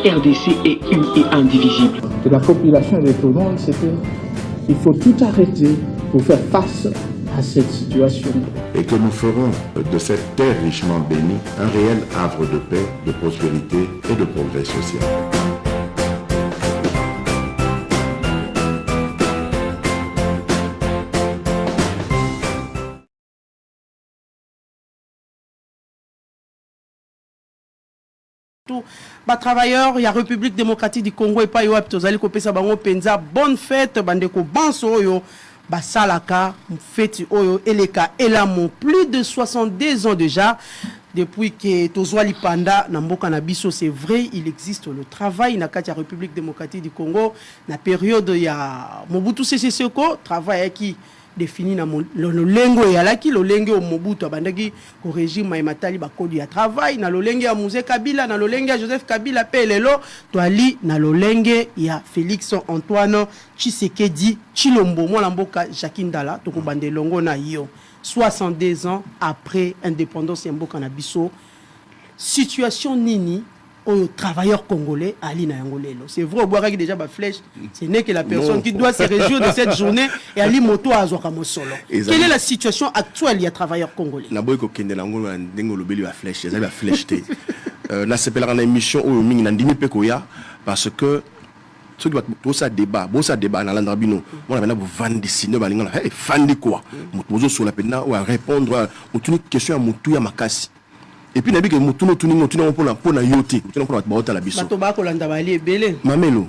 RDC est une et indivisible. De la population de tout le monde, c'est qu'il faut tout arrêter pour faire face à cette situation. Et que nous ferons de cette terre richement bénie un réel havre de paix, de prospérité et de progrès social. Travailleurs, il y a République démocratique du Congo et pas yo tozali kopesa bango penza bonne fête bandeko banso oyo basalaka fête oyo eleka elamo plus de 62 ans déjà depuis que tozwali panda na mboka na biso. C'est vrai, il existe le travail na kati ya République démocratique du Congo na période ya Mobutu Sese Seko travail qui défini na lolengo ya laki lolengo o Mobutu abandaki au régime ya matali ba kodi ya travail na lolengo ya Moïse Kabila na lolengo ya Joseph Kabila pe lelo toali na lolengo ya Félix Antoine Tshisekedi Tshilombo mwana mboka Jacques Ndala to ko bande longo na yo 62 ans après indépendance ya mboka na biso. Situation nini aux travailleurs congolais Ali na Yangolelo. C'est vrai, au boire déjà ma flèche, ce n'est que la personne qui doit se réjouir de cette journée et Ali Moto à Zokamosolo. Quelle est la situation actuelle, il y a travailleurs congolais? Naboyko Kende Lango Ndengo Lobeli la flèche, ils avaient la flèche. Na sepela en émission où mingi nandimi pekoya parce que ceux qui vont ça débat dans l'andrabino. Moi maintenant vous vendez dessiner balingana, hey fandi quoi? Moto sur la peine ou à répondre à une question à Moto ya makasi. Et puis nabi que mutuno tuningo pour na yote pour na baota la biso bato ba ko landa bali ebele mamelo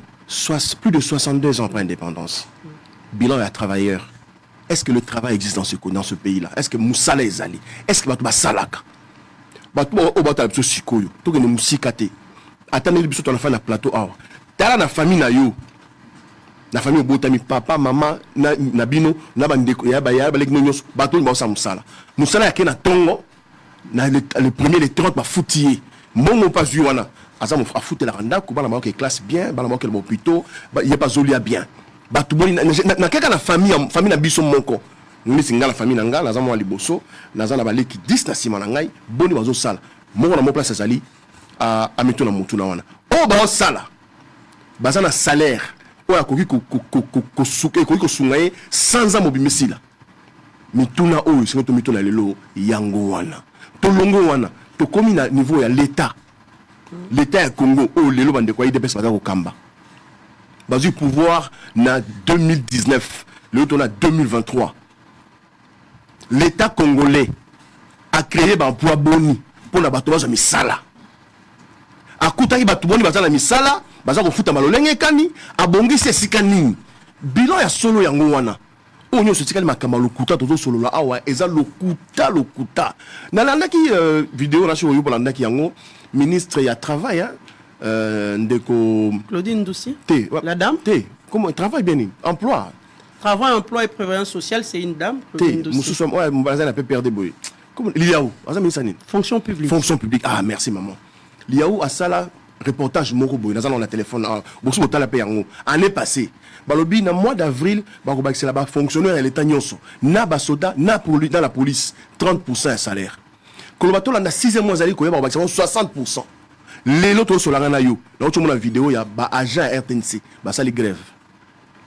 plus de 62 ans après indépendance. Bilan à travailleurs. Est-ce que le travail existe dans ce pays là? Est-ce que musala ezali? Est-ce que bato ba salaka bato o bato la biso sikoyo to que ne musikate atane biso to na fa na plateau awa tala na famille na yo na famille obotami papa maman na bino na bandeko ya ba lek no nyos bato ba sa musala ya ke na tongo le premier les 30 va foutier mon pas juana azam a foutre la randa ko bana ma classe bien bana ma ke bon plutôt il y a pas zolia bien ba tout boni na kaka na famille na biso moko ni singa la famille nanga na zamu liboso na zana ba leki 10 na sima na ngai boni bazo sala moko na mo place azali a meto na mutu na wana o ba sala bazana salaire o ya koki ko suke koki ko sungaye sans amobimisila mituna o singo to mituna lelo yango wana to longo wana to komi na niveau ya l'état ya Congo o lelo bande kwa IDPS baza ko kamba bazu pouvoir na 2019 le to na 2023 l'état congolais a créé ba emploi boni pour na bato baza misala akutaki bato boni baza na misala baza ko futa malolenge kani abongisi esika nini bilan ya solo yango wana onyo sotikali makamba lokuta tozo solo la awa eza lokuta nalandaki vidéo na show yo bolandaki yango ministre ya travail ndeko Claudine Doussi la dame comment travail bien emploi et prévoyance sociale, c'est une dame Claudine Doussi mususu ouais mbaza na PPRD boy comment liaou aza ministre nini fonction publique ah merci maman liaou asala reportage moko boy na la téléphone bosu botala pe yango année passée balobi na mois d'avril bako bakse là-bas fonctionnaire à l'état nyonso na basoda na dans la police 30% de salaire kolobato la na 6e mois zali ko yeba bakse 60% lelo to solanga na yo na ocho mona vidéo ya ba agent RTNC ba sali grève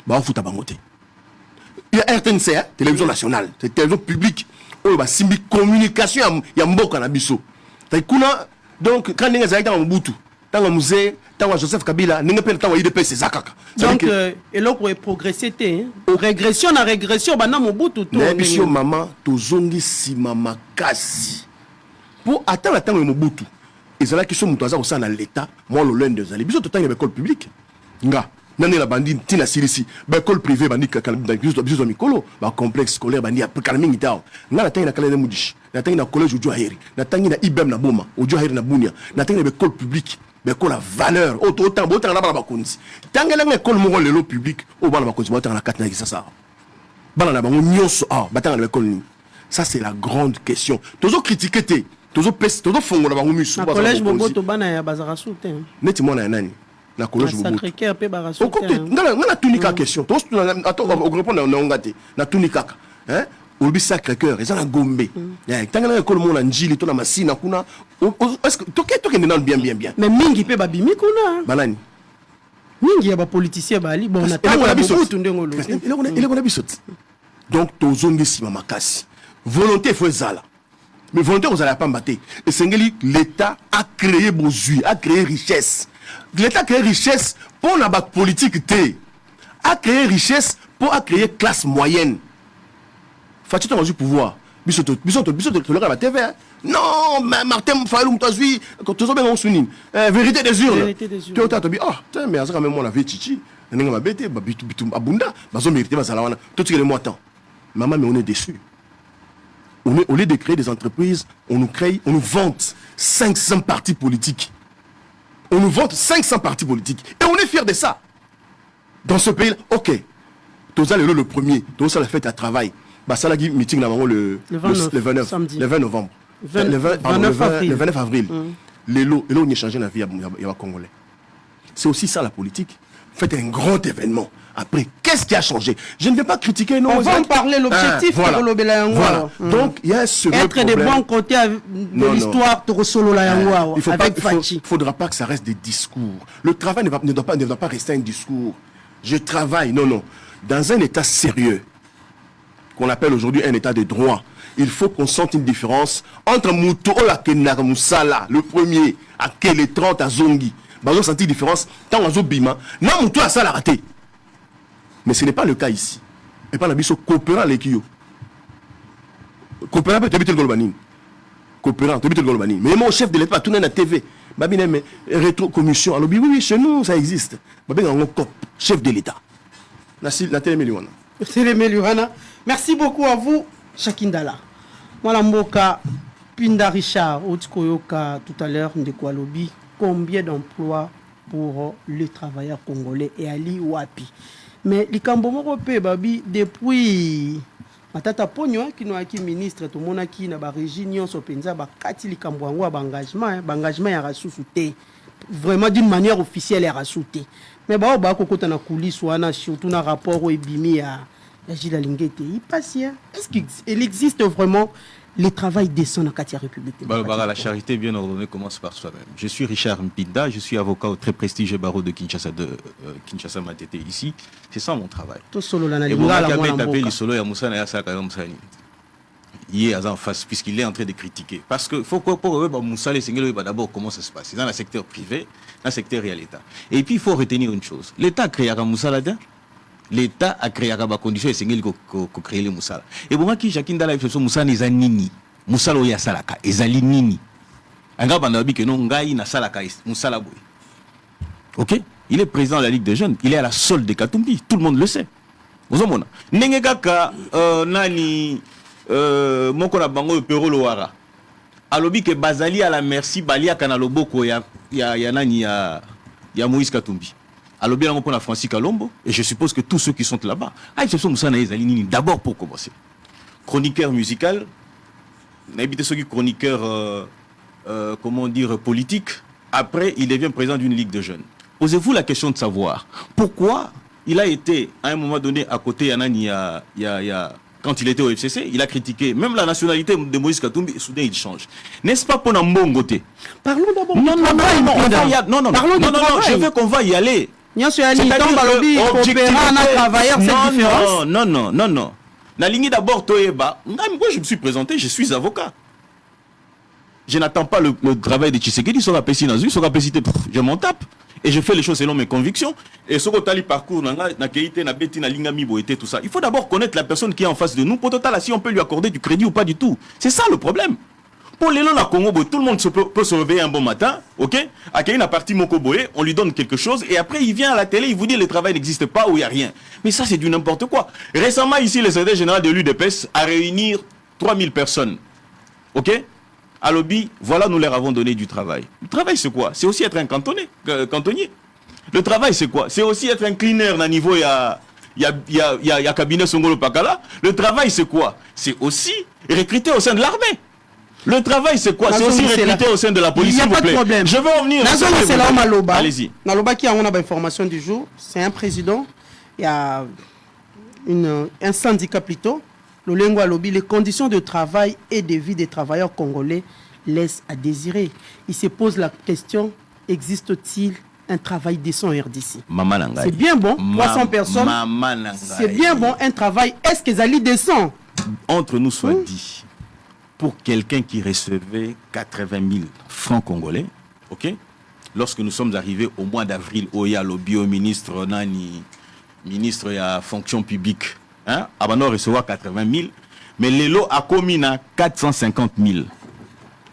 ba futa bangote ya RTNC télévision nationale c'est télévision publique o ba simbi communication ya mboka na biso taikuna donc quand ninga zaita Mobutu tanga musée tanga Joseph Kabila ninga pe tanga IDPS zakaka donc eloko e progresser te régression na régression bana Mobutu to na biso maman to zongi sima makasi pour attendre tanga Mobutu ezala ki so muto aza ko sana l'état moi lo lende zali biso to tanga école publique nga nani la bandi tina sirisi ba école privée bandi kaka biso mikolo ba complexe scolaire bandi apika mingi tao nga na tanga na kala mudishi na tanga na collège Ojo Aheri na tanga na IBM na Boma Ojo Aheri na Bunia na tanga na école publique mais qu'on a valeur autant na bala bakonzi tangela na école mo lelo public o bala bakonzi botanga na katna ki ça bala na bango nyonso batanga na école ni ça c'est la grande question tozo critiquer te tozo fongola bango misu na collège Boboto bana ya bazara soute neti mona ya nani na collège Boboto Sacré-Cœur pe bazara soute ngala tunika question to attends on répond na ngate na tunika hein olobi Sacré-Cœur eza na Gombe tanga na école mona njili to na masina kuna est-ce que toke nena bien mais mingi pe babimi kuna banani mingi ya ba politicien bali bon na tango na biso ndengolo il est biso donc tozongi sima makasi volonté faut ezala mais volonté vous allez pas mbaté et sengeli l'état a créé bozui a créé richesse l'état a créé richesse pour la politique té a créé richesse pour créer classe moyenne. Fati tu as du pouvoir. Biso le la TV. Non, mais Martin Fayou Mtazui, quand tu as bien souligné. Vérité des urnes. Tu as dit ah, mais ça quand même on avait chichi. Nenga mabete, bitu abunda, bazo mérité basalawana. Tout ce que moi temps. Maman mais on est déçu. Au lieu de créer des entreprises, on nous vante 500 partis politiques. On nous vante 500 partis politiques et on est fiers de ça. Dans ce pays, OK. Toza le premier, Toza la fête à travail. Bah ça la meeting le 20 novembre. Le 29 avril. L'élo on a changé la vie à Congolais. C'est aussi ça la politique. Faites un grand événement. Après, qu'est-ce qui a changé? Je ne vais pas critiquer. Non, on va en parler, l'objectif voilà. Voilà. Donc, il y a ce être problème. des bons côtés de l'histoire de Solo la Yangwa. Il ne faudra pas que ça reste des discours. Le travail ne doit pas rester un discours. Je travaille, non. Dans un état sérieux, qu'on appelle aujourd'hui un état de droit, il faut qu'on sente une différence entre Mouto Olakenar Moussala, le premier, à Kele 30 à Zongi. Bah, on sentit une différence. Tant on Bima, non, Mouto a ça la raté. Mais ce n'est pas le cas ici. Et pas la biso coopérant les Kyo. Coopérant peut habiter le Golbanin. Coopérant, habiter le Golbanin. Mais mon chef de l'État, tout le monde à TV. Babine, mais rétro-commission. Alors, oui, chez nous, ça existe. Babine, on cop, chef de l'État. La télé-Méliwana. Télé-Méliwana. Merci beaucoup à vous, Chakindala. Moi, Mboka, Pinda Richard, Otikoyoka, tout à l'heure, Ndekwa Lobi. Combien d'emplois pour les travailleurs congolais et Ali Wapi? Mais les Cambomoro Babi, depuis Matata Pogno, qui nous a qui ministre, tout le monde qui n'a pas région, Sopenza, Bakati, les Cambouango, engagement est rassouté. Vraiment d'une manière officielle est rassouté. Mais bah, quand on a coulé, soit surtout dans rapport au Ebimi à Gilles Lingete, il passe. Est-ce qu'il existe vraiment le travail décent dans la République? La charité bien ordonnée commence par soi-même. Je suis Richard Mpinda, je suis avocat au très prestigieux barreau de Kinshasa Matete ici. C'est ça mon travail. Et bon, il solo ya Moussa na sa Moussani. Il est en face puisqu'il est en train de critiquer. Parce que faut pour Moussa les Singelo d'abord comment ça se passe. C'est dans le secteur privé, dans le secteur et l'État. Et puis il faut retenir une chose. L'État a créé à Moussa là-dedans. L'État a créé des conditions et c'est lui qui a créé le Moussa. Et pour moi, qui Jacques Ndala, Moussa n'est pas nini. Moussa loya salaka, ezali nini. Anga bandabi que non ngai na salaka Moussa la boy. OK? Il est président de la Ligue des jeunes, il est à la solde de Katumbi, tout le monde le sait. Vous avez ndenge kaka nani moko na bango pero loara. Alobi que bazali à la merci balia kana loboko ya nani ya Moïse Katumbi. Alors bien on a Francis Kalombo et je suppose que tous ceux qui sont là-bas, d'abord pour commencer. Chroniqueur musical, n'habitez ceux qui chroniqueur comment dire politique. Après, il devient président d'une ligue de jeunes. Posez-vous la question de savoir pourquoi il a été à un moment donné à côté Yanani quand il était au FCC, il a critiqué même la nationalité de Moïse Katumbi et soudain il change. N'est-ce pas pour Nambongoté? Parlons d'abord non, je veux qu'on va y aller. Non. La ligne d'abord, moi je me suis présenté, je suis avocat. Je n'attends pas le travail de Tshisekedi, je m'en tape. Et je fais les choses selon mes convictions. Et ce que tu parcours, tout ça. Il faut d'abord connaître la personne qui est en face de nous. Pour total, si on peut lui accorder du crédit ou pas du tout. C'est ça le problème. Pour les lois, Congo, tout le monde peut se réveiller un bon matin, ok? À une partie Mokoboé, on lui donne quelque chose, et après il vient à la télé, il vous dit le travail n'existe pas ou il n'y a rien. Mais ça, c'est du n'importe quoi. Récemment, ici, le secrétaire général de l'UDPS a réuni 3000 personnes, ok? À Lobby, voilà, nous leur avons donné du travail. Le travail, c'est quoi? C'est aussi être un cantonnier. Le travail, c'est quoi? C'est aussi être un cleaner d'un niveau, il y a cabinet Songolo Pakala. Le travail, c'est quoi? C'est aussi recruter au sein de l'armée. Le travail, c'est quoi? C'est aussi recruter au sein de la police. Il n'y a pas de problème. Je veux en venir. C'est là où Maloba. Allez-y. Maloba qui a une information du jour. C'est un président. Il y a un syndicat plutôt Lolengo Alobi, les conditions de travail et de vie des travailleurs congolais laissent à désirer. Il se pose la question, existe-t-il un travail décent en RDC? C'est bien bon, 300 personnes. C'est bien bon, un travail. Est-ce qu'ils allaient décent? Entre nous soit dit, pour quelqu'un qui recevait 80 000 francs congolais, ok, lorsque nous sommes arrivés au mois d'avril, il y a le bio-ministre, ministre de la fonction publique, hein, avant de recevoir 80 000, mais les lots a commis à 450 000.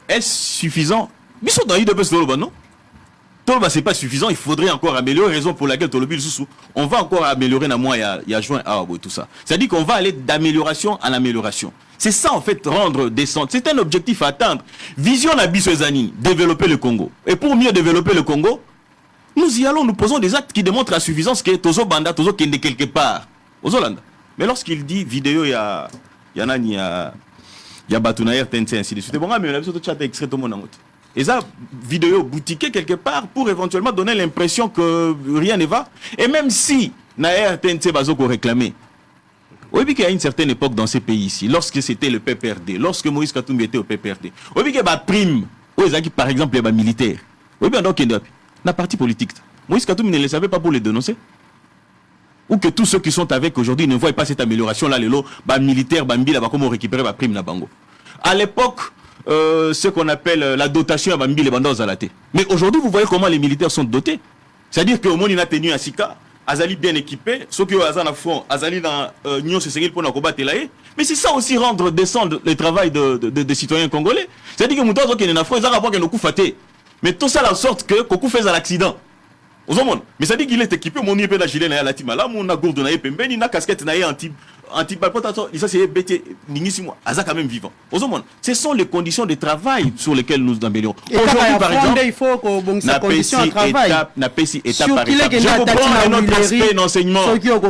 Est-ce suffisant? Non? C'est pas suffisant, il faudrait encore améliorer, raison pour laquelle on va encore améliorer dans mois il y a juin et tout ça. C'est-à-dire qu'on va aller d'amélioration en amélioration. C'est ça en fait, rendre décent. C'est un objectif à atteindre. Vision à Bissozani, développer le Congo. Et pour mieux développer le Congo, nous y allons, nous posons des actes qui démontrent la suffisance que Tozo Banda, Tozo Kende quelque part. Aux Hollande. Mais lorsqu'il dit vidéo, il y a Batunayer, Tente, ainsi de suite. Bon, mais on a besoin de chat extrait tout le monde. Et ça, vidéo boutiquée quelque part pour éventuellement donner l'impression que rien ne va. Et même si Naer Tente Bazoko réclamait, oui, qu'il y a une certaine époque dans ces pays ici, lorsque c'était le PPRD, lorsque Moïse Katumbi était au PPRD, oui, qu'il y a prime, par exemple, il y a militaire. Oui, bien, donc, il y a un parti politique. Moïse Katumbi ne le savait pas pour les dénoncer. Ou que tous ceux qui sont avec aujourd'hui ne voient pas cette amélioration-là, les lots, militaires, Bambila, comment récupérer la prime na bango. À l'époque, ce qu'on appelle la dotation à Bambi les bandas à la tête. Mais aujourd'hui, vous voyez comment les militaires sont dotés. C'est-à-dire qu'au moins, il a tenu à Sika, Azali bien équipé, ceux qui ont Azan à fond, Azali dans Nyon Sessegil pour combattre là. Mais c'est ça aussi rendre descendre le travail des citoyens congolais. C'est-à-dire que Moutoua qui est en France, ils ont rapport qu'ils nous faté. Mais tout ça, la sorte que Koku fait un accident. Mais ça dit qu'il est équipé, mon épée de la gilet n'a la tima là, mon gourde n'a pas une casquette n'a anti-balpotato, ça c'est bêté, n'inissimo, Aza quand même vivant. Ce sont les conditions de travail sur lesquelles nous améliorons. Aujourd'hui, par exemple, il faut que ces conditions de travail. N'a pas si étape par étape. Je vous prends un autre aspect d'enseignement. Ceux qui ont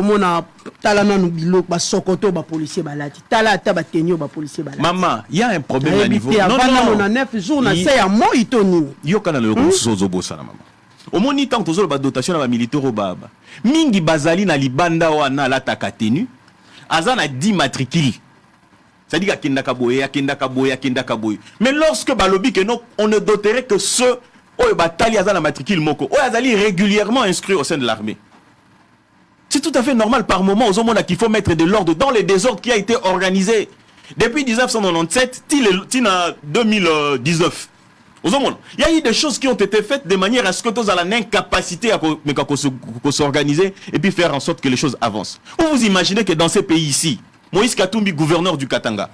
talana no bilok ba sokoto ba policier balati tala ta ba tenio ba policier balati. Maman, il y a un problème à niveau. Non, on a 9 jours na c'est à moi itoni. Yo kana le sozobo ça maman. Au moins, tant que la dotation de la militaire au baba. Mingi bazali na libanda wana la takatenu. Azana 10 matricules. C'est-à-dire qu'il y a Kenda Kaboye. Mais lorsque balobi que non, on ne doterait que ceux où bataille azana matricule moko. Où azali régulièrement inscrits au sein de l'armée. C'est tout à fait normal par moment aux hommes qu'il faut mettre de l'ordre dans les désordres qui a été organisé depuis 1997 till 2019. Il y a eu des choses qui ont été faites de manière à ce que tous à l'incapacité à s'organiser et puis faire en sorte que les choses avancent. Vous imaginez que dans ces pays ici, Moïse Katumbi, gouverneur du Katanga,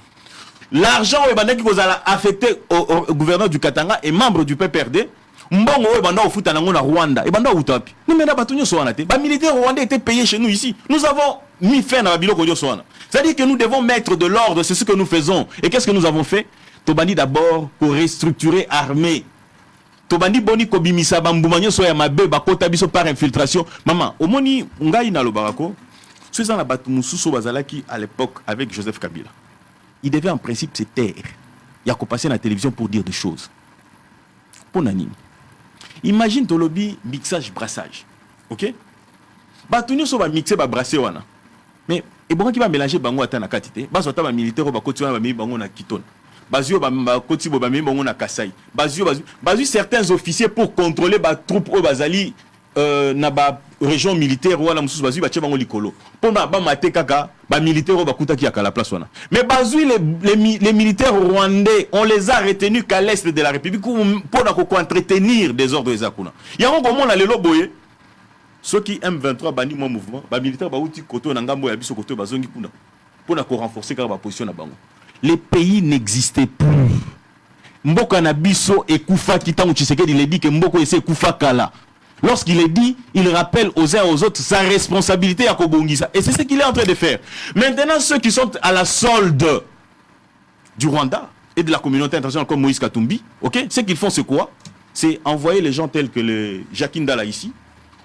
l'argent qui vous a affecté au gouverneur du Katanga et membre du PPRD, Mbongo au foot à Rwanda et banda utapi. Nous maintenant batunyo soanate. Les militaires rwandais étaient payés chez nous ici. Nous avons mis fin à la biloko soana. C'est-à-dire que nous devons mettre de l'ordre, c'est ce que nous faisons. Et qu'est-ce que nous avons fait? Tobandi d'abord pour restructurer l'armée. Tobandi boni kobimisa bamboumanyo soya mabe bakota biso par infiltration. Maman, omoni ngai na lobarako. Ceux-là batu mususu bazalaki à l'époque avec Joseph Kabila. Il devait en principe se taire. Il a passé à la télévision pour dire des choses. Pour anime. Imagine tolobi mixage brassage. OK? Batunyo so ba mixer ba brasser wana. Mais et bon qui va mélanger bango atana katité. Ba sota ba militaire ba koti wana ba mi bango na kitone. Bazio ba koti bo ba mi bango na Kasai. Bazio certains officiers pour contrôler ba troupes au bazali na ba région militaire wala mususu bazio ba tchebango likolo. Pour ba maté kaka ba militaire ba kuta ki akala place wana. Mais bazio les militaires rwandais, on les a retenus qu'à l'est de la République pour entretenir des ordres ezakuna. Yango comment la lelo boye. Ceux qui M23 bandi mon mouvement, ba militaire ba uti koto na ngambo ya biso koto bazongi kuna. Pour renforcer la position na bango. Les pays n'existaient plus. Mboka na biso et Koufa Kitangu Tshisekedi il dit que Mboko essaie Koufa Kala. Lorsqu'il est dit, il rappelle aux uns aux autres sa responsabilité à Kobongisa. Et c'est ce qu'il est en train de faire. Maintenant, ceux qui sont à la solde du Rwanda et de la communauté internationale comme Moïse Katumbi, ok, ce qu'ils font c'est quoi? C'est envoyer les gens tels que le Jacques Ndala ici,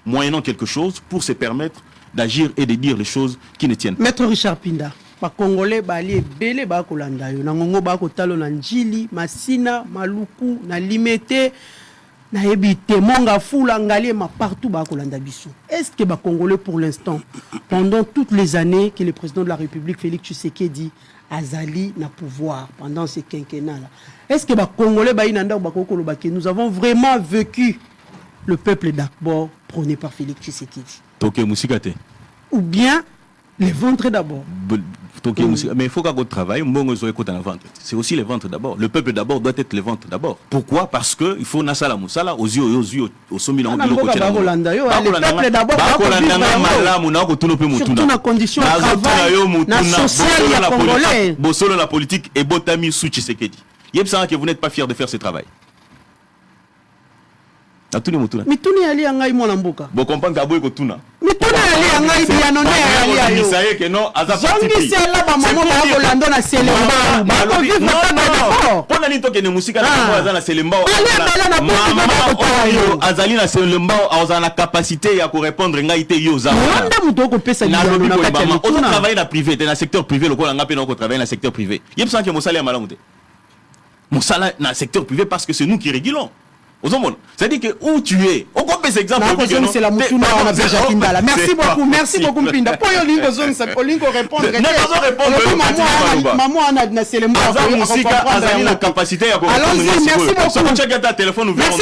moyennant quelque chose pour se permettre d'agir et de dire les choses qui ne tiennent pas. Maître Richard Pinda. Ba Congolais bali ebele ba kolanda yo na ngongo ba kotalo na njili masina maluku na limete Naebi Temonga Foula Ngali ma partout Bakolanda Bissou. Est-ce que les Congolais pour l'instant, pendant toutes les années que le président de la République Félix Tshisekedi Azali n'a pouvoir pendant ces quinquennats-là, est-ce que les Congolais nous avons vraiment vécu le peuple d'abord prôné par Félix Tshisekedi? Ou bien les ventres d'abord? Mais il faut qu'à votre travail, c'est aussi les ventres d'abord. Le peuple d'abord doit être les ventres d'abord. Pourquoi? Parce qu'il faut Nassala Moussala aux yeux, au sommet de le peuple d'abord, surtout dans la condition de travail, dans social, la politique et Botami sous Tshisekedi. Yebsa que vous n'êtes pas fiers de faire ce travail. Mituni ali angai mwana mboka. Bo comprendre ka boy ko tuna. Mituni ali angai bianone ali ayo. Isaye que non Zongi sela ba maman ba ko lando na selemba. Ba ko vivre non. Pona ni to ke ne musika na ko azana selemba. Ayo azali na selemba azana capacité ya ko répondre ngai te yo za. Nda muto ko pesa na lobi ko ba. On travaille na privé, dans le secteur privé, le ko nga pe na ko travailler dans le secteur privé. Yebsa que mosala ya malamu te. Mosala na secteur privé parce que c'est nous qui régulons. C'est-à-dire que où tu es, on compte ces exemples. C'est la Moutouna, on a déjà Pindala. Merci beaucoup, Pinda. Pour Yolingo Zone, c'est pour Lingo répondre. Maman, on a le mot. Allons-y, merci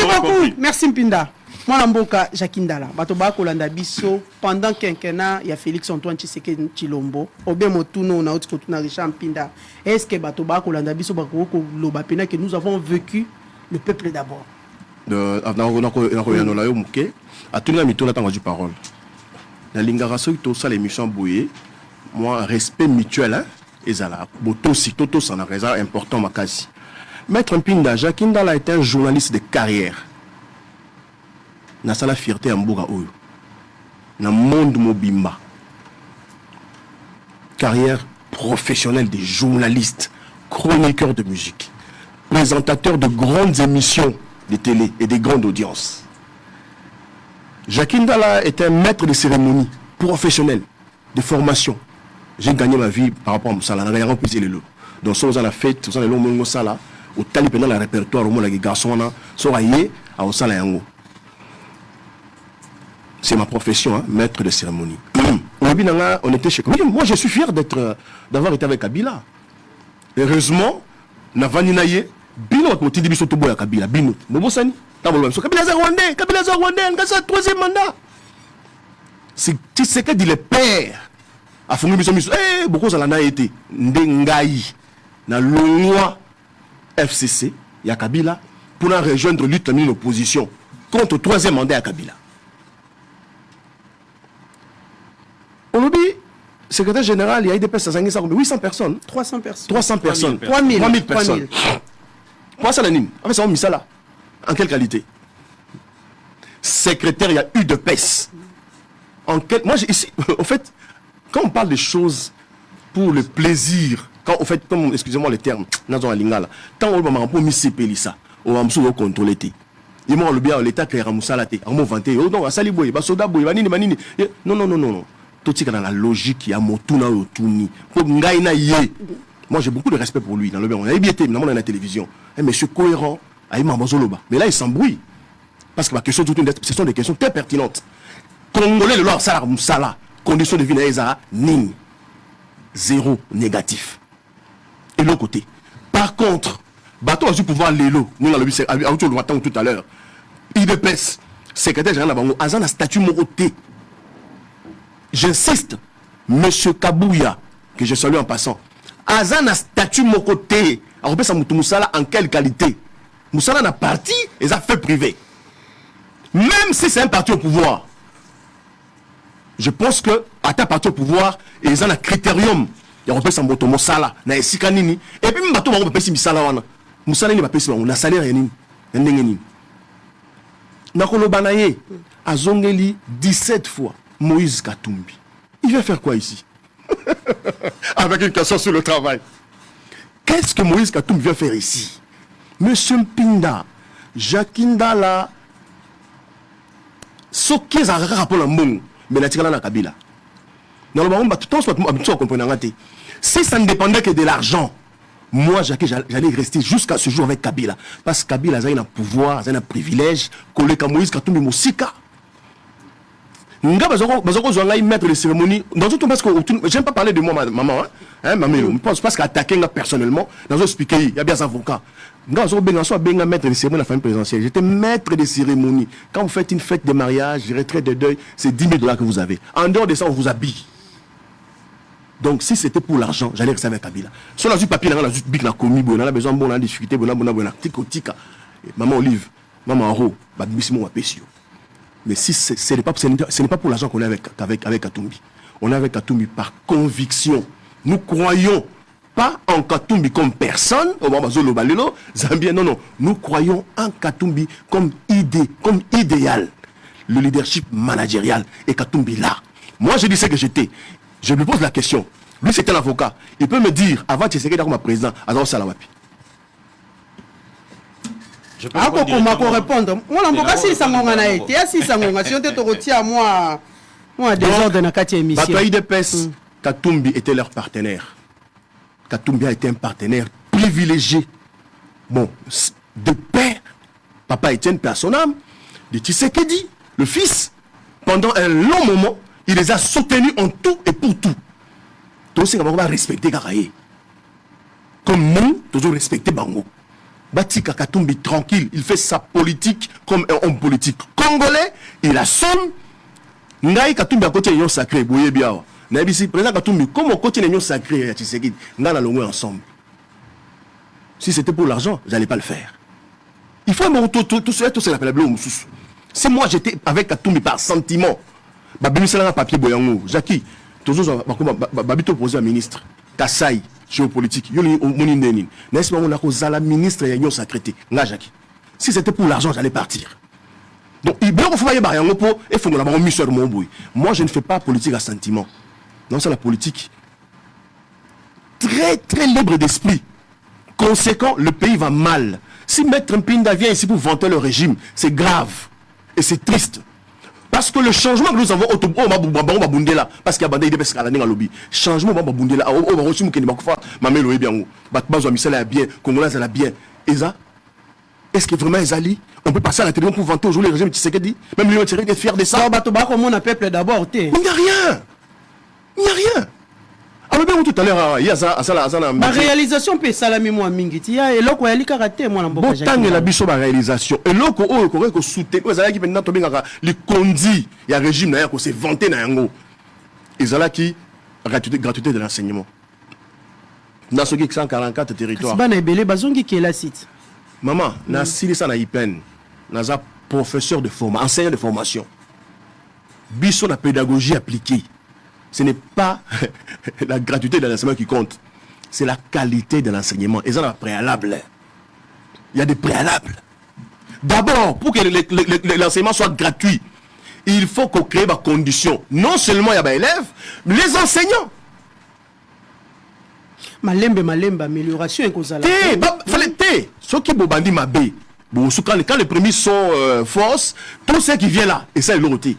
beaucoup. Merci Pinda. Moi, Mboka, Jakindala. Batoba Kolanda Bisso, pendant quinquennat, il y a Félix Antoine Tshisekedi Chilombo. Obe Motuno, on a autre Kotuna Richard Pinda. Est-ce que Batoba Kolanda Bisso, Bakoko Lobapena, que nous avons vécu le peuple d'abord? À tout le monde, a du parole. La lingaraso, tout ça, l'émission Bouye, moi, respect mutuel, et ça là, Toto, ça n'a raison important, ma quasi. Maître Mpinda, Jakindala est un journaliste de carrière. N'a ça la fierté en Bouga Oyo. Dans le monde mobimba. Carrière professionnelle des journalistes, chroniqueurs de musique, présentateurs de grandes émissions de télé et des grandes audiences. Jakindala est un maître de cérémonie professionnel, de formation. J'ai gagné ma vie par rapport à Moussala. Donc, si on a fait, si on a fait Moussala, au tali pendant le répertoire, au moins les garçons, sont raillés à Moussala Yango. C'est ma profession, hein, maître de cérémonie. On était chez Kabila. Moi, je suis fier d'avoir été avec Kabila. Heureusement, Navani Naye, Bino côté de Bisoto Boya Kabila, Bino, Mobosani, Kabila Rwandais, c'est troisième mandat. C'est ce que dit le père. A fondé Bisoto, beaucoup ça l'a été. Ndengaï, dans l'ONUA FCC, il y a Kabila, pour rejoindre lutte de l'opposition contre le troisième mandat à Kabila. On oublie, secrétaire général, il y a eu des personnes, 800 personnes. 300 personnes. 300 personnes. 3000 personnes. Moi, ça l'anime. En fait, ça, on mis ça là. En quelle qualité? Secrétaire, il y a eu de PES. Moi, ici, en fait, quand on parle des choses pour le plaisir, quand on fait, comme, excusez-moi le terme, tant on va pour misser ça, on va me contrôler. Et moi, le bien, l'État qui est ramoussé à la tête, on va vanter, oh non, ça liboye, soda boy, manini. Non. Tout ce qui est dans la logique, il y a Motuna Otuni. Moi, j'ai beaucoup de respect pour lui. Dans le bien, on a bien été, dans la télévision. Un monsieur cohérent, mais là, il s'embrouille. Parce que ce sont des questions très pertinentes. Congolais, le loi, Sala, condition de vie, Ning. Zéro négatif. Et l'autre côté. Par contre, bateau a dû pouvoir l'élo. Nous, on l'a vu tout à l'heure. IDPS, secrétaire général Nabango, Azan a statut Moroté. J'insiste, monsieur Kabouya, que je salue en passant, Azan a statut Mokoté. Alors, Moussala en quelle qualité? Moussala n'a parti et ça fait privé. Même si c'est un parti au pouvoir, je pense que, à ta parti au pouvoir, ils ont un critérium. Il y a un peu de Moussala, na esikanini, et puis, Mbato va passer Moussala wana. Moussala n'est pas passé, on a salaire yani. Nakolo Banaye, a Zongeli 17 fois. Moïse Katumbi. Il vient faire quoi ici? Avec une question sur le travail. Qu'est-ce que Moïse Katumbi vient faire ici? Monsieur Mpinda, Jakindala, ce qui est un rapport à mon, mais la tirala na Kabila. Dans le moment où tout le monde comprend. Si ça ne dépendait que de l'argent, Moi, j'allais rester jusqu'à ce jour avec Kabila. Parce que Kabila a un pouvoir, a un privilège, que Moïse Katumbi Moussika. Nga bazoko zonga maître de cérémonie dans tout parce que j'aime pas parler de moi maman hein maman je pense parce qu'attaquer nga personnellement dans un speaker il y a bien des avocats nga zo benga maître de cérémonie la famille présidentielle j'étais maître de cérémonie quand vous faites une fête de mariage retraite de deuil c'est 10 000 $ que vous avez en dehors de ça on vous habille donc si c'était pour l'argent j'allais rester avec Kabila sur la du papier là la du bic na commis on a besoin bon en difficulté bon tika maman Olive maman Ro ba bisimo wa pesio. Mais si ce n'est pas pour l'argent qu'on est avec Katumbi. On est avec Katumbi par conviction. Nous croyons pas en Katumbi comme personne. Zambien, non. Nous croyons en Katumbi comme idée, comme idéal. Le leadership managérial. Et Katumbi là. Moi, je dis ce que j'étais. Je lui pose la question. Lui, c'était l'avocat. Il peut me dire, avant de se comme président, alors Salawapi. Ah, comment répondre? Moi, on va si ça m'a été, si ça m'a si on te retient moi des ordres dans quatre émissions. Bataille de PES, Katumbi était leur partenaire. Katumbi a été un partenaire privilégié. Bon, de père, papa Étienne, père son âme, de Tshisekedi, le fils, pendant un long moment, il les a soutenus en tout et pour tout. Donc, c'est qu'on va respecter Karaye. Comme nous, toujours respecter Bango. Batika Katumbi tranquille, il fait sa politique comme un homme politique congolais, il assume. Ngai Katumbi à côté de l'union sacrée, Boye Biao. Nabisi, président Katumbi, comme au côté de l'union sacrée, Tshisekedi, nous allons ensemble. Si c'était pour l'argent, j'allais pas le faire. Il faut tout cela, tout cela, si moi j'étais avec Katumbi par sentiment, Babi Misala papier Boyango, Jackie, toujours, Babito posé un ministre, Kassai. Géopolitique, n'est-ce pas, on a la ministre et l'union sacrée. Si c'était pour l'argent, j'allais partir. Donc, il faut moi, je ne fais pas politique à sentiment. Non, c'est la politique très, très libre d'esprit. Conséquent, le pays va mal. Si Maître Mpinda vient ici pour vanter le régime, c'est grave. Et c'est triste. Parce que le changement que nous avons parce qu'il y a bandé de lobby. Changement est-ce que vraiment Ezali on peut passer à la télévision pour vanter aujourd'hui le régime de Tshisekedi? Même lui on est fier de ça. Comment on peuple d'abord? Il n'y a rien. Il n'y a rien. Alors bien tout à l'heure il y a ça la réalisation peut salami moi mingiti ya eloko ya likaraté moi na mboka jaki la biso ba réalisation eloko oyo ko ko soutenir ezala ki pendant to bengaka li kondi ya régime na ya ko se vanter na yango ezala ki gratuité de l'enseignement dans ce qui 144 territoires bana ebele bazongi ki la site maman na silisa na IPN naza professeur de formation enseignant de formation biso la pédagogie appliquée. Ce n'est pas la gratuité de l'enseignement qui compte, c'est la qualité de l'enseignement. Et ça, il y a préalable. Il y a des préalables. D'abord, pour que l'enseignement soit gratuit, il faut qu'on crée des conditions. Non seulement il y a des élèves, mais les enseignants. Malembe, amélioration et cause à la. Fallait ceux qui bobandi mabé. Bon, quand les premiers sont fausses, tous ceux qui viennent là, et ça, ils l'ont été.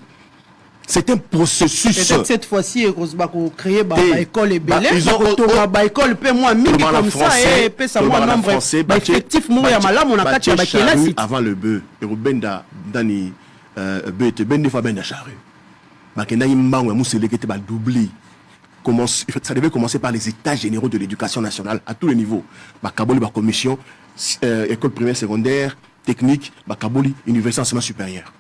C'est un processus. Peut-être cette fois-ci, ils vont créer une école et belle. Ils ont une école, moi, comme ça, et puis ça, moi, nombre effectif, moi, on a quatre charrues avant le bœuf. Et Rubenda, Dani, bœuf, ben des fois, ben charrue. Makenda, il m'a doublé. Ça devait commencer par les états généraux de l'éducation nationale à tous les niveaux. Bakaboli, la commission, école primaire, secondaire, technique, Bakaboli, université enseignement supérieur.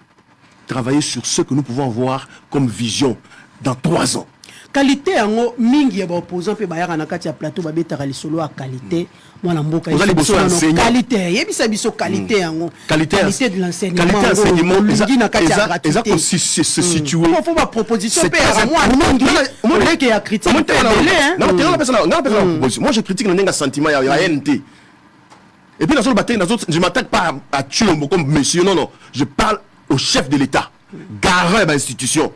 Travailler sur ce que nous pouvons voir comme vision dans 3 ans. Qualité en mingi ya opposant pe bayaka na kati ya plateau ba betaka lisolo à qualité moi na mboka qualité yebisa biso qualité yango qualité de l'enseignement qualité enseignement mingi na kati ya gratuité se situer il faut ma proposition pe à moi mingi moi que ya critique moi je critique le sentiment ya NT et puis je m'attaque pas à Chilombo comme monsieur non je parle au chef de l'État, garant de l'institution,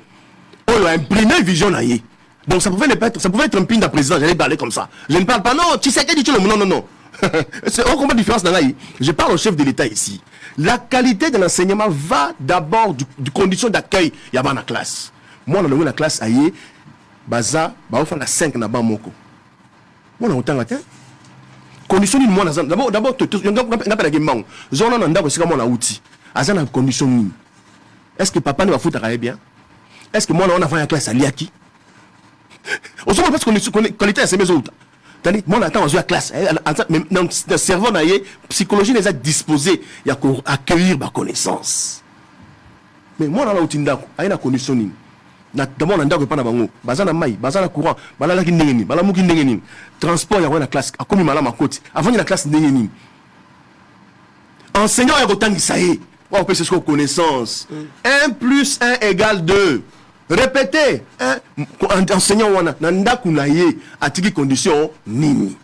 on a imprimé vision là. Donc ça pouvait être un Mpinda président, j'allais parler comme ça. Je ne parle pas, non, tu sais qu'est-ce que non. C'est encore une différence dans là. Je parle au chef de l'État ici. La qualité de l'enseignement va d'abord du condition d'accueil. Il y a dans la classe. Moi, dans la classe, aïe, baza, on fait la 5 na bas moko. Moi, on a autant condition ni moi d'abord on appelle game mang zona na ndako sika mona outil azana condition ni est-ce que papa ne va foutre travailler bien est-ce que moi on a fait la classe aliaki on se parce qu'on qualité à ces maisons tandis moi on attend à classe même dans le cerveau na yé psychologie les a disposé il y a accueillir ma connaissance mais moi on a outil ndako ayina condition ni d'abord on ndako pas na bango bazana mai bazana courant balala ki ndenge ni bala muki ndenge ni transport ya na classe akomi malama côté avant la classe ndenge ni enseignant ya kotangisa ye on peut se connaissance 1 + 1 = 2 répétez enseignant wana na ndako na ye atiki condition nini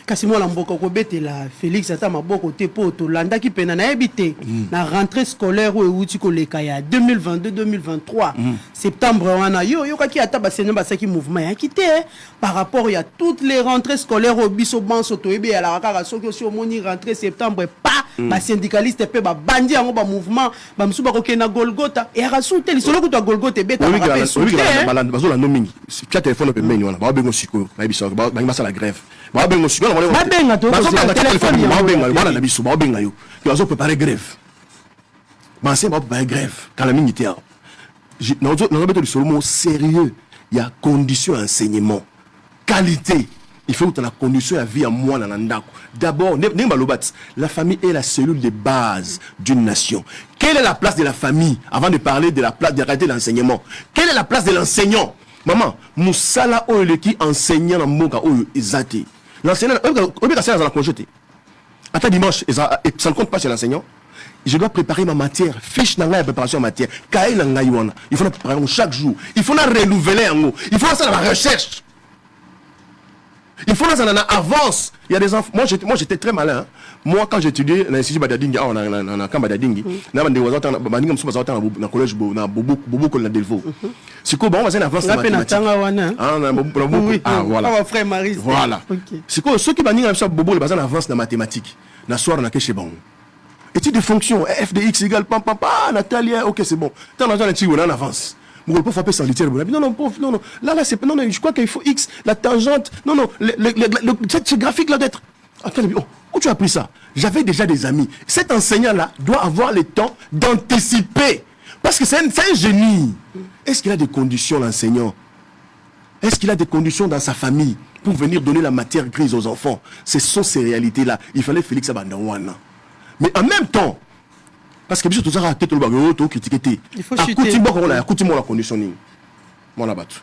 kasi mwana mboka kobetela Félix ata maboko te po to landaki pena na ebité na rentrée scolaire ou euti koleka ya 2022 2023 septembre wana yo kaki ata basenya basaki mouvement ya quitté par rapport ya toutes les rentrées scolaires au biso banso to ebe ya la kaka soki aussi omoni rentrée septembre pas ba syndicaliste pe ba bandi yango ba mouvement ba msuba ko kena Golgotha et rasoute lisolo ko to Golgotha beta ba pe soute bazola no mingi si tu téléphone pe menyo wana ba bengo siko ba biso ba ngasa la grève ba bengo siko ba benga to ba téléphone ba benga wana na biso ba benga yo bazo préparer grève ba c'est ba grève quand la mingi té non beto lisolo mo sérieux il y a condition enseignement qualité. Il faut que la condition à vie à moi dans l'andako. D'abord, la famille est la cellule de base d'une nation. Quelle est la place de la famille avant de parler de la place de la qualité de l'enseignement? Quelle est la place de l'enseignant? Maman, Moussala Oye qui enseignant dans Moka Oye Ezate. L'enseignant, on ça dans la congé. Attends dimanche, ça ne compte pas chez l'enseignant. Je dois préparer ma matière. Fiche dans la préparation en matière. Il faut la préparer chaque jour. Il faut la renouveler en haut. Il faut faire la recherche. Il faut que ça avance. Il y a des enfants. Moi, j'étais très malin. Hein. Moi, quand j'étudiais à l'Institut Badadingi, on a camp Badadingi, on a un collège Bobo na Delvaux. C'est quoi, on va faire une avance en mathématiques. Ah, voilà. Frère Marie. Voilà. C'est quoi, ceux qui ont Bobo, ils ont avance en mathématiques. Na soir, on a chez bon. Étude de fonction, f de x égale pam pam pam, Nathalie, ok, c'est bon. Tant d'argent, on a en avance. Vous ne pouvez pas frapper sans littéraire. Non. Là, c'est non, je crois qu'il faut X, la tangente. Non, ce graphique-là d'être. Attendez, où tu as pris ça? J'avais déjà des amis. Cet enseignant-là doit avoir le temps d'anticiper. Parce que c'est un génie. Est-ce qu'il a des conditions, l'enseignant? Est-ce qu'il a des conditions dans sa famille pour venir donner la matière grise aux enfants? Ce sont ces réalités-là. Il fallait Félix Abandawana. Mais en même temps, parce que tout ça a été critiqué. Il faut chuter. La conditioning. Mon abattu.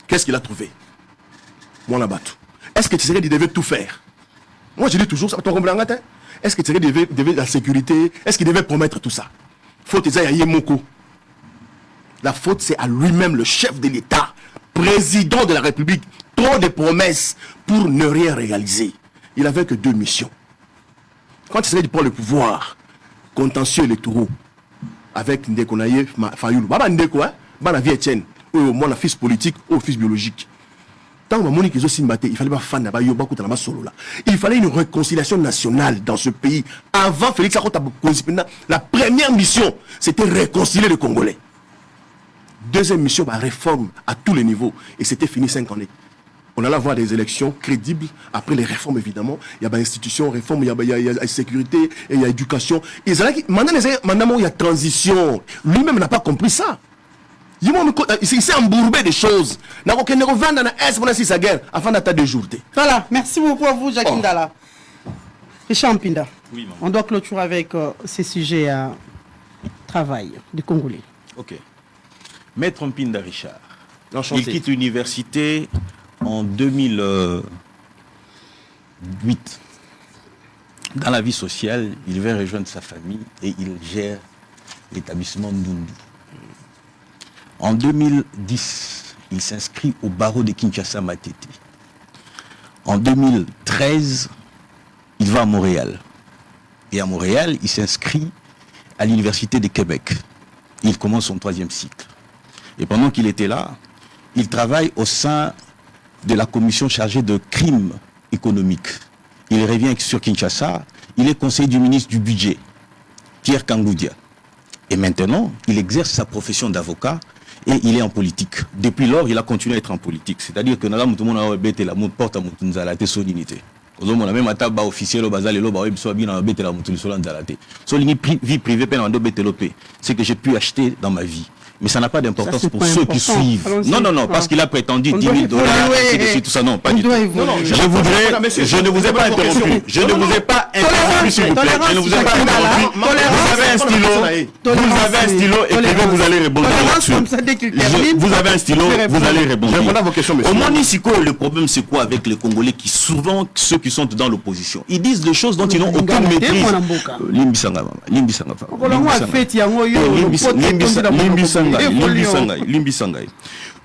Qu'est-ce qu'il a trouvé? Mon abattu. Est-ce que tu serais devait tout faire? Moi je dis toujours ça. Est-ce que tu serais devait la sécurité? Est-ce qu'il devait promettre tout ça? Faute Moko. La faute c'est à lui-même, le chef de l'État, président de la République. Trop de promesses pour ne rien réaliser. Il avait que 2 missions. Quand il serait pour le pouvoir, contentieux électoraux avec Ndekonaye Fayoulou. Baba Ndeko, Bana vie Etienne, mon fils politique ou fils biologique. Tant que Monique il fallait pas fan il fallait une réconciliation nationale dans ce pays. Avant Félix Akota, la première mission, c'était réconcilier les Congolais. Deuxième mission, réforme à tous les niveaux. Et c'était fini 5 années. On allait avoir des élections crédibles. Après les réformes, évidemment, il y a des institutions, réformes, il y a sécurité, et il y a éducation. Maintenant, il y a transition. Lui-même n'a pas compris ça. Il s'est embourbé des choses. Il n'a aucun revend dans la S pendant 6 guerre, afin d'attendre 2 jours. Voilà, merci beaucoup à vous, Jacques Ndala. Richard Mpinda, oui, on doit clôturer avec ces sujets à travail des Congolais. Ok. Maître Mpinda Richard, enchanté. Il quitte l'université en 2008. Dans la vie sociale, il va rejoindre sa famille et il gère l'établissement Ndundu. En 2010, il s'inscrit au barreau de Kinshasa Matete. En 2013, il va à Montréal. Et à Montréal, il s'inscrit à l'Université de Québec. Il commence son 3e cycle. Et pendant qu'il était là, il travaille au sein de la commission chargée de crimes économiques. Il revient sur Kinshasa, il est conseiller du ministre du budget, Pierre Kangoudia. Et maintenant, il exerce sa profession d'avocat et il est en politique. Depuis lors, il a continué à être en politique. C'est-à-dire que tout le monde a bêté la porte à son unité. ozomona même ata ba officiel o bazali lo ba webiso bina betela mutu lisolo nzalate so lingi vie privée pe na ndo betelo pe c'est que j'ai pu acheter dans ma vie. Mais ça n'a pas d'importance pour ceux qui suivent. Non, parce qu'il a prétendu 10 000 dollars, tout ça. Non, pas du tout. Je ne vous ai pas interrompu. Je ne vous ai pas interrompu, s'il vous plaît. Je ne vous ai pas interrompu. Vous avez un stylo et puis vous allez répondre là-dessus. Vous avez un stylo, vous allez répondre. Je réponds à vos questions, monsieur. Au Monisiko, le problème, c'est quoi avec les Congolais qui, souvent, ceux qui sont dans l'opposition, ils disent des choses dont ils n'ont aucune maîtrise. Limbisanga.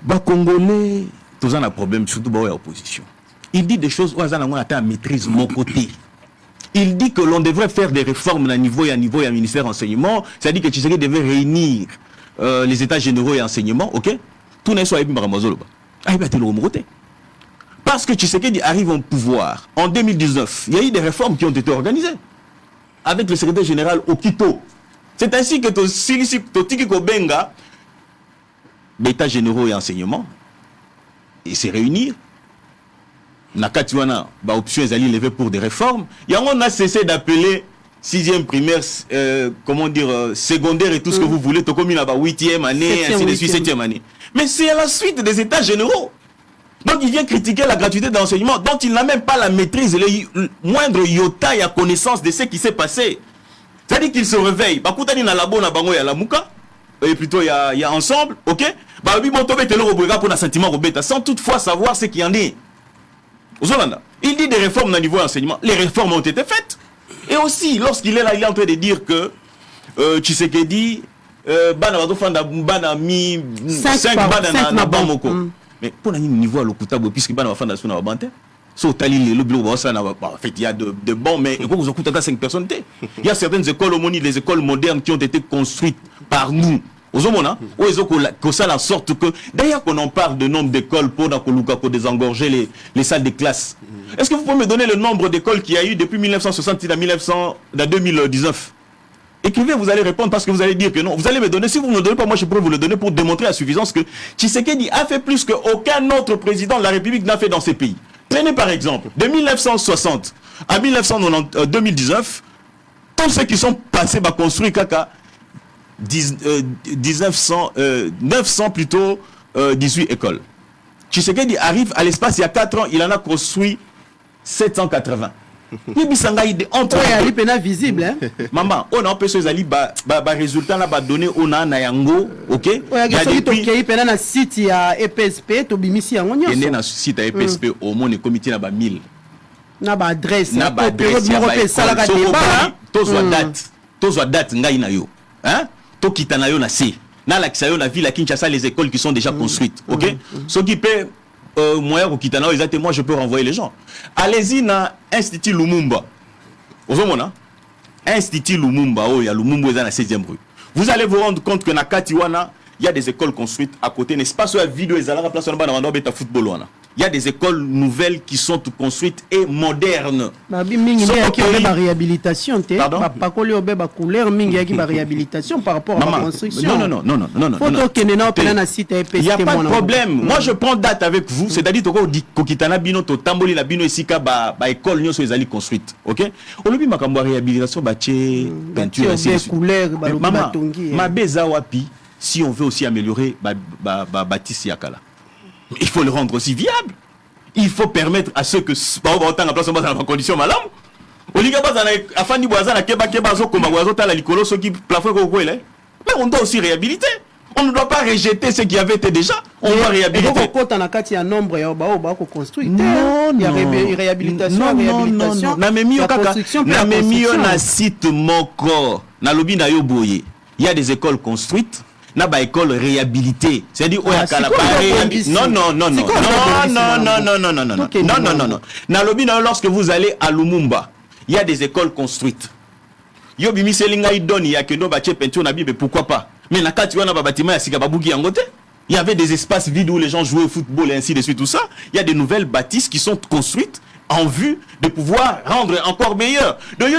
Bah Congolais, tous en a problème, surtout dans l'opposition. Il dit des choses où on a maîtrise mon côté. Il dit que l'on devrait faire des réformes à niveau et ministère enseignement. C'est-à-dire que Tshisekedi devait réunir les états généraux et enseignement, ok? Tout n'est soit parce que Tshisekedi arrive au pouvoir en 2019. Il y a eu des réformes qui ont été organisées avec le secrétaire général Okito. C'est ainsi que Totiki Kobenga, l'état généraux et enseignement, et se réunir. Nakatiwana, option est allée lever pour des réformes. Et on a cessé d'appeler 6e primaire, secondaire et tout ce que vous voulez, tout comme il y a 8e année, ainsi de suite, 7e année. Mais c'est à la suite des états généraux. Donc il vient critiquer la gratuité de l'enseignement, dont il n'a même pas la maîtrise, le moindre iota et la connaissance de ce qui s'est passé. C'est-à-dire qu'il se réveille. Bakutani na labo na bango ya lamuka, et plutôt il y a ensemble, ok? Sans toutefois savoir ce qu'il y en est. Il dit des réformes au niveau de l'enseignement. Les réformes ont été faites. Et aussi, lorsqu'il est là, il est en train de dire que Tshisekedi, bana mi 5 bana na bamoko. Mais pour le niveau à l'okutabo, puisque bana fanda suna bante. So tali le bureau ça en fait il y a de bons mais vous écoutez 5 personnes. Il y a certaines écoles les écoles modernes qui ont été construites par nous. Aux hommes, où ils ont ça la sorte que d'ailleurs qu'on en parle de nombre d'écoles pour désengorger les salles de classe. Est-ce que vous pouvez me donner le nombre d'écoles qu'il y a eu depuis 1960 à 2019? Écrivez, vous allez répondre parce que vous allez dire que non. Vous allez me donner, si vous ne me donnez pas, moi je pourrais vous le donner pour démontrer à suffisance que Tshisekedi a fait plus qu'aucun autre président de la République n'a fait dans ces pays. Prenez par exemple, de 1960 à 2019, tous ceux qui sont passés à construire Kaka, 900 plutôt 18 écoles. Tshisekedi arrive à l'espace il y a 4 ans, il en a construit 780. Entre visible hein. Maman, on a un peu ces ali résultat là donné on a na yango, OK? na site ya EPSP to bimisi yango nyonso. Il na site ya EPSP au moins le comité na ba 1000. Na ba adresse, na ba adresse sala ka débat. Tozo date ngai na yo. Hein? To kitana yo na C. Na la kisayo na ville à Kinshasa les écoles qui sont déjà construites, OK? Ce qui peut moyen au Kitana, moi je peux renvoyer les gens. Allez-y dans Institut Lumumba. Vous voyez, Institut Lumumba, il y a Lumumba dans la 16e rue. Vous allez vous rendre compte que dans Katiwana, il y a des écoles construites à côté, n'est-ce pas? Sur la vidéo, il y a football. Il y a des écoles nouvelles qui sont construites et modernes. Réhabilitation, réhabilitation par rapport à la construction. Non. Il n'y a pas de problème. Moi, je prends date avec vous. C'est-à-dire que Kitana Bino, Tamboli, la Bino, ici, école, nous sommes construites. Ok? On a vu ma réhabilitation, peinture, maman, ma beza wapi, si on veut aussi améliorer bâtisse Yakala. Il faut le rendre aussi viable. Il faut permettre à ceux que autant en place dans la condition malade. Mais on doit aussi réhabiliter. On ne doit pas rejeter ce qui avait été déjà. On doit réhabiliter. Il y a un nombre de construire. Il y a réhabilitation, réhabilitation. Il y a des écoles construites. Na ba école réhabilitée, c'est-à-dire non. Na lobi na lorsque vous allez à Lumumba, il y a des écoles construites. Yo bimi selinga idoni ya kendo ba peinture na bibe pourquoi pas. Mais na kati wana ba bâtiment ya sika babuki yangote. Il y avait des espaces vides où les gens jouaient au football et ainsi de suite tout ça. Il y a des nouvelles bâtisses qui sont construites en vue de pouvoir rendre encore meilleur. Donc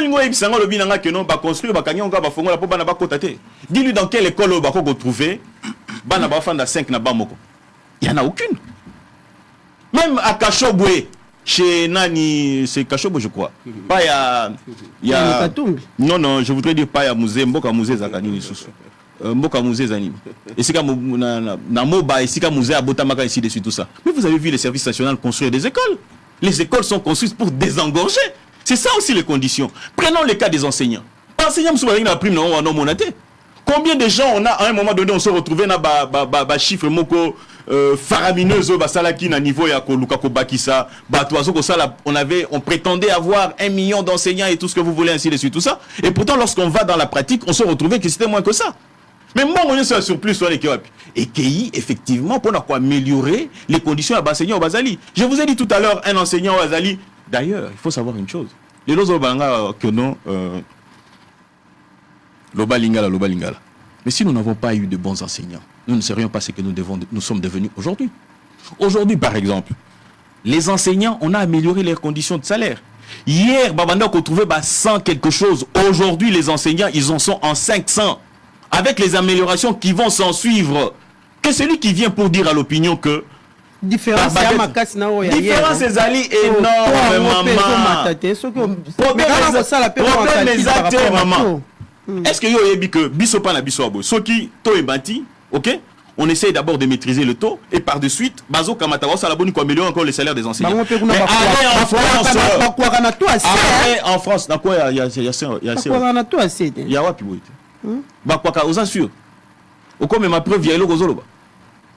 dis-lui dans quelle école on va trouver. Il n'y en a aucune. Même à Kachobwe, chez Nani, c'est Kachobo, je crois. Pas il y a non, je voudrais dire pas il y a musée, Mboka musée Zakani Soussou. Mboka musée Zani. Et c'est comme na Moba, et c'est comme musée à Botamaka, ici dessus tout ça. Mais vous avez vu les services nationaux construire des écoles. Les écoles sont construites pour désengorger. C'est ça aussi les conditions. Prenons le cas des enseignants. Enseignants, la prime, non, monaté. Combien de gens on a à un moment donné, on se retrouvait dans ba chiffre moko faramineuse au basalaki na niveau ya koluka ko bakisa batoazo ko sala on prétendait avoir 1 million d'enseignants et tout ce que vous voulez ainsi de suite tout ça, et pourtant lorsqu'on va dans la pratique on se retrouvait que c'était moins que ça. Mais moi on est sur surplus sur les et qui effectivement pour améliorer les conditions à l'enseignant au Bazali. Je vous ai dit tout à l'heure un enseignant au Bazali. D'ailleurs, il faut savoir une chose. Les lozo banga que non Loba Lingala. Mais si nous n'avons pas eu de bons enseignants, nous ne serions pas ce que nous sommes devenus aujourd'hui. Aujourd'hui, par exemple, les enseignants, on a amélioré leurs conditions de salaire. Hier, Babanda qu'on trouvait 100 quelque chose. Aujourd'hui, les enseignants, ils en sont en 500. Avec les améliorations qui vont s'en suivre. Que celui qui vient pour dire à l'opinion que différence c'est Ali énorme, maman. Est-ce que yo yebi que biso pa na biso abo soki to ebati, OK? On essaye d'abord de maîtriser le taux et par de suite bazo kamata wa sala boni ko améliorer encore les salaires des enseignants. Mais en France, dans quoi il y a wapi boite. Ba kwa ka oza sûr. Oko me ma preuve ya eloko zoloba.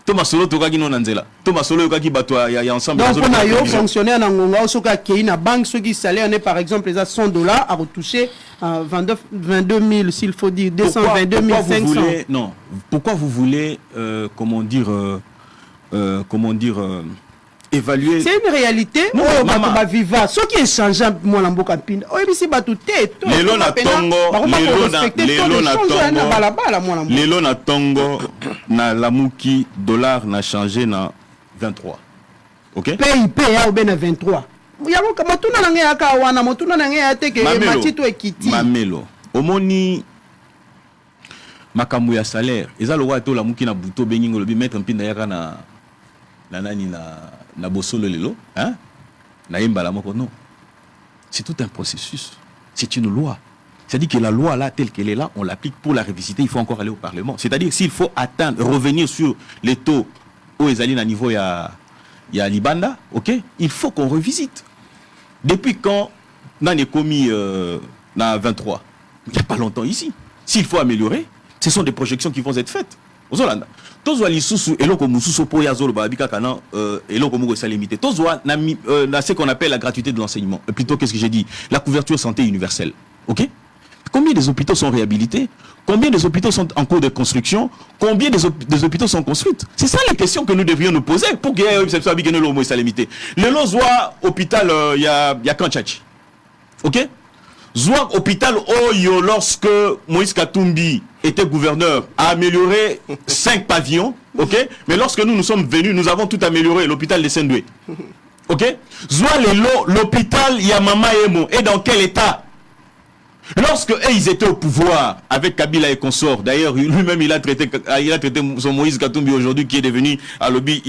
Thomas Solo tokaki non nanzela. Thomas Solo yokaki bato ya ensemble. Donc on a yo fonctionnaire na ngonga soka kei na banque ceux qui salaire par exemple les $100 à retoucher 22 000 s'il faut dire 222 500. Non, pourquoi vous voulez évaluer? C'est une réalité. Non, maman viva ceux qui échangent moi la mboka pinda. Oh bisi batu te. Lelo na tongo na lamuki dollar na changé na 23. OK? PIP ya obena 23. Yango kama tuna na ngea ka wana motuna na ngea teke matito ekiti. Mamelo. Omoni makamu ya salaire. Eza lo wa to lamuki na buto beningo lobi mettre mpinda yaka na nani na bosolo lelo, hein? Na imbala moko non. C'est tout un processus. C'est une loi. C'est-à-dire que la loi là telle qu'elle est là, on l'applique. Pour la révisiter, il faut encore aller au Parlement. C'est-à-dire s'il faut revenir sur les taux où ils allaient à niveau il y a Libanda, OK? Il faut qu'on revisite. Depuis quand on a commis dans 23? Il n'y a pas longtemps ici. S'il faut améliorer, ce sont des projections qui vont être faites. Aux Hollande. Tozwa lisusu eloko mususu po ya zolo babika kana eloko moko sa limité. Tozwa na ce qu'on appelle la gratuité de l'enseignement. Plutôt qu'est-ce que j'ai dit? La couverture santé universelle. OK? Combien des hôpitaux sont réhabilités? Combien des hôpitaux sont en cours de construction? Combien des hôpitaux sont construits? C'est ça les questions que nous devrions nous poser pour qu'il y ait cette habitude de l'homo et sa limité. Le Lozwa hôpital il y a Kanchachi. OK? Zouak hôpital Oyo, lorsque Moïse Katumbi était gouverneur, a amélioré 5 pavillons, OK? Mais lorsque nous sommes venus, nous avons tout amélioré, l'hôpital de Sendoué. OK? Zouak l'hôpital Yamama Emo est dans quel état? Lorsque ils étaient au pouvoir avec Kabila et consorts, d'ailleurs lui-même il a traité son Moïse Katumbi aujourd'hui qui est devenu à lobby,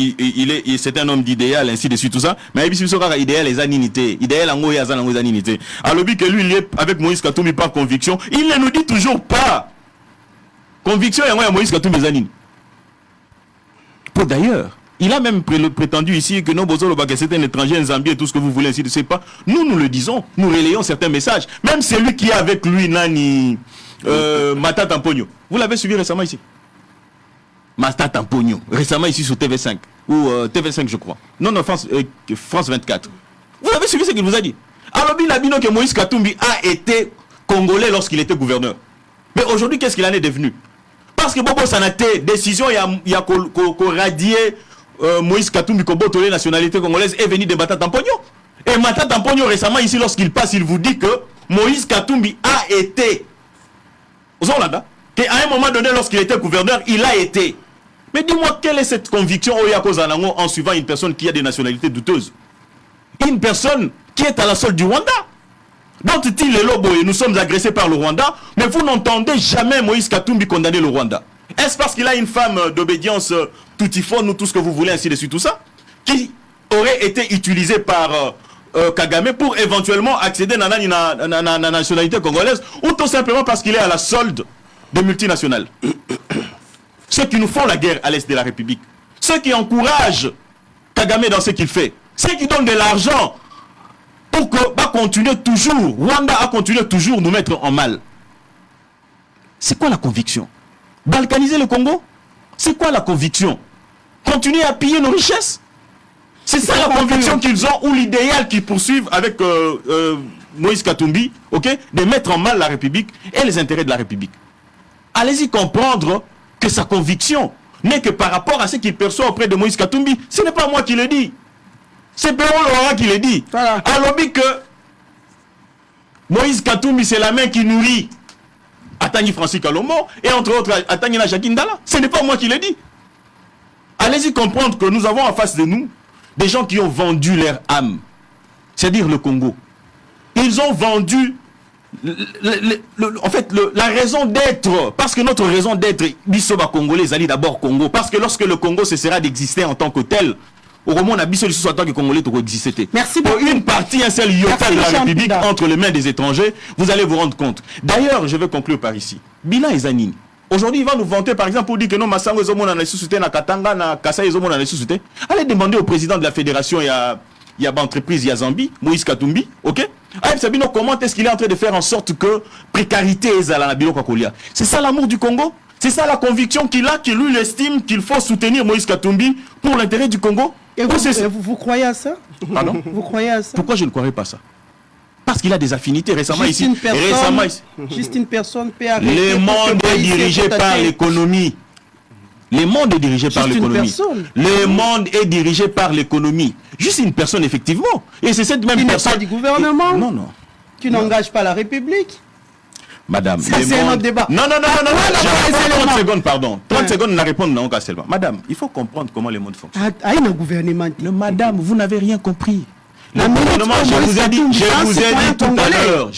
c'est un homme d'idéal ainsi de suite tout ça, mais il sera idéal les aninités, idéal en les aninités. À lobby que lui il est avec Moïse Katumbi par conviction, il ne nous dit toujours pas. Conviction et moi Moïse Katumbi zanine. Pour d'ailleurs, il a même prétendu ici que non, c'est un étranger, un Zambie et tout ce que vous voulez, ainsi de suite. Nous le disons, nous relayons certains messages. Même celui qui est avec lui, Nani, Mata Tampogno. Vous l'avez suivi récemment ici? Mata Tampogno, récemment ici sur TV5. Ou TV5, je crois. Non, France 24. Vous avez suivi ce qu'il vous a dit? Alors, il a dit que Moïse Katumbi a été congolais lorsqu'il était gouverneur. Mais aujourd'hui, qu'est-ce qu'il en est devenu? Parce que Bobo Sanaté, décision, il y a radié Moïse Katumbi Koboto, les nationalités congolaises, est venu de Mata Tampogno. Et Mata Tampogno, récemment, ici, lorsqu'il passe, il vous dit que Moïse Katumbi a été. Aux Hollande, qu'à un moment donné, lorsqu'il était gouverneur, il a été. Mais dis-moi, quelle est cette conviction en suivant une personne qui a des nationalités douteuses? Une personne qui est à la solde du Rwanda. Donc, les lobos, et nous sommes agressés par le Rwanda, mais vous n'entendez jamais Moïse Katumbi condamner le Rwanda. Est-ce parce qu'il a une femme d'obédience toutifone ou tout ce que vous voulez, ainsi de suite, tout ça, qui aurait été utilisée par Kagame pour éventuellement accéder à la nationalité congolaise, ou tout simplement parce qu'il est à la solde de multinationales. Ceux qui nous font la guerre à l'est de la République, ceux qui encouragent Kagame dans ce qu'il fait, ceux qui donnent de l'argent pour que continuer toujours, Rwanda a continué toujours nous mettre en mal. C'est quoi la conviction? Balkaniser le Congo? C'est quoi la conviction? Continuer à piller nos richesses? C'est ça la conviction qu'ils ont, ou l'idéal qu'ils poursuivent avec Moïse Katumbi, ok, de mettre en mal la République et les intérêts de la République. Allez-y comprendre que sa conviction n'est que par rapport à ce qu'il perçoit auprès de Moïse Katumbi. Ce n'est pas moi qui le dis. C'est Péron Laurent qui le dit. Voilà. Alors que Moïse Katumbi, c'est la main qui nourrit Atani Francis Kalombo et entre autres Atani Jacques Ndala. Ce n'est pas moi qui le dis. Allez-y comprendre que nous avons en face de nous des gens qui ont vendu leur âme. C'est-à-dire le Congo. Ils ont vendu la raison d'être, parce que notre raison d'être, Bissoba Congolais, allez d'abord Congo, parce que lorsque le Congo cessera d'exister en tant que tel, au moment où on a Bissot en tant que Congolais, tout exister. Merci pour beaucoup. Une partie, un seul iota de la République entre les mains des étrangers, vous allez vous rendre compte. D'ailleurs, je vais conclure par ici. Bilan et Zanine. Aujourd'hui, il va nous vanter, par exemple, pour dire que non, Massango est au monde en société, na Katanga, na Kassai est au monde en société. Allez demander au président de la fédération, il y a entreprise, il y a Zambie, Moïse Katumbi, ok? Sabino, comment est-ce qu'il est en train de faire en sorte que précarité est à la Biloko Kolia? C'est ça l'amour du Congo? C'est ça la conviction qu'il a, qu'il lui estime qu'il faut soutenir Moïse Katumbi pour l'intérêt du Congo? Et vous croyez à ça? Pardon? Vous croyez à ça? Pourquoi je ne croirais pas ça? Parce qu'il a des affinités récemment juste ici. Juste une personne peut arrêter. Le monde est dirigé par l'économie. Le monde est dirigé par l'économie. Le monde est dirigé par l'économie. Juste une personne, effectivement. Et c'est cette même personne. Pas du gouvernement. Non, non. Tu n'engages pas la République. Madame, ça c'est notre débat. Non. 30 secondes, pardon. 30 secondes, la réponse non, seulement. Madame, il faut comprendre comment le monde fonctionne. Ah, il y a un gouvernement. Madame, vous n'avez rien compris. Le gouvernement, je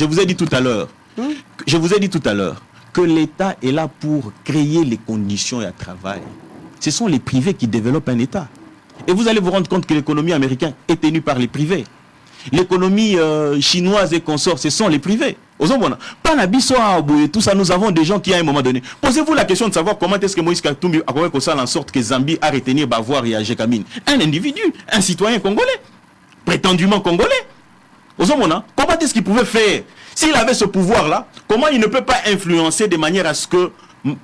vous ai dit tout à l'heure que l'État est là pour créer les conditions et à travail. Ce sont les privés qui développent un État. Et vous allez vous rendre compte que l'économie américaine est tenue par les privés. L'économie chinoise et consorts, ce sont les privés. Tout ça, nous avons des gens qui, à un moment donné, posez-vous la question de savoir comment est-ce que Moïse Katumbi a fait en sorte que Zambie a retenu Bavoir et Ajékamine. Un individu, un citoyen congolais, prétendument congolais. Comment est-ce qu'il pouvait faire? S'il avait ce pouvoir-là, comment il ne peut pas influencer de manière à ce que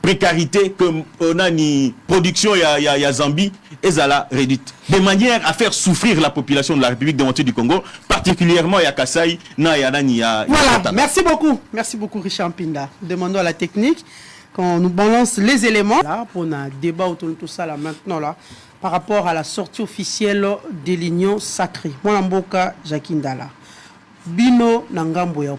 précarité, que on a ni production y a Zambie et Zala réduite, de manière à faire souffrir la population de la République démocratique du Congo, particulièrement à Kassai, voilà, merci beaucoup Richard Mpinda. Demandons à la technique qu'on nous balance les éléments là pour un débat autour de tout ça là maintenant là par rapport à la sortie officielle de l'Union sacrée. Moi Mboka Jacques Ndala. Bino nangambo ya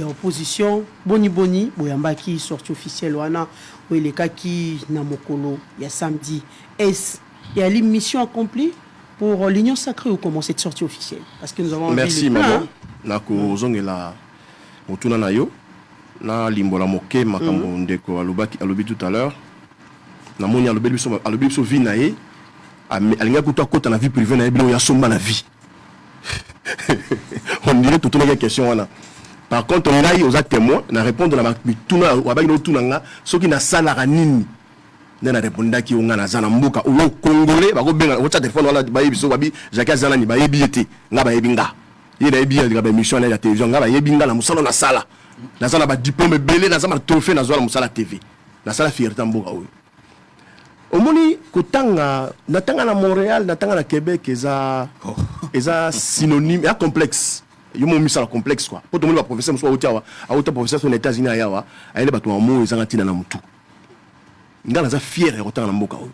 opposition boni boyambaki sortie officielle wana oelekaki na mokolo ya samedi. Est-ce il y a une mission accomplie pour l'Union sacrée ou comment cette sortie officielle? Parce que nous avons merci maman nako zongela motuna na yo na limbola moke makambo ndeko alobi tout à l'heure na moni alobi biso vie na ye alinga kuta kota na vie privée na ye bilo ya somba na vie. On dirait tout une question là. Par contre, on a eu aux témoins, on a répondu à la tout na ce qui n'a salara nini. On a répondu qui on a zana mboka ou congolais ba ko benga o téléphone wala ba yebiso ba bi jaka zana ni ba yebiete nga ba yebinga. Il a yebi ga ba émission na la télévision nga ba yebinga la musala na sala. Na sala ba diplôme belé na sala trophée na zola musala TV. Na sala fierté mboka oyo. Omoni kotanga natanga na Montréal natanga na Québec eza synonyme ya complexe yo mo misala complexe quoi pour tout le monde va professeur monsieur otiawa a autant professeur aux États-Unis ayawa ayele bato mo ezanga tina na mutu ngala za fier ya kotanga na mboka oyo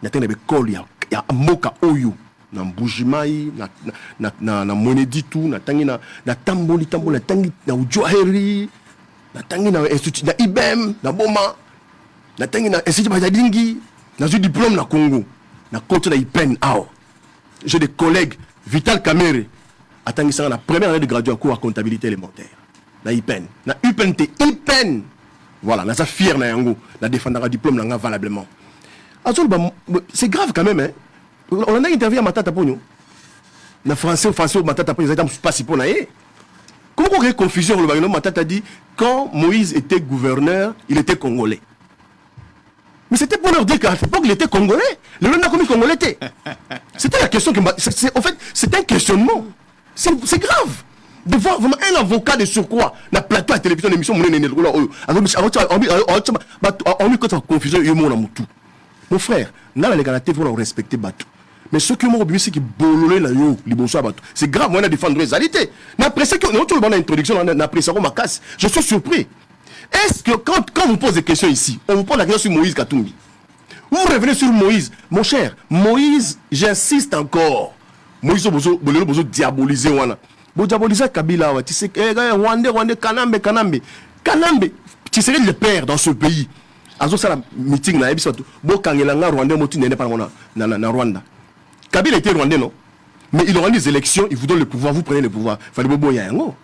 natanga be call ya mboka oyo na mbujimai na monedi tout natangi na tamboli natangi na ujoheri natangi na institut na IBM na boma natangi na institut bazadingi na ju diplôme na Congo na côté na IPEN ao. J'ai des collègues, Vital Kamere, attendez ça, la première année de graduat cours à comptabilité élémentaire. Na IPEN. Na IPEN. Voilà, na sa fier na yango, na défendra diplôme na valablement. C'est grave quand même, hein. On a interviewé à Matata Pogno. Na français au matata après ils pas si pour naé. Comment on a confusion le bagno matata dit quand Moïse était gouverneur, il était congolais. Mais c'était pour leur dire qu'à l'époque il était congolais. Le nom comme congolais était. C'était la question qui en fait, c'est un questionnement. C'est grave de voir vraiment un avocat de surcroît na plateau à la télévision émission mon mon frère, na la légalité faut respecter Batou. Mais ce que moi c'est qui bololé la yo liboso Batou. C'est grave moi na défendre les réalités. Na presse que nous tout le monde introduction na presse ma casse. Je suis surpris. Est-ce que quand vous posez des questions ici, on vous pose la question sur Moïse Katumbi. Vous revenez sur Moïse, mon cher. Moïse, j'insiste encore. Moïse bozo diaboliser wana. Bo diaboliser Kabila wa tu sais Rwandais Kanambe. Tu serais le père dans ce pays. Azo sala meeting na ebiso bo kangelanga Rwandais moti nene par na Rwanda. Kabila était Rwandais non? Mais il aura des élections, il vous donne le pouvoir, vous prenez le pouvoir. Fallait bobo yango.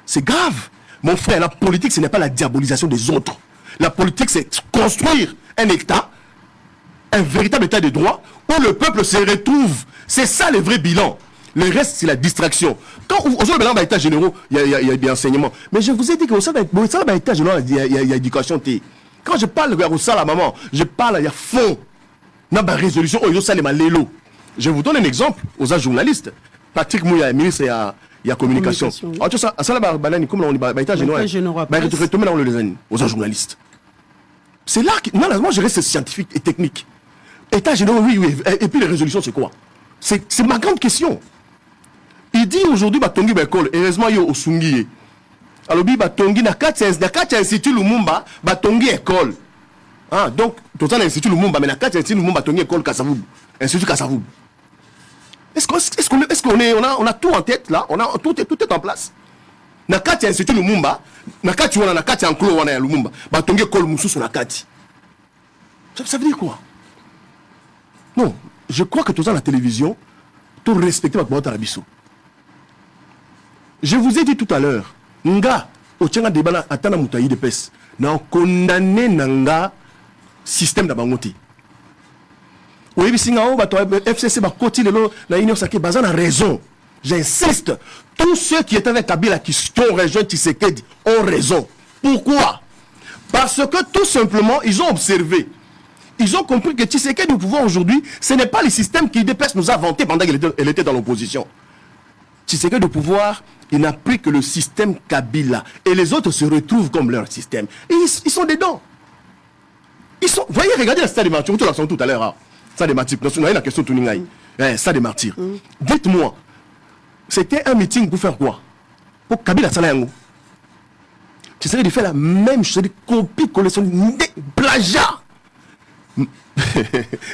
C'est grave. Mon frère, la politique, ce n'est pas la diabolisation des autres. La politique, c'est construire un État, un véritable État de droit, où le peuple se retrouve. C'est ça le vrai bilan. Le reste, c'est la distraction. Quand on se met dans l'État général, il y a des enseignements. Mais je vous ai dit que ça dans l'État général, il y a éducation. Quand je parle de ça, la maman, je parle, il y a fond. Dans la résolution, je vous donne un exemple aux journalistes. Patrick Mouya, ministre, il y a communication. Ça, comme on dit, l'État général, retomber dans les années, aux journalistes. C'est là que, non, moi je reste scientifique et technique. État général, oui. Et puis les résolutions, c'est quoi? C'est ma grande question. Il dit aujourd'hui, Batongi Bekol, heureusement, il y a au Sungi. Alors, Batongi, Nakati Institut Lumumba, Batongi École. Ah, donc, tout ça, l'Institut Lumumba, mais Nakati Institut Lumumba, Batongi École Kassavoub. Institut Kassavoub. Est-ce qu'on a tout en tête là? Tout est en place. Nakati Institut Lumumba, Nakati Enclos wana Lumumba, Batongi École Moussous Nakati. Ça veut dire quoi? Non, je crois que tout ça la télévision, tout respecter votre mot Tarabiso. Je vous ai dit tout à l'heure, nga otianga debana atana mutayi de pes, na condamné nanga système d'abangoti. Oui, FCC la Union Sacrée, a raison. J'insiste. Tous ceux qui étaient avec Kabila, qui ont rejoint Tshisekedi, ont raison. Pourquoi? Parce que tout simplement, ils ont observé. Ils ont compris que Tshisekedi au pouvoir aujourd'hui, ce n'est pas le système qui DPS nous a vanté pendant qu'elle était dans l'opposition. Tshisekedi au pouvoir, il n'a pris que le système Kabila. Et les autres se retrouvent comme leur système. Et ils sont dedans. Voyez, regardez la stade de Martyrs, vous tout à l'heure. Hein. Ça des martyrs. On a une question tout ça des martyrs. Dites-moi, c'était un meeting pour faire quoi? Pour Kabila Salayango. Tu serais de faire la même chose, des copies, collection, des plagiats.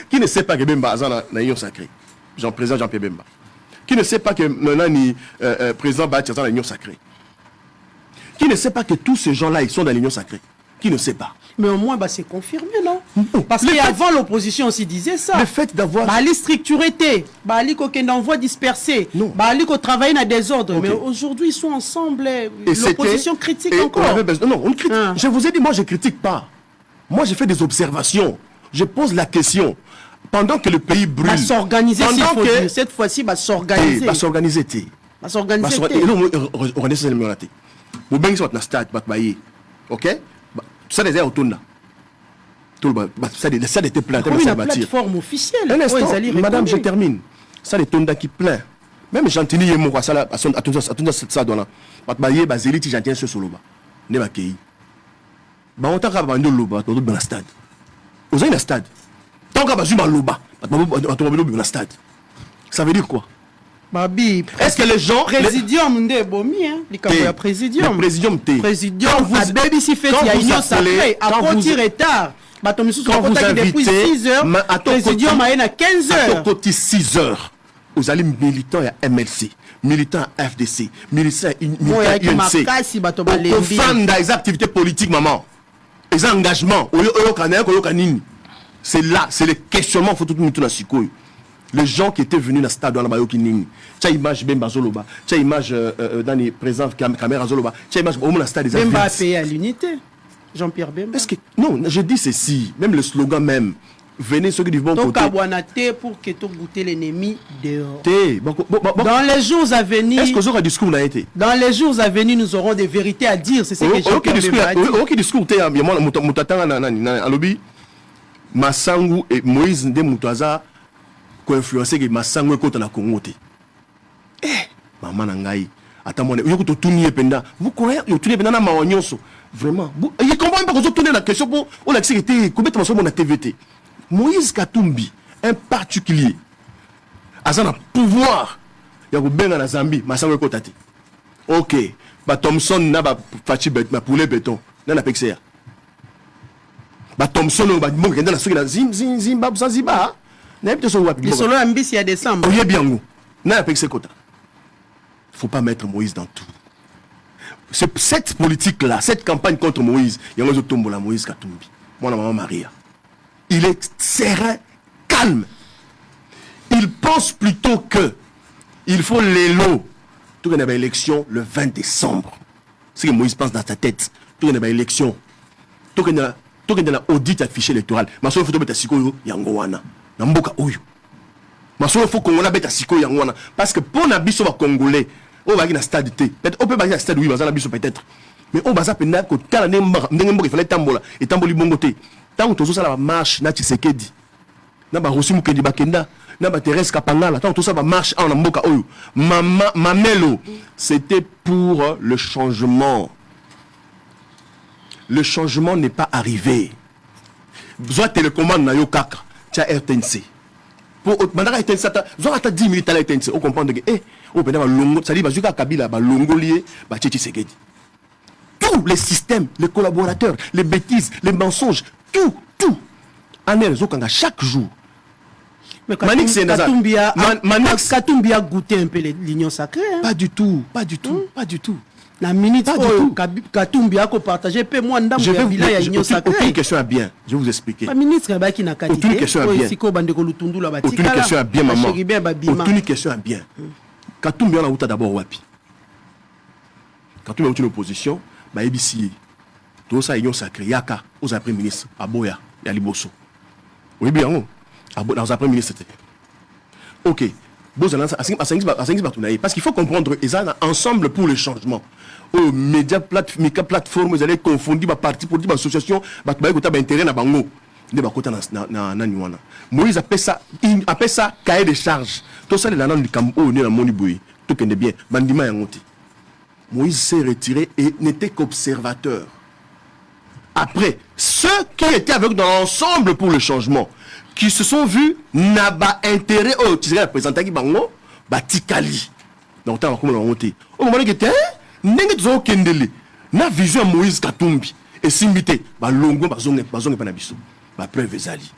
Qui ne sait pas que Bemba a dans l'Union Sacrée? Président Jean-Pierre Bemba. Qui ne sait pas que Nani président Bati dans l'Union Sacrée? Qui ne sait pas que tous ces gens-là, ils sont dans l'Union Sacrée? Qui ne sait pas? Mais au moins, c'est confirmé, non? Parce qu'avant, l'opposition aussi disait ça. Le fait d'avoir... Ali structuré, Ali qu'aucun envoi dispersé, Ali qu'on travaille dans des ordres. Okay. Mais aujourd'hui, ils sont ensemble. L'opposition critique encore. Non, on critique. Je vous ai dit, moi, je ne critique pas. Moi, j'ai fait des observations. Je pose la question. Pendant que le pays brûle... Va s'organiser, cette fois-ci, va s'organiser. Va s'organiser. Va s'organiser. Et nous, on est sur le mur. Vous avez un stade, ok? Ça les a autour là. Ça était plein. Oui, la plateforme officielle. Un instant, madame, je termine. Ça les tonda qui plein. Même Gentini et moi, ça là, à ça donne. Batbaye, Bazéliti, j'entends ce solo. Ne va qu'il. On t'a vendu le loba, dans le stade. Vous avez un stade. Tant qu'on va jouer dans le loba, dans le stade. Ça veut dire quoi? Babi, est-ce que les gens... Présidium, ndé bomi, hein? Le présidium. Présidium, présidium. À Baby, si fait, il y a une sacrée. À côté retard. Quand vous invitez... Depuis 6 heures, présidium a 15 heures. À côté 6 heures, vous allez militants à MLC, militants à FDC, militants à UNC. Au fan des activités politiques, maman. Les engagements. C'est là, c'est le questionnement. Faut tout le monde dans le les gens qui étaient venus dans le stade de la Bayokining, tu as image Bemba Zoloba, tu as image dans les présents caméra Zoloba, tu as image au moins stade des Bemba a payé à l'unité. Jean-Pierre Bemba. Est-ce que non, je dis ceci, même le slogan même, venez ceux qui du bon côté. Pour que tu goûtes l'ennemi dehors. Dans les jours à venir. Est-ce que vous aurez un discours n'a été? Dans les jours à venir, nous aurons des vérités à dire. C'est ce que j'ai dit. Discours t'es moi mutatanga na lobby. Masangu et Moïse Ndé Moutaza ko influencer que Masangu ko na Congo te. Maman nangai. Attends moi yo ko to tuni ependa. Vous croyez yo tuni ependa na mawanyonso. Vraiment. Il comprend pas que vous tournez la question pour la sécurité comment on a TVT. Moïse Katumbi, un particulier, a un pouvoir. Il y a un Zambie, Masango Kotati. Ok, Thompson n'a pas fait poulet béton. N'a pas fait ça. Thompson n'a pas fait dans la Zimbabwe, Zanzibar. Les solos ambitieux il y a décembre. Oui, bien, n'a pas fait ça. Il ne faut pas mettre Moïse dans tout. Cette politique-là, cette campagne contre Moïse, il y a un autre Moïse Katumbi. Moi, la maman Maria. Il est serein, calme. Il pense plutôt que il faut l'élo. Tout le monde a élection le 20 décembre. C'est ce que Moïse pense dans sa tête. Tout le monde a élection. Tout le monde a audit à fichier électoral. Ma soeur, il faut mettre à Sikoyo Yangowana. Namboka Oyo. Ma soeur, il faut qu'on mette à Sikoyo Yangowana. Parce que pour les biso congolais, on va aller dans le stade T. Peut-être on peut aller dans le stade oui, peut-être. Mais on va s'appeler que il fallait tambola et tamboli bongoté. Tant que tout ça va marche na Tshisekedi na ba Rossi Mukendi Bakenda na ba Thérèse Kapangala tant que tout ça va marche en Mboka Oyo Mamelo c'était pour le changement n'est pas arrivé besoin télécommande na yo kaka tia RTNC pour mandaka RTNC zo ata 10 minutes à la RTNC on comprend que on peut ba longo ça dit ba juka Kabila ba longo lié ba Tshisekedi tous les systèmes les collaborateurs les bêtises les mensonges tout. Anel Zokanga chaque jour. Mais Katumbi a goûté un peu l'union sacrée. Hein? Pas du tout. La minute où Katumbi a partagé, peu moins d'âme. Je vais aucune question à bien. Je vais vous expliquer. La ministre qui n'a qu'à dire. Aucune question à bien. Aucune question à bien, maman. Aucune question à bien. Katumbi on a d'abord wapi. Katumbi a une opposition. Bah ABC. Tout ça union sacrée. Yaka aux après ministre Aboya. Yaliboso. Oui, bien, dans un premier ministre. Ok. Parce qu'il faut comprendre, ils sont ensemble pour le changement. Aux médias, plateformes, vous allez confondre les partis politiques, les associations, vous avez intérêt à Bango. Moïse appelle ça cahier de charges. Tout ça, les langues du Cambo, dans mon Iboui. Tout est bien. Bandima Yangote. Moïse s'est retiré et n'était qu'observateur. Après, ceux qui étaient avec dans l'ensemble pour le changement, qui se sont vus, n'a pas intérêt au Tshisekedi présenté qui bango, batikali. Donc t'as comment on monté. Au moment où était, n'engue zo kendele, na vision Moïse Katumbi et simbité, ba longo bazonge pas na biso, ba preuve ezali.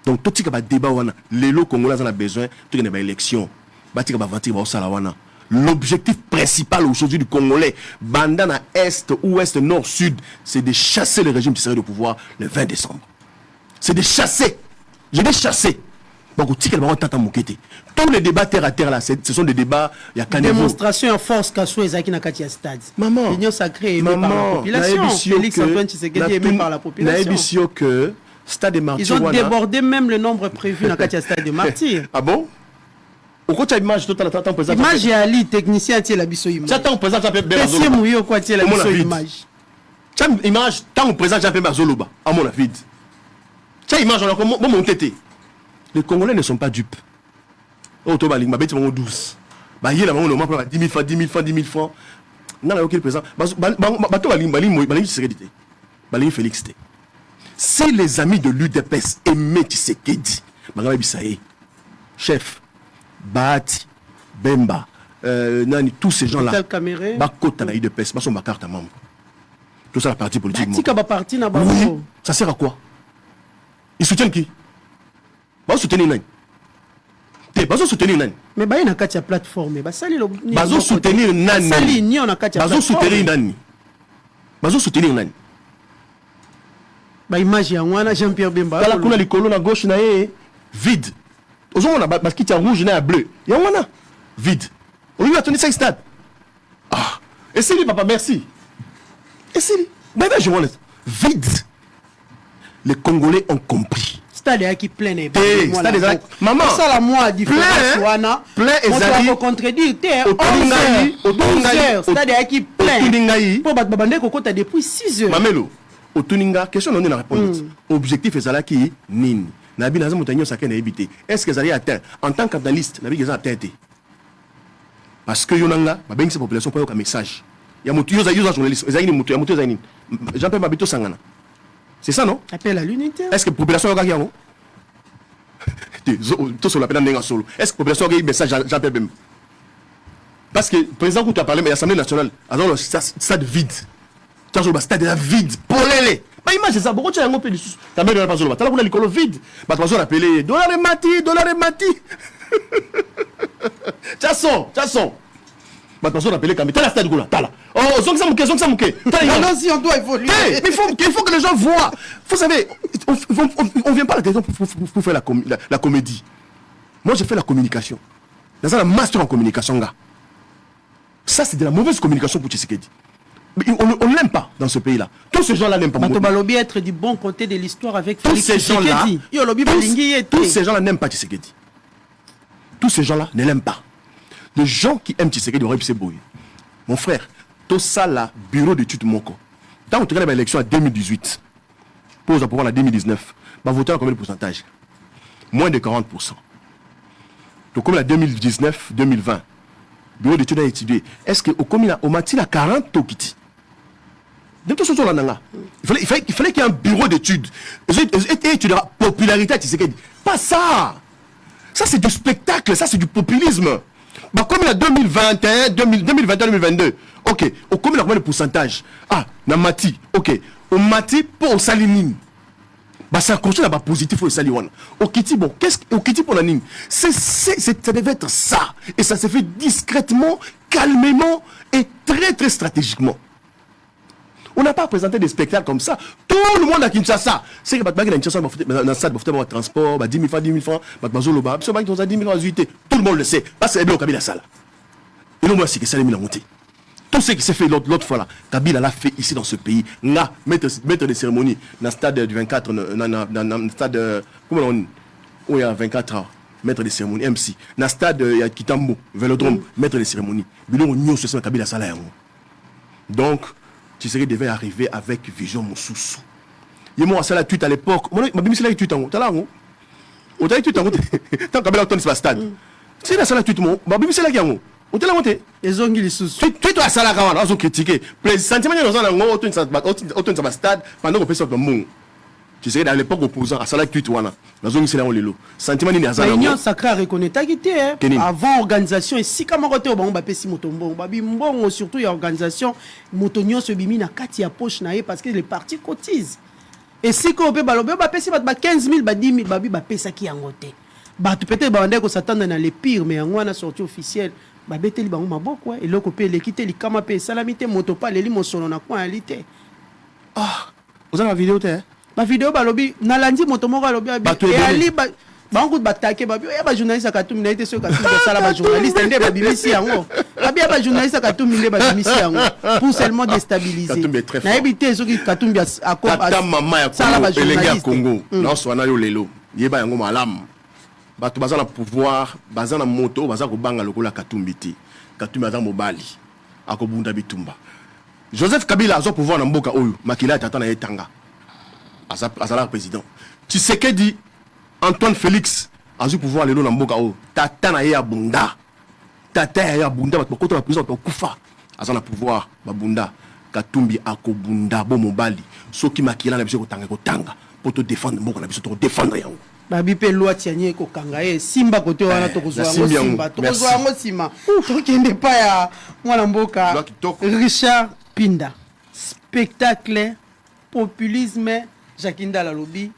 Donc tout ce qui va débat wana, les lots congolais en a besoin, tout qui n'est pas élection, batika ba vantir ba sala wana. L'objectif principal aujourd'hui du Congolais, bandana Est, Ouest, Nord, Sud, c'est de chasser le régime qui serait au pouvoir le 20 décembre. C'est de chasser. Je vais chasser. Donc, tous les débats terre à terre là, ce sont des débats. Il y a démonstration en force Kassou et Zaki Nakatia Stade. Maman. L'union sacrée aimée par la population. Félix Antoine Tshisekedi aimé par la population. Que Stade des Martyrs. Ils ont débordé même le nombre prévu dans Katia Stade des Martyrs. Ah bon? Image et Ali, technicien, tu es la biso image. Tant présent, j'appelle Bessie Mouyo, quoi, tu es la biso image. Image, tant présent, j'appelle Bazoloba, à mon avis. Tiens, image, on a comment mon tété. Les Congolais ne sont pas dupes. Oh, toi, ma bête, mon 12. Bah, il y a là, on a 10 000 francs, 10 000 francs, 10 000 francs. Non, il y a aucun présent. Félix. Si les amis de l'UDPS aimaient Tshisekedi, chef, Bahati, Bemba, Nani, tous ces gens-là, Bakota na UDPS, sont ma carte à membre. Tout ça, la partie politique. Oui, ça sert à quoi? Ils soutiennent qui? Ils soutiennent Nani. Ils soutenir Nani. Mais il y a une plateforme. Ils soutenir Nani. Ils soutenir Nani. Ils soutenir Nani. Image ya Jean-Pierre Bemba. Là, on a les colonnes à gauche, vide. Aux on a parce qu'il y a rouge et bleu. Il y a un vide. On lui a tenu 5 stades. Ah. Et c'est lui, papa, merci. Et c'est lui. Ben, je vois vide. Les Congolais ont compris. stade qui plein et maman ça la moi différence wana plein ezali on contredire te 11h stade qui plein pour battre babande kokota depuis 6h mamelo otuninga question on a répondre objectif ezala ki nini nabi naza mutanyo sakena ebité est-ce que ezali atteint en tant qu'analyste nabi ezali atteint parce que yonanga babengi cette population pour un message ya mutu yoza journaliste ezali mutu ya mutu ezali Jean-Pierre Mabito Sangana. C'est ça, non? Appel à l'unité. Est-ce que la population a gagné? Tout sur l'appel à solo. Est-ce que la population a gagné un message Jean-Pierre Bem? Parce que le président, quand tu as parlé, mais l'Assemblée nationale, alors le stade vide. Tu as le stade vide. Polélé. Bah, imagine ça. Pourquoi tu as un peu de sous? Tu as mis dans la passion. Tu as le l'école vide. Bah, tu as appelé dollar et mati. Tu as son. Bah, tu as appelé comme. Tu as la stade goula. Tu as là. Oh, zong samouké. Non, si on doit évoluer. Mais il faut que les gens voient. Vous savez, on vient pas à la télévision pour faire la comédie. Moi, j'ai fait la communication. Dans un master en communication, gars. Ça, c'est de la mauvaise communication pour Tshisekedi. On ne l'aime pas dans ce pays-là. Tous ces gens-là n'aiment pas. Matobalobi être du bon côté de l'histoire avec Félix Tshisekedi. Tous ces gens-là n'aiment pas Tshisekedi. Tous ces gens-là ne l'aiment pas. Les gens qui aiment Tshisekedi auraient pu se brouiller. Mon frère, tout ça là, bureau d'études Moko. Quand on regarde l'élection en 2018, pour au pouvoir en 2019, va voter à combien de pourcentage? Moins de 40%. Donc comme la 2019-2020, bureau d'études a étudié. Est-ce que au Mati la 40 Tokiti? De toute façon, il fallait qu'il y ait un bureau d'études. Et tu diras popularité à Tshisekedi. Pas ça. Ça c'est du spectacle, ça c'est du populisme. Bah, comme la 2021, 2022, ok, au combien de pourcentage? Ah, na mati, ok, au mati pour au salinine. Bah, ça continue là-bas positif pour le saliwan. Au kiti, bon, au kiti pour la ligne? Ça devait être ça. Et ça s'est fait discrètement, calmement et très très stratégiquement. On n'a pas présenté des spectacles comme ça. Tout le monde a Kinshasa. C'est que dans Kinshasa, dans le stade, il transport, 10 000 francs, 10 000 francs, tout le monde le sait. Parce que c'est bien au Kabila Sala. Et nous, moi, c'est que ça a monté. Tout ce qui s'est fait l'autre fois là, Kabila l'a fait ici dans ce pays. Là, mettre des cérémonies dans le stade du 24, dans le stade, comment on dit, où il y a 24 heures, mettre des cérémonies, MC. Dans le stade, il y a Kitambo, Vélodrome, mettre des cérémonies. Mais nous, on y a Kabila Sala. Donc, Tshisekedi devait arriver avec vision Moussoussou. Il m'a fait la tweet à l'époque. Ma bimisi la tweet en haut. T'as là en haut. On t'a tweet en haut. Tant qu'à Tonis pas stade. C'est la salle tweet mon. Ma bimisi la qui en haut. On t'a la monté. Les ongles sous. Tweet toi salle quand on a critiqué. Les sentiments dans un haut autour de stade pendant qu'on fait ça comme monde. Tu sais, à l'époque opposant à Salah Tweet wana, la zone c'est là on l'élo. Sentiment ni azala. L'union sacrée reconnaît quitté avant organisation et si comme côté on va pesi motombo, babi mbongo surtout il y a organisation motonio se bimi na kati ya poche na parce que les partis cotisent. Et si ko pe balobe ba pesi ba 15 000 ba 10 000 babi ba pesa ki yangote. Ba tu peut-être ba ndeko s'attendre dans les pires mais yango na sortie officielle ba beteli bango maboko et loko pe l'équité li kama pe salamité moto pa leli mosolo na kwaalité. Ah, vous avez la vidéo te ma vidéo balobi nalandi moto moko alobi et ali ba ngou batake babi ya ba journaliste akatumbi na ite so katumbi sala ba journaliste nde ba bimisi yango babi ya ba journaliste akatumbi nde ba bimisi yango pour seulement déstabiliser na ebité so ki katumbi akoma tata mama ya Congo non so na yo lelo yeba yango malamu bato baza na pouvoir baza na moto baza ko banga lokola katumbi ti katumbi aza mobali akobunda bitumba Joseph Kabila azo pouvoir na mboka oyo makila tata na etanga Azala président. Tu sais que dit Antoine Félix a eu pouvoir le dans Mboka o. Tata na ya bunda. Tata ya bunda ba contre la prison kufa. Azala pouvoir ba bunda. Katumbi akobunda bo mobali. Soki makila na biso ko tanga pour te défendre Mboka na biso to défendre yango. Babi pe loi tianye ko kanga simba kote wana to kozwa simba. To kozwa ngo sima. To kende pa ya mwana Mboka. Richard Pinda. Spectacle populisme Jakinda la lobby